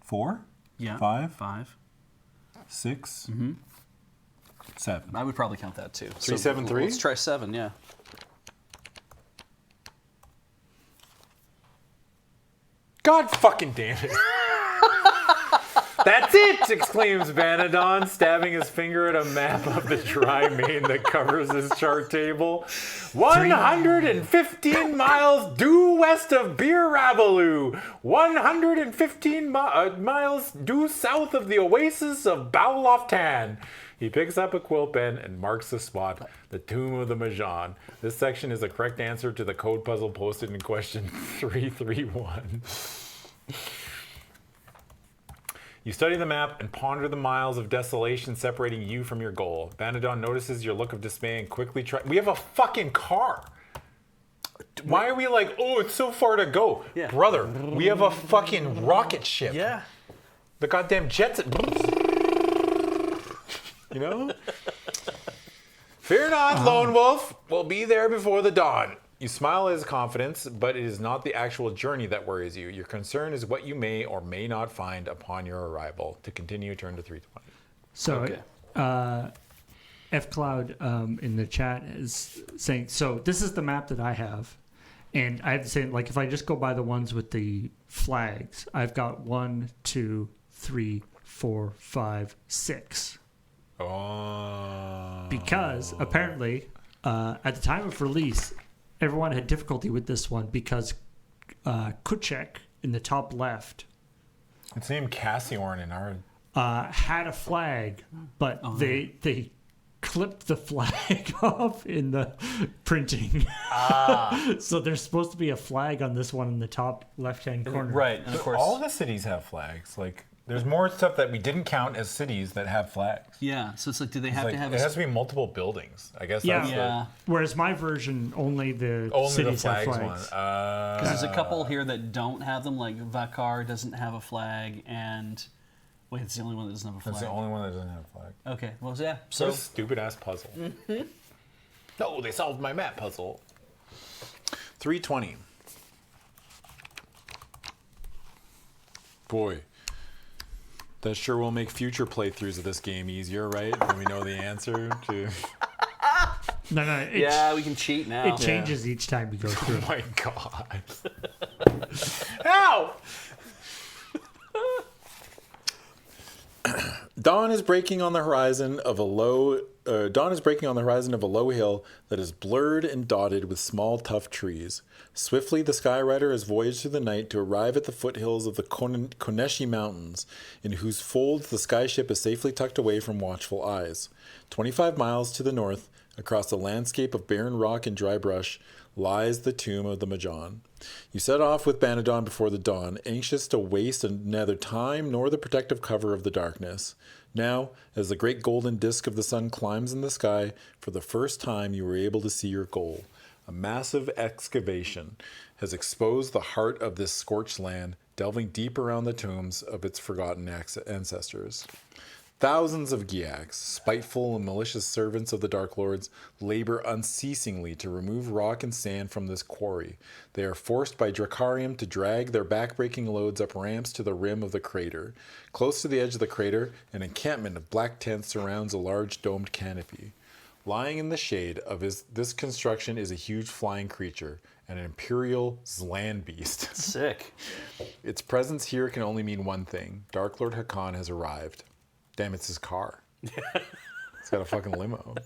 4, 5, 6, 7. I would probably count that too. 3, 7, 3? Let's try 7, yeah. God fucking damn it. That's it! Exclaims Vanadon, stabbing his finger at a map of the dry main that covers his chart table. 115 miles due west of Bir Ravaloo. 115 miles due south of the oasis of Baloftan. He picks up a quill pen and marks the spot, the Tomb of the Majan. This section is the correct answer to the code puzzle posted in question 331. You study the map and ponder the miles of desolation separating you from your goal. Vanadon notices your look of dismay and quickly We have a fucking car. Why are we like, it's so far to go? Yeah. Brother, we have a fucking rocket ship. Yeah. The goddamn jets. You know? Fear not, Lone Wolf. We'll be there before the dawn. You smile at his confidence, but it is not the actual journey that worries you. Your concern is what you may or may not find upon your arrival. To continue, turn to 320. So, F Cloud in the chat is saying, so this is the map that I have. And I have to say, if I just go by the ones with the flags, I've got 1, 2, 3, 4, 5, 6. Oh. Because apparently, at the time of release, everyone had difficulty with this one because Kuchek in the top left. It's named Cassiorn in our. Had a flag, but they clipped the flag off in the printing. So there's supposed to be a flag on this one in the top left-hand corner. Right, and of course. All the cities have flags. There's more stuff that we didn't count as cities that have flags. Yeah, so it's do they have to have... It has to be multiple buildings. I guess that's Whereas my version, only the cities have flags. Because there's a couple here that don't have them, like Vakar doesn't have a flag, and... Wait, it's the only one that doesn't have a flag. It's the only one that doesn't have a flag. Okay, well, yeah. So stupid-ass puzzle. No, they solved my map puzzle. 320. Boy. That sure will make future playthroughs of this game easier, right? When we know the answer to... No. We can cheat now. It changes each time we go through. Oh my god. Ow! Dawn is breaking on the horizon of a low hill that is blurred and dotted with small, tough trees. Swiftly, the Skyrider has voyaged through the night to arrive at the foothills of the Koneshi Mountains, in whose folds the skyship is safely tucked away from watchful eyes. 25 miles to the north, across a landscape of barren rock and dry brush, lies the Tomb of the Majan. You set off with Banadon before the dawn, anxious to waste neither time nor the protective cover of the darkness. Now, as the great golden disk of the sun climbs in the sky, for the first time you were able to see your goal. A massive excavation has exposed the heart of this scorched land, delving deep around the tombs of its forgotten ancestors. Thousands of Giaks, spiteful and malicious servants of the Dark Lords, labor unceasingly to remove rock and sand from this quarry. They are forced by Dracarium to drag their back-breaking loads up ramps to the rim of the crater. Close to the edge of the crater, an encampment of black tents surrounds a large domed canopy. Lying in the shade of this construction is a huge flying creature, an imperial Zlan beast. Sick. Its presence here can only mean one thing. Dark Lord Hakan has arrived. Damn, it's his car. It's got a fucking limo.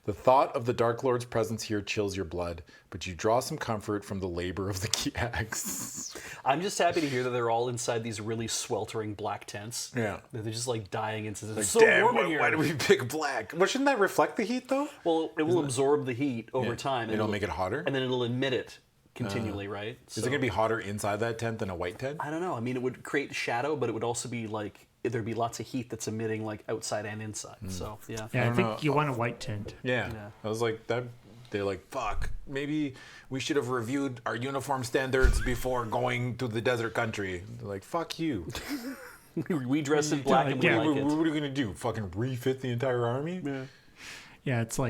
The thought of the Dark Lord's presence here chills your blood, but you draw some comfort from the labor of the Giaks. I'm just happy to hear that they're all inside these really sweltering black tents. Yeah. They're just like dying into this. It's Like, so damn, warm in here. why do we pick black? Well, shouldn't that reflect the heat, though? Well, it will absorb the heat over time. It'll make it hotter? And then it'll emit it continually, right? Is it going to be hotter inside that tent than a white tent? I don't know. I mean, it would create shadow, but it would also be like, there'd be lots of heat that's emitting like outside and inside. So, yeah. Yeah, I think know. you want a white tent. Yeah. I was like, that. They're like, fuck, maybe we should have reviewed our uniform standards before going to the desert country. They're like, fuck you. We dress in black and we Yeah. like it. What are we going to do? Fucking refit the entire army? Yeah. Yeah, it's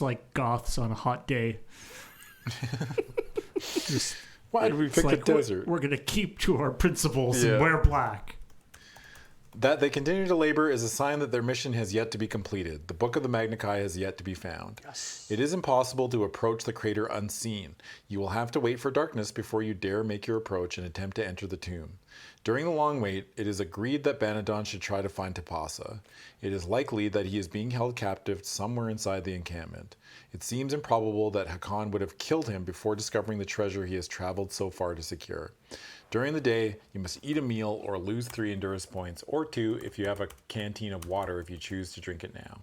like goths on a hot day. Just, Why did we it's pick like the desert? We're gonna keep to our principles Yeah. and wear black. That they continue to labor is a sign that their mission has yet to be completed. The Book of the Magna Chi has yet to be found. Yes. It is impossible to approach the crater unseen. You will have to wait for darkness before you dare make your approach and attempt to enter the tomb. During the long wait, it is agreed that Banadon should try to find Tapasa. It is likely that he is being held captive somewhere inside the encampment. It seems improbable that Hakan would have killed him before discovering the treasure he has traveled so far to secure. During the day, you must eat a meal or lose 3 endurance points, or 2 if you have a canteen of water if you choose to drink it now.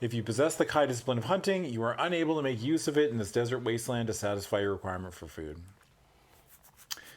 If you possess the Kai discipline of hunting, you are unable to make use of it in this desert wasteland to satisfy your requirement for food.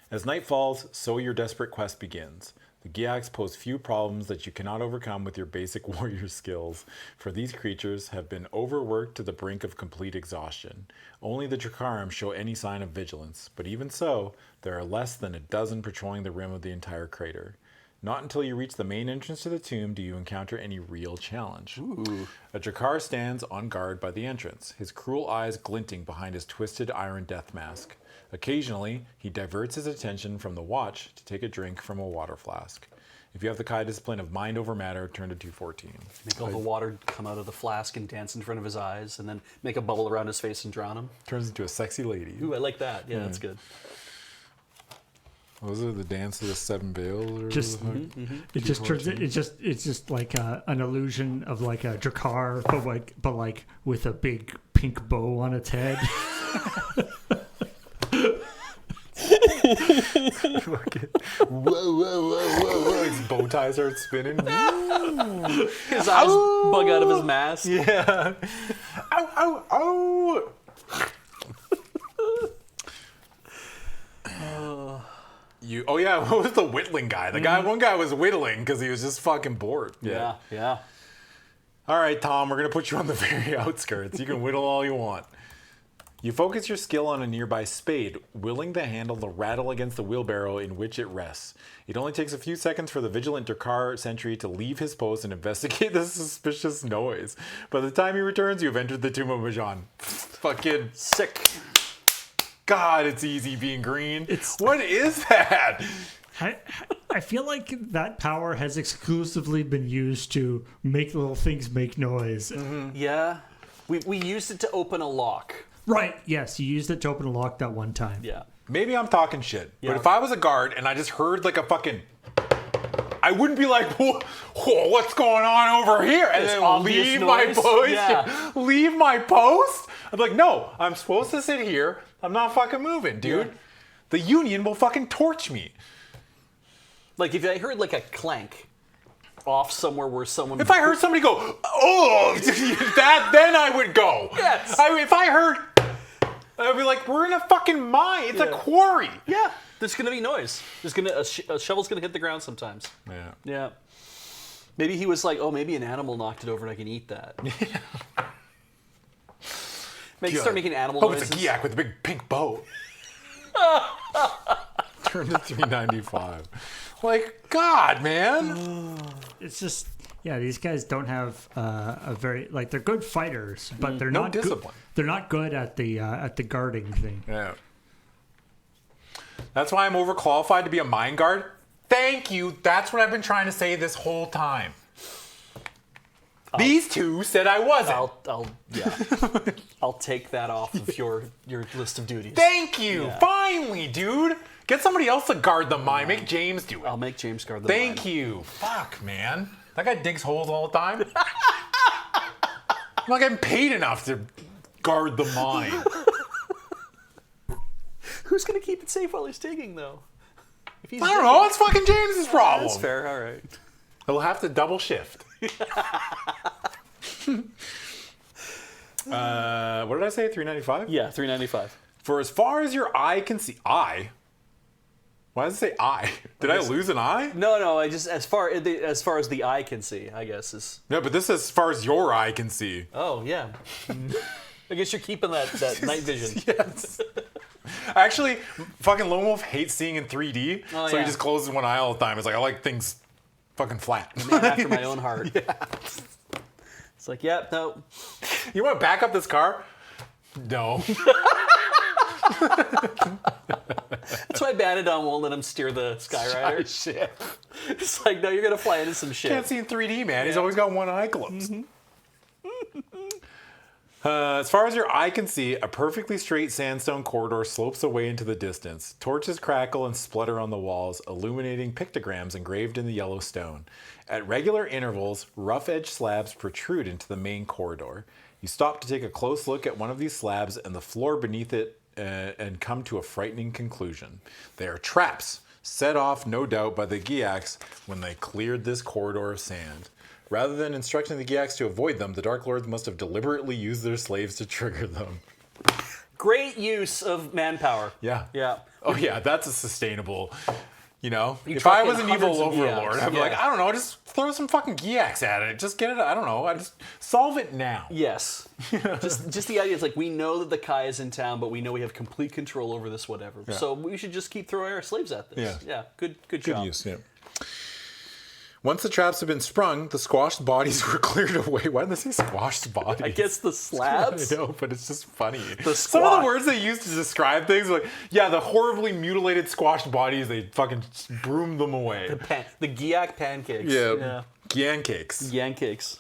As night falls, so your desperate quest begins. The Giaks pose few problems that you cannot overcome with your basic warrior skills, for these creatures have been overworked to the brink of complete exhaustion. Only the Dracarium show any sign of vigilance, but even so, there are less than a dozen patrolling the rim of the entire crater. Not until you reach the main entrance to the tomb do you encounter any real challenge. Ooh. A Drakkar stands on guard by the entrance, his cruel eyes glinting behind his twisted iron death mask. Occasionally, he diverts his attention from the watch to take a drink from a water flask. If you have the Kai discipline of mind over matter, turn to 214. Make all the water come out of the flask and dance in front of his eyes, and then make a bubble around his face and drown him. Turns into a sexy lady. Ooh, I like that. Yeah, that's good. What was it, the dance of the 7 veils? Or Just it just turns it's just like an illusion of like a Drakkar, but like with a big pink bow on its head. Whoa. His bow ties are spinning. His eyes bug out of his mask. Yeah. Ow. What was the whittling guy? One guy was whittling because he was just fucking bored. Yeah. All right, Tom, we're going to put you on the very outskirts. You can whittle all you want. You focus your skill on a nearby spade, willing to handle the rattle against the wheelbarrow in which it rests. It only takes a few seconds for the vigilant Drakkar sentry to leave his post and investigate the suspicious noise. By the time he returns, you have entered the Tomb of Majan. Fucking Sick. God, it's easy being green. What is that? I feel like that power has exclusively been used to make little things make noise. Yeah. We used it to open a lock. Right, yes, you used it to open a lock that one time. Yeah. Maybe I'm talking shit, Yeah. but if I was a guard and I just heard like a fucking... I wouldn't be like, whoa, what's going on over here? And This then obvious leave my noise? post. Yeah. Leave my post? I'm like, no, I'm supposed to sit here. I'm not fucking moving, dude. Yeah. The Union will fucking torch me. Like if I heard like a clank off somewhere where someone... If I heard somebody go, oh, then I would go. Yes. If I heard, I'd be like, we're in a fucking mine. It's a quarry. Yeah. There's gonna be noise. There's gonna a shovel's gonna hit the ground sometimes. Yeah. Yeah. Maybe he was like, oh, maybe an animal knocked it over and I can eat that. Start making animal noises. It's a Giak with a big pink bow. Turn to 395. Like, God, man. It's just, yeah, these guys don't have a very, like, they're good fighters, but they're not discipline. They're not good at the guarding thing. Yeah. That's why I'm overqualified to be a mine guard. Thank you. That's what I've been trying to say this whole time. These two said I wasn't. I'll take that off of your list of duties. Thank you. Yeah. Finally, dude. Get somebody else to guard the mine. Make James do it. I'll make James guard the Thank mine. you. Fuck, man. That guy digs holes all the time. I'm not getting paid enough to guard the mine. Who's gonna keep it safe while he's digging, though? If he's I don't know. It's fucking James's problem. That's fair. All right. He'll have to double shift. What did I say? 395? Yeah, 395. For as far as your eye can see. Eye? Why does it say eye? Did I lose an eye? No. I just as far as the eye can see, I guess is. No, but this is as far as your eye can see. Oh yeah. I guess you're keeping that night vision. Yes. Actually, fucking Lone Wolf hates seeing in 3D, Oh, so he yeah. just closes one eye all the time. It's like, I like things fucking flat. Man after my own heart. Yeah. It's like, yeah, no. You want to back up this car? No. That's why Banadon won't let him steer the Skyrider. Shit. It's like, no, you're gonna fly into some shit. Can't see in 3D, man. He's always got one eye closed. As far as your eye can see, a perfectly straight sandstone corridor slopes away into the distance. Torches crackle and splutter on the walls, illuminating pictograms engraved in the yellow stone. At regular intervals, rough-edged slabs protrude into the main corridor. You stop to take a close look at one of these slabs and the floor beneath it and come to a frightening conclusion. They are traps, set off, no doubt, by the Giacs when they cleared this corridor of sand. Rather than instructing the Giacs to avoid them, the Dark Lords must have deliberately used their slaves to trigger them. Great use of manpower. Yeah. Yeah. Oh yeah, that's a sustainable, if talking I was an evil hundreds of overlord, Giacs, I'd be yeah. like, I don't know, just throw some fucking Giacs at it. Just get it, I don't know, I just solve it now. Yes. just the idea is like, we know that the Kai is in town, but we know we have complete control over this whatever. Yeah. So we should just keep throwing our slaves at this. Yeah. Good Good job. use, yeah. Once the traps had been sprung, the squashed bodies were cleared away. Why did they say squashed bodies? I guess the slabs. I know, but it's just funny. The Some of squash. the words they use to describe things, like, yeah, the horribly mutilated squashed bodies, they fucking broomed them away. The Giak pancakes. Yeah. Giancakes. Yancakes.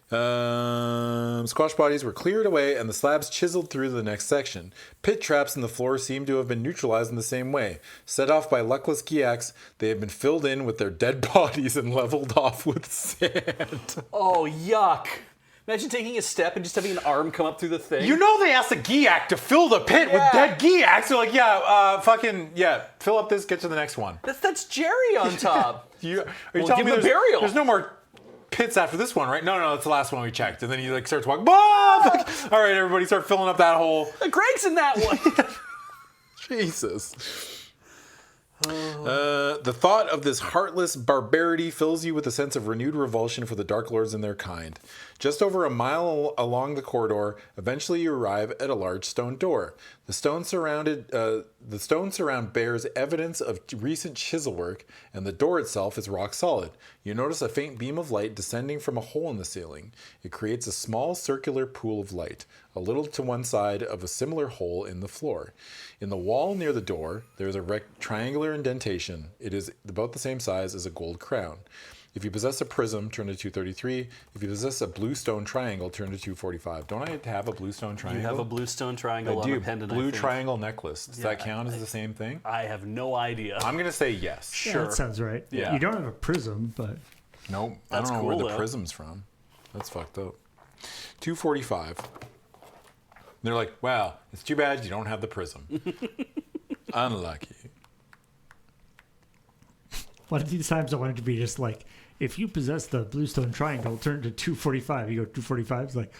Squash bodies were cleared away and the slabs chiseled through the next section. Pit traps in the floor seemed to have been neutralized in the same way. Set off by luckless Giacs, they had been filled in with their dead bodies and leveled off with sand. Oh, yuck. Imagine taking a step and just having an arm come up through the thing. You know they asked a Giac to fill the pit with dead Giacs. They're like, fill up this, get to the next one. That's Jerry on top. Are you Well, telling give me him a burial. There's no more pits after this one, right? No, that's the last one we checked. And then he starts walking. All right, everybody, start filling up that hole. Greg's in that one. Jesus. The thought of this heartless barbarity fills you with a sense of renewed revulsion for the Dark Lords and their kind. Just over a mile along the corridor, eventually you arrive at a large stone door. The stone surround bears evidence of recent chisel work, and the door itself is rock solid. You notice a faint beam of light descending from a hole in the ceiling. It creates a small circular pool of light, a little to one side of a similar hole in the floor. In the wall near the door, there is a triangular indentation. It is about the same size as a gold crown. If you possess a prism, turn to 233. If you possess a blue stone triangle, turn to 245. Don't I have a blue stone triangle? You have a blue stone triangle on a pendant, Blue I think. triangle necklace. Does that count as the same thing? I have no idea. I'm going to say yes. Yeah, Sure. that sounds right. Yeah. You don't have a prism, but Nope. That's I don't know cool, where the though. prism's from. That's fucked up. 245. They're like, wow, it's too bad you don't have the prism. Unlucky. one of these times I wanted to be just like, if you possess the bluestone triangle, turn to 245. You go 245. It's like,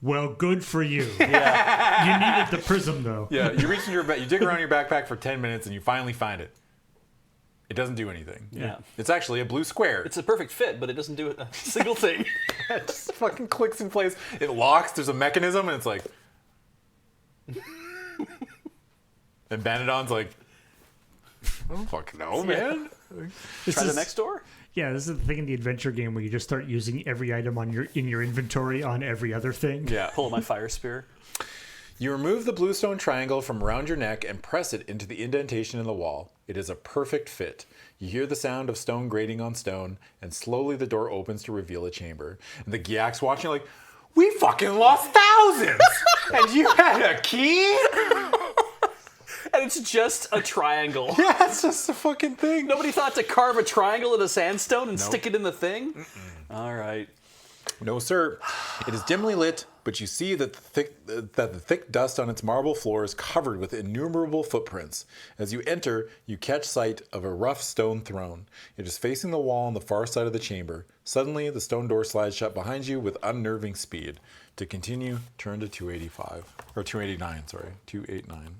well, good for you. Yeah. You needed the prism though. Yeah, you reach into your you dig around your backpack for 10 minutes and you finally find it. It doesn't do anything. Yeah. It's actually a blue square. It's a perfect fit, but it doesn't do a single thing. It just fucking clicks in place. It locks. There's a mechanism, and it's like. And Banadon's like. I don't fucking know, man. Try the next door? Yeah, this is the thing in the adventure game where you just start using every item in your inventory on every other thing. Yeah. Pull my fire spear. You remove the blue stone triangle from around your neck and press it into the indentation in the wall. It is a perfect fit. You hear the sound of stone grating on stone, and slowly the door opens to reveal a chamber. And the Gyak's watching like, we fucking lost thousands! And you had a key? And it's just a triangle. Yeah, it's just a fucking thing. Nobody thought to carve a triangle in a sandstone and stick it in the thing? All right. No, sir. It is dimly lit, but you see that the thick dust on its marble floor is covered with innumerable footprints. As you enter, you catch sight of a rough stone throne. It is facing the wall on the far side of the chamber. Suddenly, the stone door slides shut behind you with unnerving speed. To continue, turn to 285. Or 289, sorry. 289.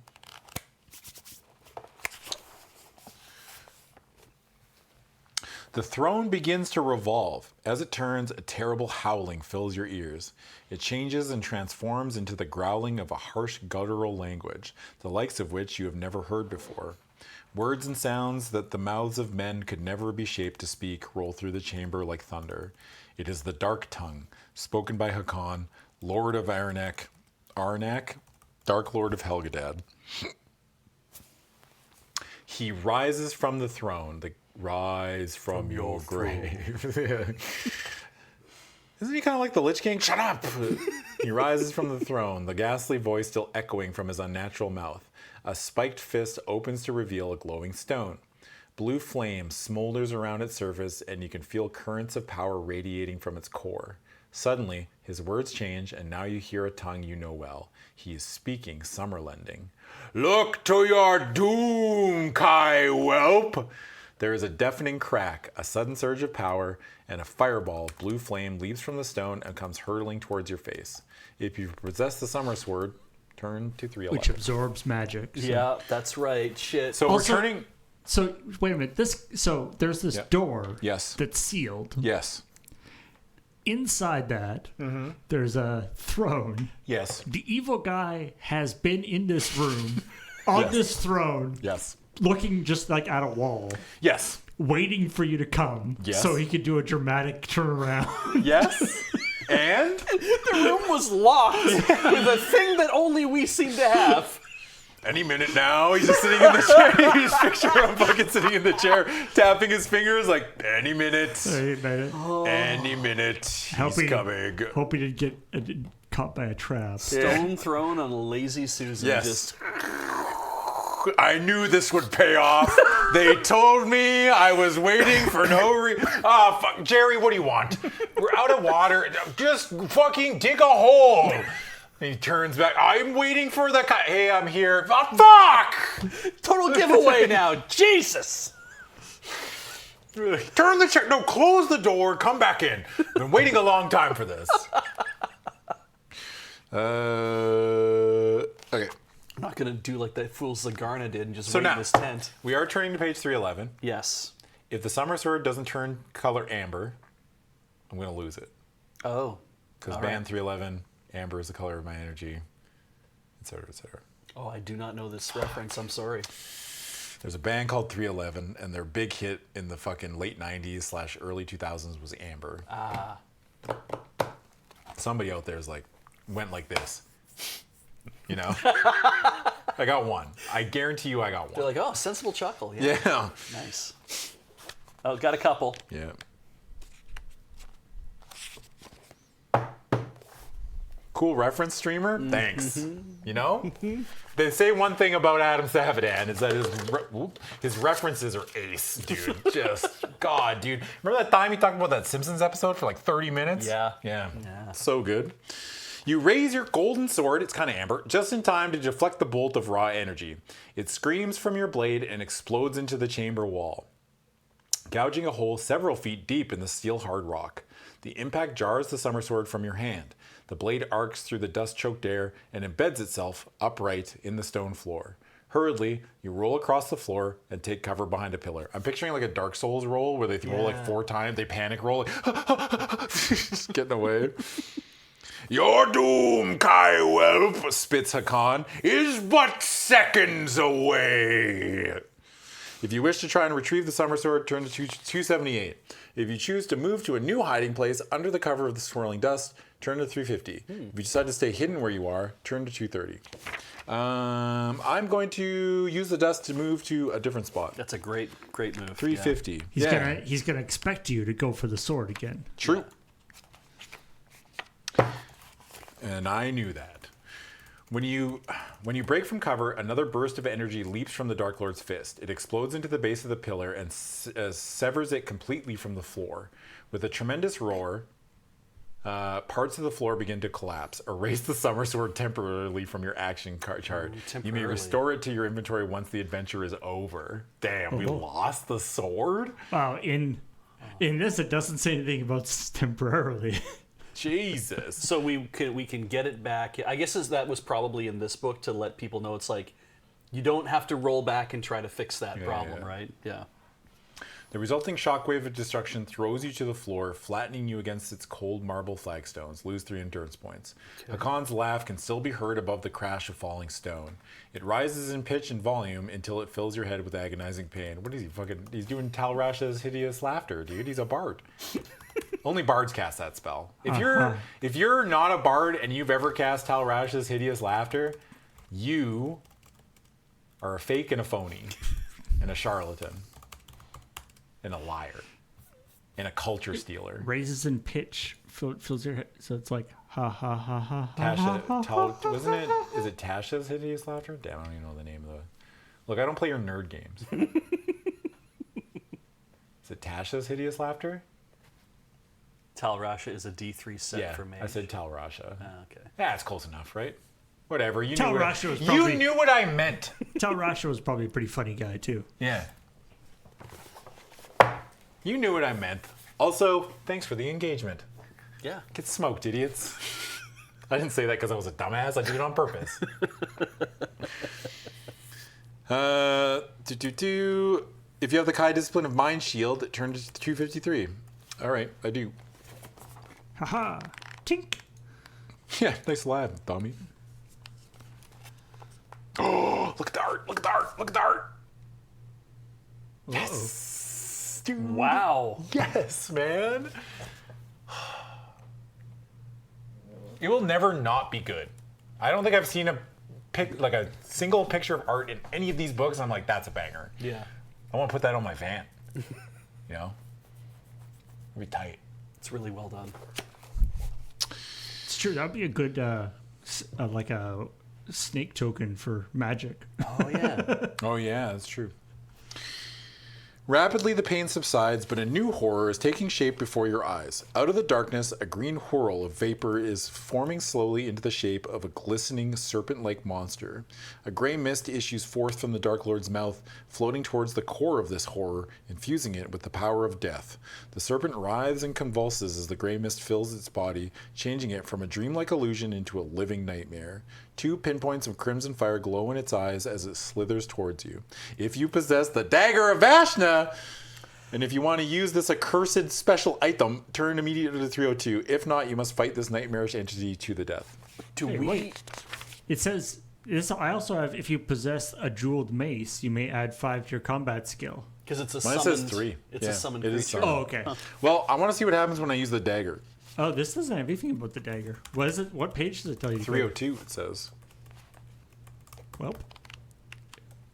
The throne begins to revolve. As it turns, a terrible howling fills your ears. It changes and transforms into the growling of a harsh guttural language, the likes of which you have never heard before. Words and sounds that the mouths of men could never be shaped to speak roll through the chamber like thunder. It is the Dark Tongue, spoken by Hakan, Lord of Arnak, Dark Lord of Helgadad. He rises from the throne, rise from your grave. Isn't he kind of like the Lich King? Shut up! He rises from the throne, the ghastly voice still echoing from his unnatural mouth. A spiked fist opens to reveal a glowing stone. Blue flame smolders around its surface, and you can feel currents of power radiating from its core. Suddenly, his words change, and now you hear a tongue you know well. He is speaking Summerlending. Look to your doom, Kai whelp! There is a deafening crack, a sudden surge of power, and a fireball of blue flame leaps from the stone and comes hurtling towards your face. If you possess the Summer Sword, turn to 311. Which absorbs magic. So. Yeah, that's right. Shit. So Also, we're turning... So, wait a minute. There's this door Yes. that's sealed. Yes. Inside that, there's a throne. Yes. The evil guy has been in this room, on this throne, Yes. looking just like at a wall, Yes. waiting for you to come Yes. so he could do a dramatic turnaround. Yes. And? The room was locked with a thing that only we seem to have. Any minute now, he's just sitting in the chair. You just picture him fucking sitting in the chair, tapping his fingers like, any minute. Any minute, he's coming. Hope he didn't get caught by a trap. Stone thrown on a lazy Susan. Yes. Just I knew this would pay off. They told me I was waiting for no reason. Ah, fuck. Jerry, what do you want? We're out of water. Just fucking dig a hole. And he turns back. I'm waiting for the guy. Hey, I'm here. Oh, fuck! total giveaway now. Jesus. Turn the chair. No, close the door. Come back in. I've been waiting a long time for this. Okay. I'm not going to do like that fool Zagarna did and just So wait now, in this tent. we are turning to page 311. Yes. If the Summer Sword doesn't turn color amber, I'm going to lose it. Oh. Because All band right. 311, amber is the color of my energy, etc., etc. Oh, I do not know this reference. I'm sorry. There's a band called 311, and their big hit in the fucking late 90s / early 2000s was Amber. Ah. Somebody out there is like, went like this. You know? I got one. I guarantee you I got one. They're like, oh, sensible chuckle. Yeah. Yeah. Nice. Oh, got a couple. Yeah. Cool reference, streamer. Thanks. You know? They say one thing about Adam Savadan is that his references are ace, dude. Just, God, dude. Remember that time he talked about that Simpsons episode for like 30 minutes? Yeah. Yeah. Yeah. So good. You raise your golden sword, it's kind of amber, just in time to deflect the bolt of raw energy. It screams from your blade and explodes into the chamber wall, gouging a hole several feet deep in the steel-hard rock. The impact jars the Summer Sword from your hand. The blade arcs through the dust-choked air and embeds itself upright in the stone floor. Hurriedly, you roll across the floor and take cover behind a pillar. I'm picturing like a Dark Souls roll where they roll like 4 times, they panic roll, like, just getting away. Your doom, Kai Whelp, spits Hakan, is but seconds away. If you wish to try and retrieve the summer sword, turn to 278. If you choose to move to a new hiding place under the cover of the swirling dust, turn to 350. If you decide to stay hidden where you are, turn to 230. I'm going to use the dust to move to a different spot. That's a great move. 350. He's gonna expect you to go for the sword again. True. And I knew that. When you break from cover, another burst of energy leaps from the Dark Lord's fist. It explodes into the base of the pillar and severs it completely from the floor. With a tremendous roar, parts of the floor begin to collapse. Erase the summer sword temporarily from your action chart. You may restore it to your inventory once the adventure is over. Damn, we lost the sword? Wow, in this it doesn't say anything about temporarily. Jesus. So we can get it back. I guess that was probably in this book to let people know it's like you don't have to roll back and try to fix that problem, right? Yeah. The resulting shockwave of destruction throws you to the floor, flattening you against its cold marble flagstones. Lose 3 endurance points. Hakon's laugh can still be heard above the crash of falling stone. It rises in pitch and volume until it fills your head with agonizing pain. What is he fucking? He's doing Talrash's hideous laughter, dude. He's a bard. Only bards cast that spell. If you're not a bard and you've ever cast Talrash's hideous laughter, you are a fake and a phony and a charlatan and a liar and a culture stealer. Raises in pitch, fills your head, so it's like ha ha ha ha. Tasha, wasn't it? Is it Tasha's hideous laughter? Damn, I don't even know the name of the. Look, I don't play your nerd games. Is it Tasha's hideous laughter? Talrasha is a D3 set for mage. I said Talrasha. Okay. Yeah, it's close enough, right? Whatever. You Talrasha knew what I meant. Talrasha was probably a pretty funny guy too. Yeah. You knew what I meant. Also, thanks for the engagement. Yeah. Get smoked, idiots. I didn't say that because I was a dumbass. I did it on purpose. If you have the Kai discipline of Mind Shield, turn to 253. All right, I do. Haha. Tink. Yeah, nice lad, dummy. Oh, look at the art. Look at the art. Look at the art. Yes. Dude. Wow. Yes, man. It will never not be good. I don't think I've seen a single picture of art in any of these books. I'm like, that's a banger. Yeah. I want to put that on my van. You know? It'd be tight. It's really well done. It's true. That'd be a good, like a snake token for magic. Oh, yeah. Oh, yeah, that's true. Rapidly, the pain subsides, but a new horror is taking shape before your eyes. Out of the darkness, a green whirl of vapor is forming slowly into the shape of a glistening, serpent-like monster. A gray mist issues forth from the Dark Lord's mouth, floating towards the core of this horror, infusing it with the power of death. The serpent writhes and convulses as the gray mist fills its body, changing it from a dreamlike illusion into a living nightmare. 2 pinpoints of crimson fire glow in its eyes as it slithers towards you. If you possess the Dagger of Vashna, and if you want to use this accursed special item, turn immediately to 302. If not, you must fight this nightmarish entity to the death. It says, I also have, if you possess a jeweled mace, you may add 5 to your combat skill. Because it's a Mine summoned... says 3. It's a summoned it creature. is summoned. Oh, okay. Well, I want to see what happens when I use the dagger. Oh, this doesn't have anything about the dagger. What is it? What page does it tell you? 302, it says. Well,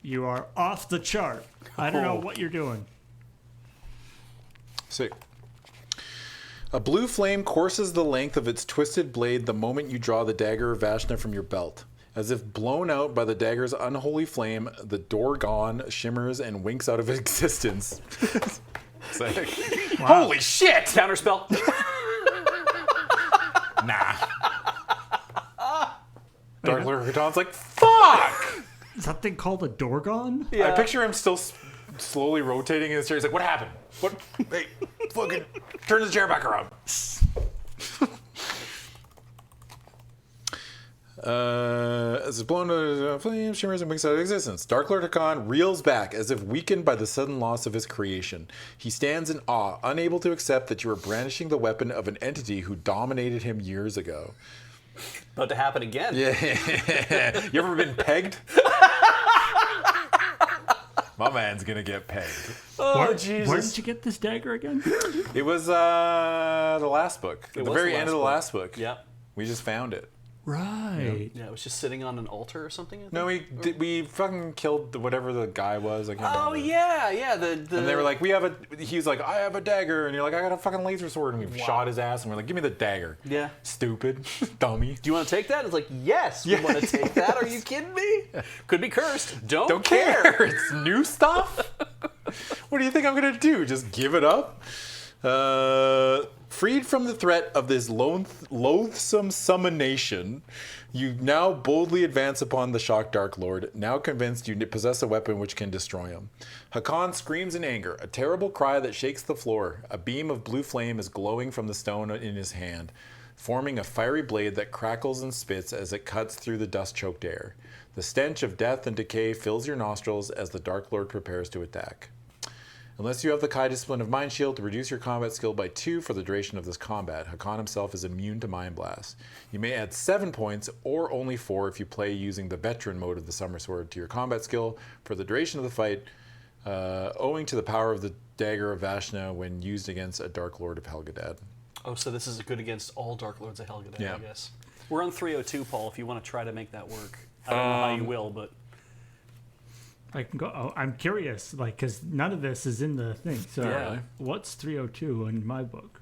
you are off the chart. I don't know what you're doing. Sick. A blue flame courses the length of its twisted blade the moment you draw the Dagger of Vashna from your belt. As if blown out by the dagger's unholy flame, the Dorgon shimmers and winks out of existence. Sick. Wow. Holy shit! Counterspell. Nah. Dark Lord Hakon's like, fuck! Is that thing called a Dorgon? Yeah. I picture him still slowly rotating in his chair. He's like, what happened? What? Hey, fucking turn the chair back around. As it's blown to flame, shimmers and winks out of existence. Dark Lord Hakon reels back as if weakened by the sudden loss of his creation. He stands in awe, unable to accept that you are brandishing the weapon of an entity who dominated him years ago. About to happen again. Yeah. You ever been pegged? My man's gonna get paid. Oh, Jesus. Where did you get this dagger again? It was the last book. At the very end of the last book. Yeah. We just found it. Right. Yeah, it was just sitting on an altar or something. No, we fucking killed whatever the guy was. I can't remember. Yeah. The And they were like, he's like, I have a dagger. And you're like, I got a fucking laser sword. And we shot his ass. And we're like, give me the dagger. Yeah. Stupid. Dummy. Do you want to take that? It's like, yes, we want to take that. Are you kidding me? Could be cursed. Don't care. It's new stuff. What do you think I'm going to do? Just give it up? Freed from the threat of this loathsome summonation, you now boldly advance upon the shocked Dark Lord, now convinced you possess a weapon which can destroy him. Hakan screams in anger, a terrible cry that shakes the floor. A beam of blue flame is glowing from the stone in his hand, forming a fiery blade that crackles and spits as it cuts through the dust-choked air. The stench of death and decay fills your nostrils as the Dark Lord prepares to attack. Unless you have the Kai Discipline of Mind Shield to reduce your combat skill by 2 for the duration of this combat, Hakan himself is immune to Mind Blast. You may add 7 points, or only 4 if you play using the Veteran mode of the Summer Sword to your combat skill for the duration of the fight, owing to the power of the Dagger of Vashna when used against a Dark Lord of Helgadad. Oh, so this is good against all Dark Lords of Helgadad, Yeah. I guess. We're on 302, Paul, if you want to try to make that work. I don't know how you will, but... I can go. Oh, I'm curious, like, because none of this is in the thing. So, Yeah. what's 302 in my book?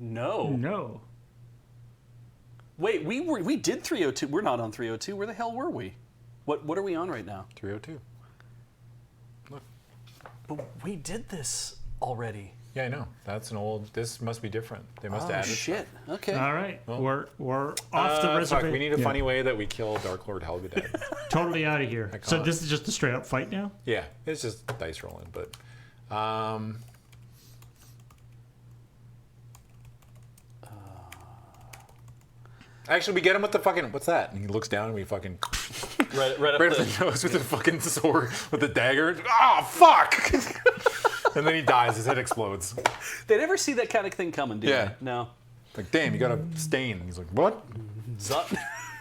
No. No. Wait, we did 302. We're not on 302. Where the hell were we? What are we on right now? 302. But we did this already. Yeah, I know. That's an old... This must be different. They must have added shit. Okay. All right. We're off the reservation. Fuck, we need a funny way that we kill Dark Lord Helgadad. Totally out of here. So this is just a straight up fight now? Yeah, it's just dice rolling, but... Actually, we get him with the fucking... What's that? And he looks down and we fucking... Right up Right at the nose with the fucking sword, with the dagger. Ah, fuck! And then he dies. His head explodes. They never see that kind of thing coming, do Yeah. they? No. Like, damn, you got a stain. And he's like, what? Zut.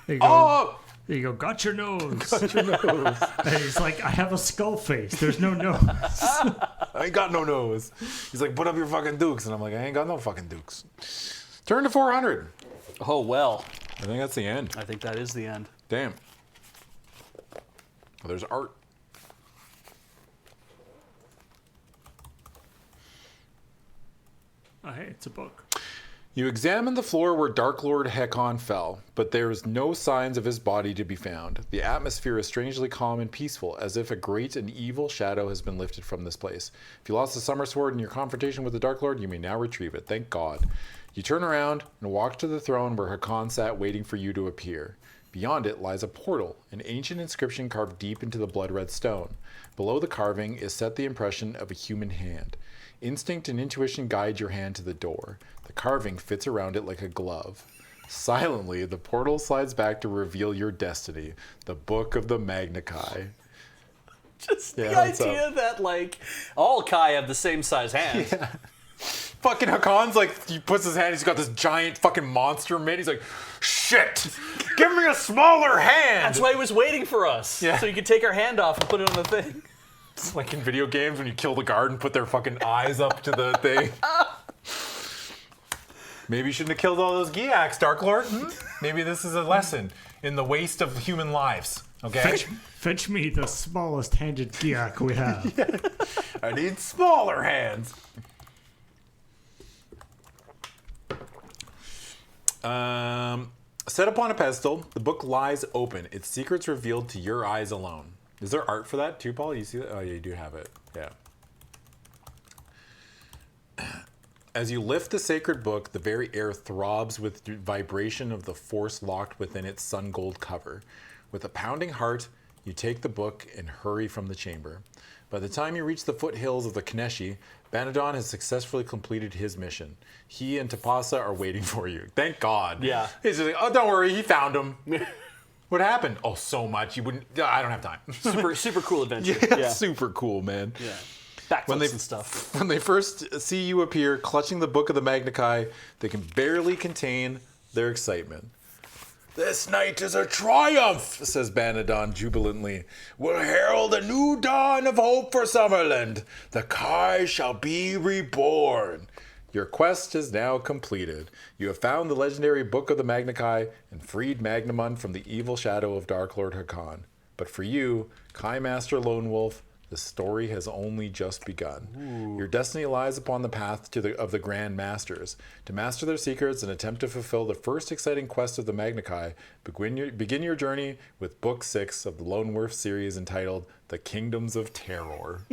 There you go. Oh! There you go. Got your nose. Got your nose. And he's like, I have a skull face. There's no nose. I ain't got no nose. He's like, put up your fucking dukes. And I'm like, I ain't got no fucking dukes. Turn to 400. Oh, well. I think that's the end. I think that is the end. Damn. Oh, there's art. Oh, hey, it's a book. You examine the floor where Dark Lord Hekon fell, but there is no signs of his body to be found. The atmosphere is strangely calm and peaceful, as if a great and evil shadow has been lifted from this place. If you lost the Summer Sword in your confrontation with the Dark Lord, you may now retrieve it. Thank God. You turn around and walk to the throne where Hakan sat waiting for you to appear. Beyond it lies a portal, an ancient inscription carved deep into the blood-red stone. Below the carving is set the impression of a human hand. Instinct and intuition guide your hand to the door. The carving fits around it like a glove. Silently, the portal slides back to reveal your destiny, the Book of the Magna Kai. Just Yeah, the what's idea that, like, all Kai have the same size hands. Yeah. Fucking Hakon's like, he puts his hand, he's got this giant fucking monster mitt. He's like, shit, give me a smaller hand. That's why he was waiting for us. Yeah. So you could take our hand off and put it on the thing. It's like in video games when you kill the guard and put their fucking eyes up to the thing. Maybe you shouldn't have killed all those Giaks, Dark Lord. Maybe this is a lesson in the waste of human lives. Okay? Fetch me the smallest handed Giak we have. Yeah. I need smaller hands. Set upon a pedestal, the book lies open, its secrets revealed to your eyes alone. Is there art for that too, Paul? You see that? Oh, yeah, you do have it. Yeah. As you lift the sacred book, the very air throbs with the vibration of the force locked within its sun gold cover. With a pounding heart, you take the book and hurry from the chamber. By the time you reach the foothills of the Kaneshi, Banadon has successfully completed his mission. He and Tapasa are waiting for you. Thank God. Yeah. He's just like, oh, don't worry, he found him. What happened? Oh, so much. You wouldn't. I don't have time. Super cool adventure. Yeah, super cool, man. Yeah. Backflips and stuff. When they first see you appear, clutching the Book of the Magna Kai, they can barely contain their excitement. This night is a triumph, says Banadon jubilantly. We'll herald a new dawn of hope for Summerland. The Kai shall be reborn. Your quest is now completed. You have found the legendary Book of the Magna Kai and freed Magnamon from the evil shadow of Dark Lord Hakan. But for you, Kai Master Lone Wolf, the story has only just begun. Ooh. Your destiny lies upon the path of the Grand Masters. To master their secrets and attempt to fulfill the first exciting quest of the Magna Kai, begin your journey with Book 6 of the Lone Wolf series entitled The Kingdoms of Terror.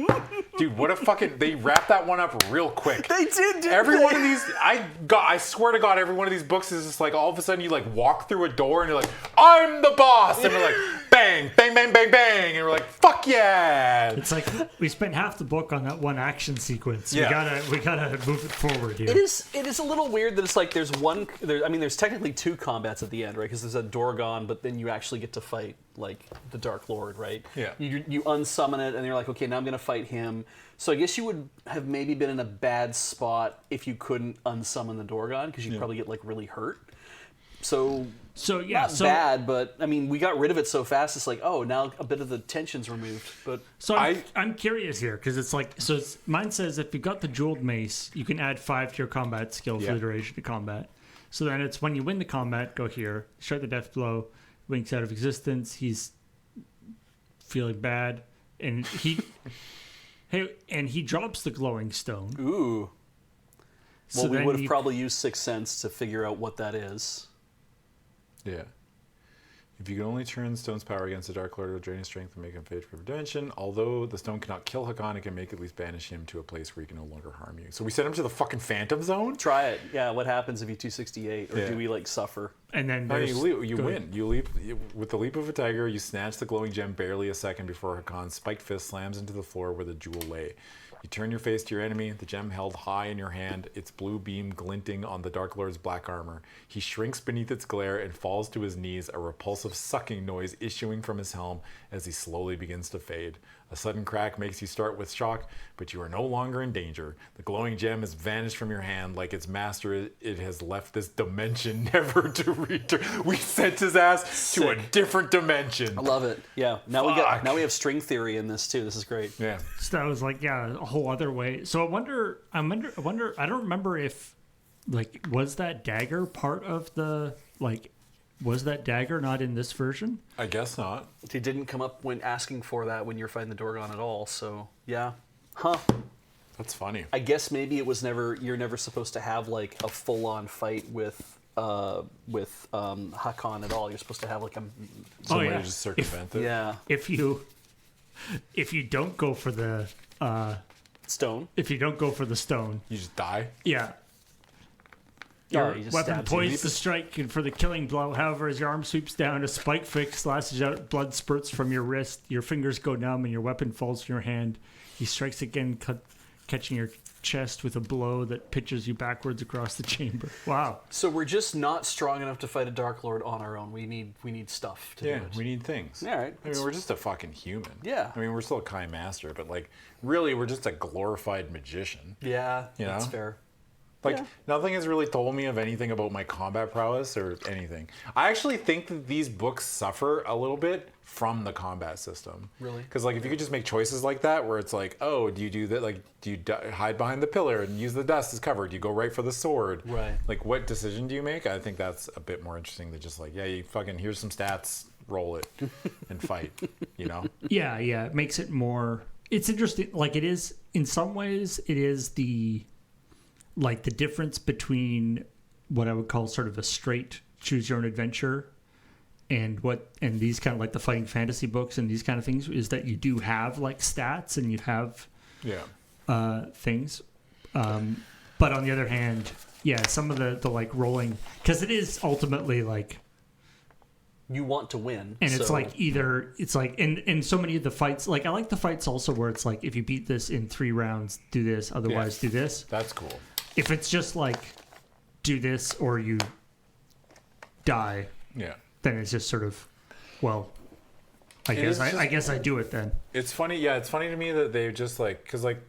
Dude, what a fucking... They wrapped that one up real quick. They did, one of these... I swear to God, every one of these books is just like all of a sudden you like walk through a door and you're like, I'm the boss! And we're like, bang, bang, bang, bang, bang! And we're like, fuck yeah! It's like we spent half the book on that one action sequence. Yeah. We gotta move it forward here. It is a little weird that it's like there's technically two combats at the end, right? Because there's a Dorgon, but then you actually get to fight like the Dark Lord, right? Yeah. You unsummon it, and you're like, okay, now I'm gonna fight him. So I guess you would have maybe been in a bad spot if you couldn't unsummon the Dorgon, because you'd probably get like really hurt. So yeah, not bad, but I mean, we got rid of it so fast. It's like, oh, now a bit of the tension's removed. But so I'm curious here because it's like, so mine says if you got the jeweled mace, you can add 5 to your combat skill for the duration of combat. So then it's when you win the combat, go here, strike the death blow, winks out of existence. He's feeling bad, and he drops the glowing stone. Ooh. So well, we would have probably used Sixth Sense to figure out what that is. Yeah. If you can only turn stone's power against the Dark Lord, it will drain his strength and make him fade for redemption. Although the stone cannot kill Hakan, it can make at least banish him to a place where he can no longer harm you. So we send him to the fucking Phantom Zone? Try it. Yeah, what happens if you 268? Or do we, like, suffer? And then you win. You leap with the leap of a tiger, you snatch the glowing gem barely a second before Hakan's spiked fist slams into the floor where the jewel lay. You turn your face to your enemy, the gem held high in your hand, its blue beam glinting on the Dark Lord's black armor. He shrinks beneath its glare and falls to his knees, a repulsive sucking noise issuing from his helm as he slowly begins to fade. A sudden crack makes you start with shock, but you are no longer in danger. The glowing gem has vanished from your hand like its master. It has left this dimension never to return. We sent his ass to a different dimension. I love it. Yeah. Now we have string theory in this too. This is great. Yeah. So that was like a whole other way. So I wonder. I don't remember if like was that dagger part of the like. Was that dagger not in this version? I guess not. It didn't come up when asking for that when you're fighting the Dorgon at all, so yeah. Huh. That's funny. I guess maybe it was you're never supposed to have like a full-on fight with Hakan at all. You're supposed to have like a way to just circumvent it. Yeah. If you don't go for the stone. If you don't go for the stone, you just die? Yeah. Your weapon poised to strike and for the killing blow. However, as your arm sweeps down, a spike fix slashes out, blood spurts from your wrist. Your fingers go numb and your weapon falls from your hand. He strikes again, catching your chest with a blow that pitches you backwards across the chamber. Wow. So we're just not strong enough to fight a Dark Lord on our own. We need stuff to do it. Yeah, we need things. All right. I mean, we're just a fucking human. Yeah. I mean, we're still a Kai Master, but like, really, we're just a glorified magician. Yeah, you know? That's fair. Like, nothing has really told me of anything about my combat prowess or anything. I actually think that these books suffer a little bit from the combat system. Really? Because, like, if you could just make choices like that, where it's like, oh, do you do that? Like, do you hide behind the pillar and use the dust as cover? Do you go right for the sword? Right. Like, what decision do you make? I think that's a bit more interesting than just like, yeah, you fucking, here's some stats, roll it and fight, you know? Yeah, it makes it more... It's interesting. Like, it is, in some ways, it is the difference between what I would call sort of a straight choose your own adventure and these kind of like the fighting fantasy books and these kind of things is that you do have like stats and you have things. But on the other hand, some of the like rolling, because it is ultimately like you want to win. And it's like in so many of the fights, like I like the fights also where it's like if you beat this in 3 rounds, do this, otherwise do this. That's cool. If it's just like do this or you die, then it's just sort of, well, I guess I do it then. It's funny, it's funny to me that they just like, because like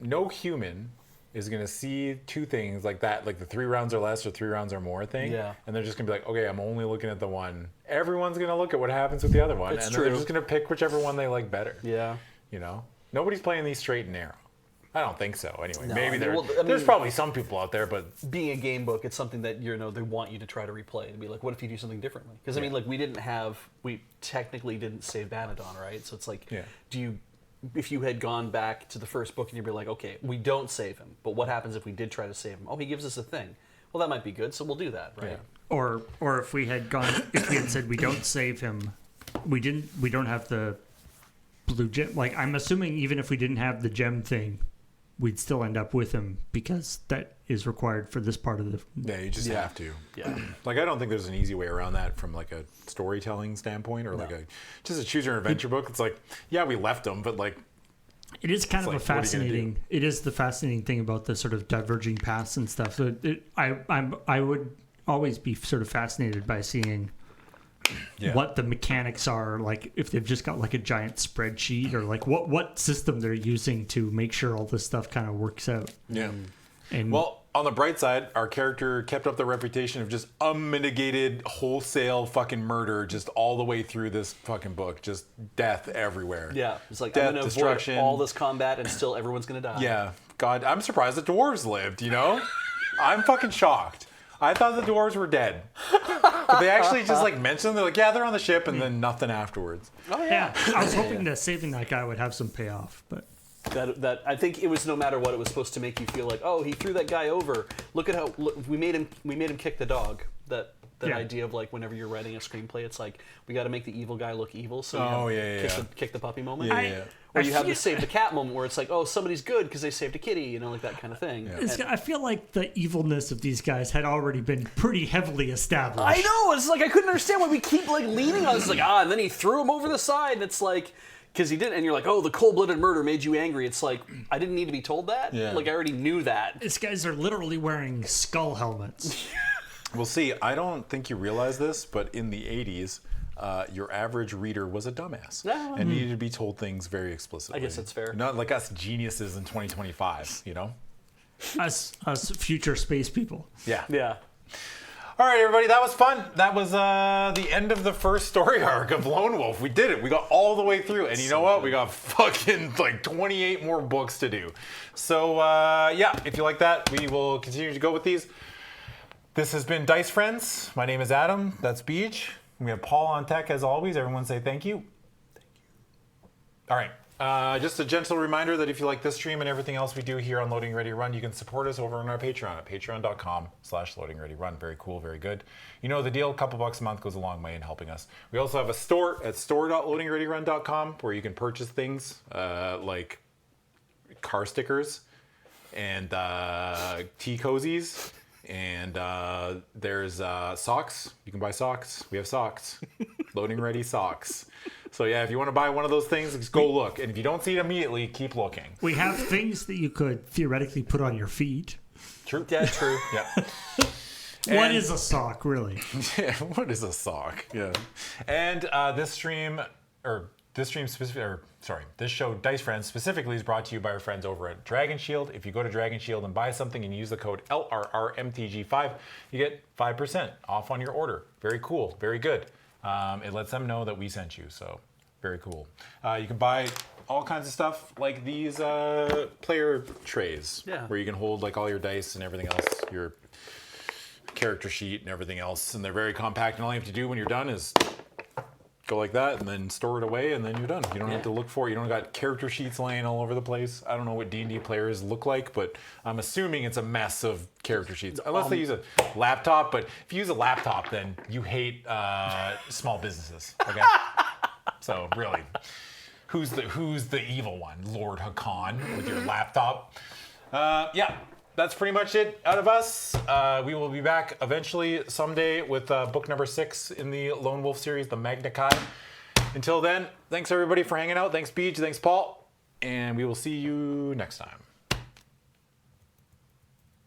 no human is going to see two things like that, like the 3 rounds or less or 3 rounds or more thing. Yeah. And they're just going to be like, okay, I'm only looking at the one. Everyone's going to look at what happens with the other one. It's and true. they're just going to pick whichever one they like better. Yeah. Nobody's playing these straight and narrow. I don't think so. Anyway, No, maybe well, there's probably some people out there, but being a game book, it's something that they want you to try to replay. To be like, what if you do something differently? Because I mean, like we technically didn't save Banadon, right? So it's like, if you had gone back to the first book and you'd be like, okay, we don't save him, but what happens if we did try to save him? Oh, he gives us a thing. Well, that might be good, so we'll do that, right? Yeah. Or if we had said we don't save him, we don't have the blue gem. Like, I'm assuming even if we didn't have the gem thing, we'd still end up with him because that is required for this part of the... Yeah, you just have to. Yeah. Like, I don't think there's an easy way around that from, like, a storytelling standpoint or, like, just a choose-your-adventure book. It's like, yeah, we left them, but, like... It is kind of like, a fascinating... It is the fascinating thing about the sort of diverging paths and stuff. So I would always be sort of fascinated by seeing... what the mechanics are, like if they've just got like a giant spreadsheet or like what system they're using to make sure all this stuff kind of works out. Yeah. And well, on the bright side, our character kept up the reputation of just unmitigated wholesale fucking murder just all the way through this fucking book. Just death everywhere. Yeah. It's like, death, I'm going to destruction, avoid all this combat and still everyone's going to die. Yeah. God, I'm surprised the dwarves lived, I'm fucking shocked. I thought the dwarves were dead. But they actually just like mentioned them. They're like, yeah, they're on the ship, and then nothing afterwards. Oh, yeah. I was hoping that saving that guy would have some payoff, but... That I think it was no matter what, it was supposed to make you feel like, oh, he threw that guy over. Look at how we made him kick the dog. That idea of like whenever you're writing a screenplay, it's like we got to make the evil guy look evil. So kick the puppy moment. Yeah. Or you have the save the cat moment where it's like, oh, somebody's good because they saved a kitty, like that kind of thing. Yeah. I feel like the evilness of these guys had already been pretty heavily established. I know. It's like I couldn't understand why we keep like leaning on. It's like and then he threw him over the side. And it's like. Because he didn't, and you're like, oh, the cold-blooded murder made you angry. It's like, I didn't need to be told that. Yeah. Like, I already knew that. These guys are literally wearing skull helmets. Well, see, I don't think you realize this, but in the 80s, your average reader was a dumbass and needed to be told things very explicitly. I guess that's fair. Not like us geniuses in 2025, Us future space people. Yeah. Yeah. All right, everybody, that was fun. That was the end of the first story arc of Lone Wolf. We did it. We got all the way through. And you know what? We got fucking like 28 more books to do. So, if you like that, we will continue to go with these. This has been Dice Friends. My name is Adam. That's Beej. We have Paul on tech, as always. Everyone say thank you. Thank you. All right. Just a gentle reminder that if you like this stream and everything else we do here on Loading Ready Run, you can support us over on our Patreon at patreon.com/loadingreadyrun. Very cool, very good. You know the deal. A couple bucks a month goes a long way in helping us. We also have a store at store.loadingreadyrun.com where you can purchase things like car stickers and tea cozies. And there's socks. You can buy socks. We have socks. Loading Ready socks. So yeah, if you want to buy one of those things, just go look. And if you don't see it immediately, keep looking. We have things that you could theoretically put on your feet. True. Yeah, true. Yeah. What is a sock, really? Yeah, what is a sock? Yeah. And this show, Dice Friends, specifically is brought to you by our friends over at Dragon Shield. If you go to Dragon Shield and buy something and use the code LRRMTG5, you get 5% off on your order. Very cool. Very good. It lets them know that we sent you, so very cool. You can buy all kinds of stuff like these player trays, where you can hold like all your dice and everything else, your character sheet and everything else, and they're very compact. And all you have to do when you're done is go like that and then store it away, and then you're done. You don't have to look for it. You don't got character sheets laying all over the place. I don't know what D&D players look like, but I'm assuming it's a mess of character sheets. Unless they use a laptop, but if you use a laptop, then you hate small businesses. Okay? So really, who's the evil one? Lord Hakan with your laptop? That's pretty much it out of us. We will be back eventually someday with book number 6 in the Lone Wolf series, the Magna Chi. Until then, thanks everybody for hanging out. Thanks Beej, thanks Paul, and we will see you next time.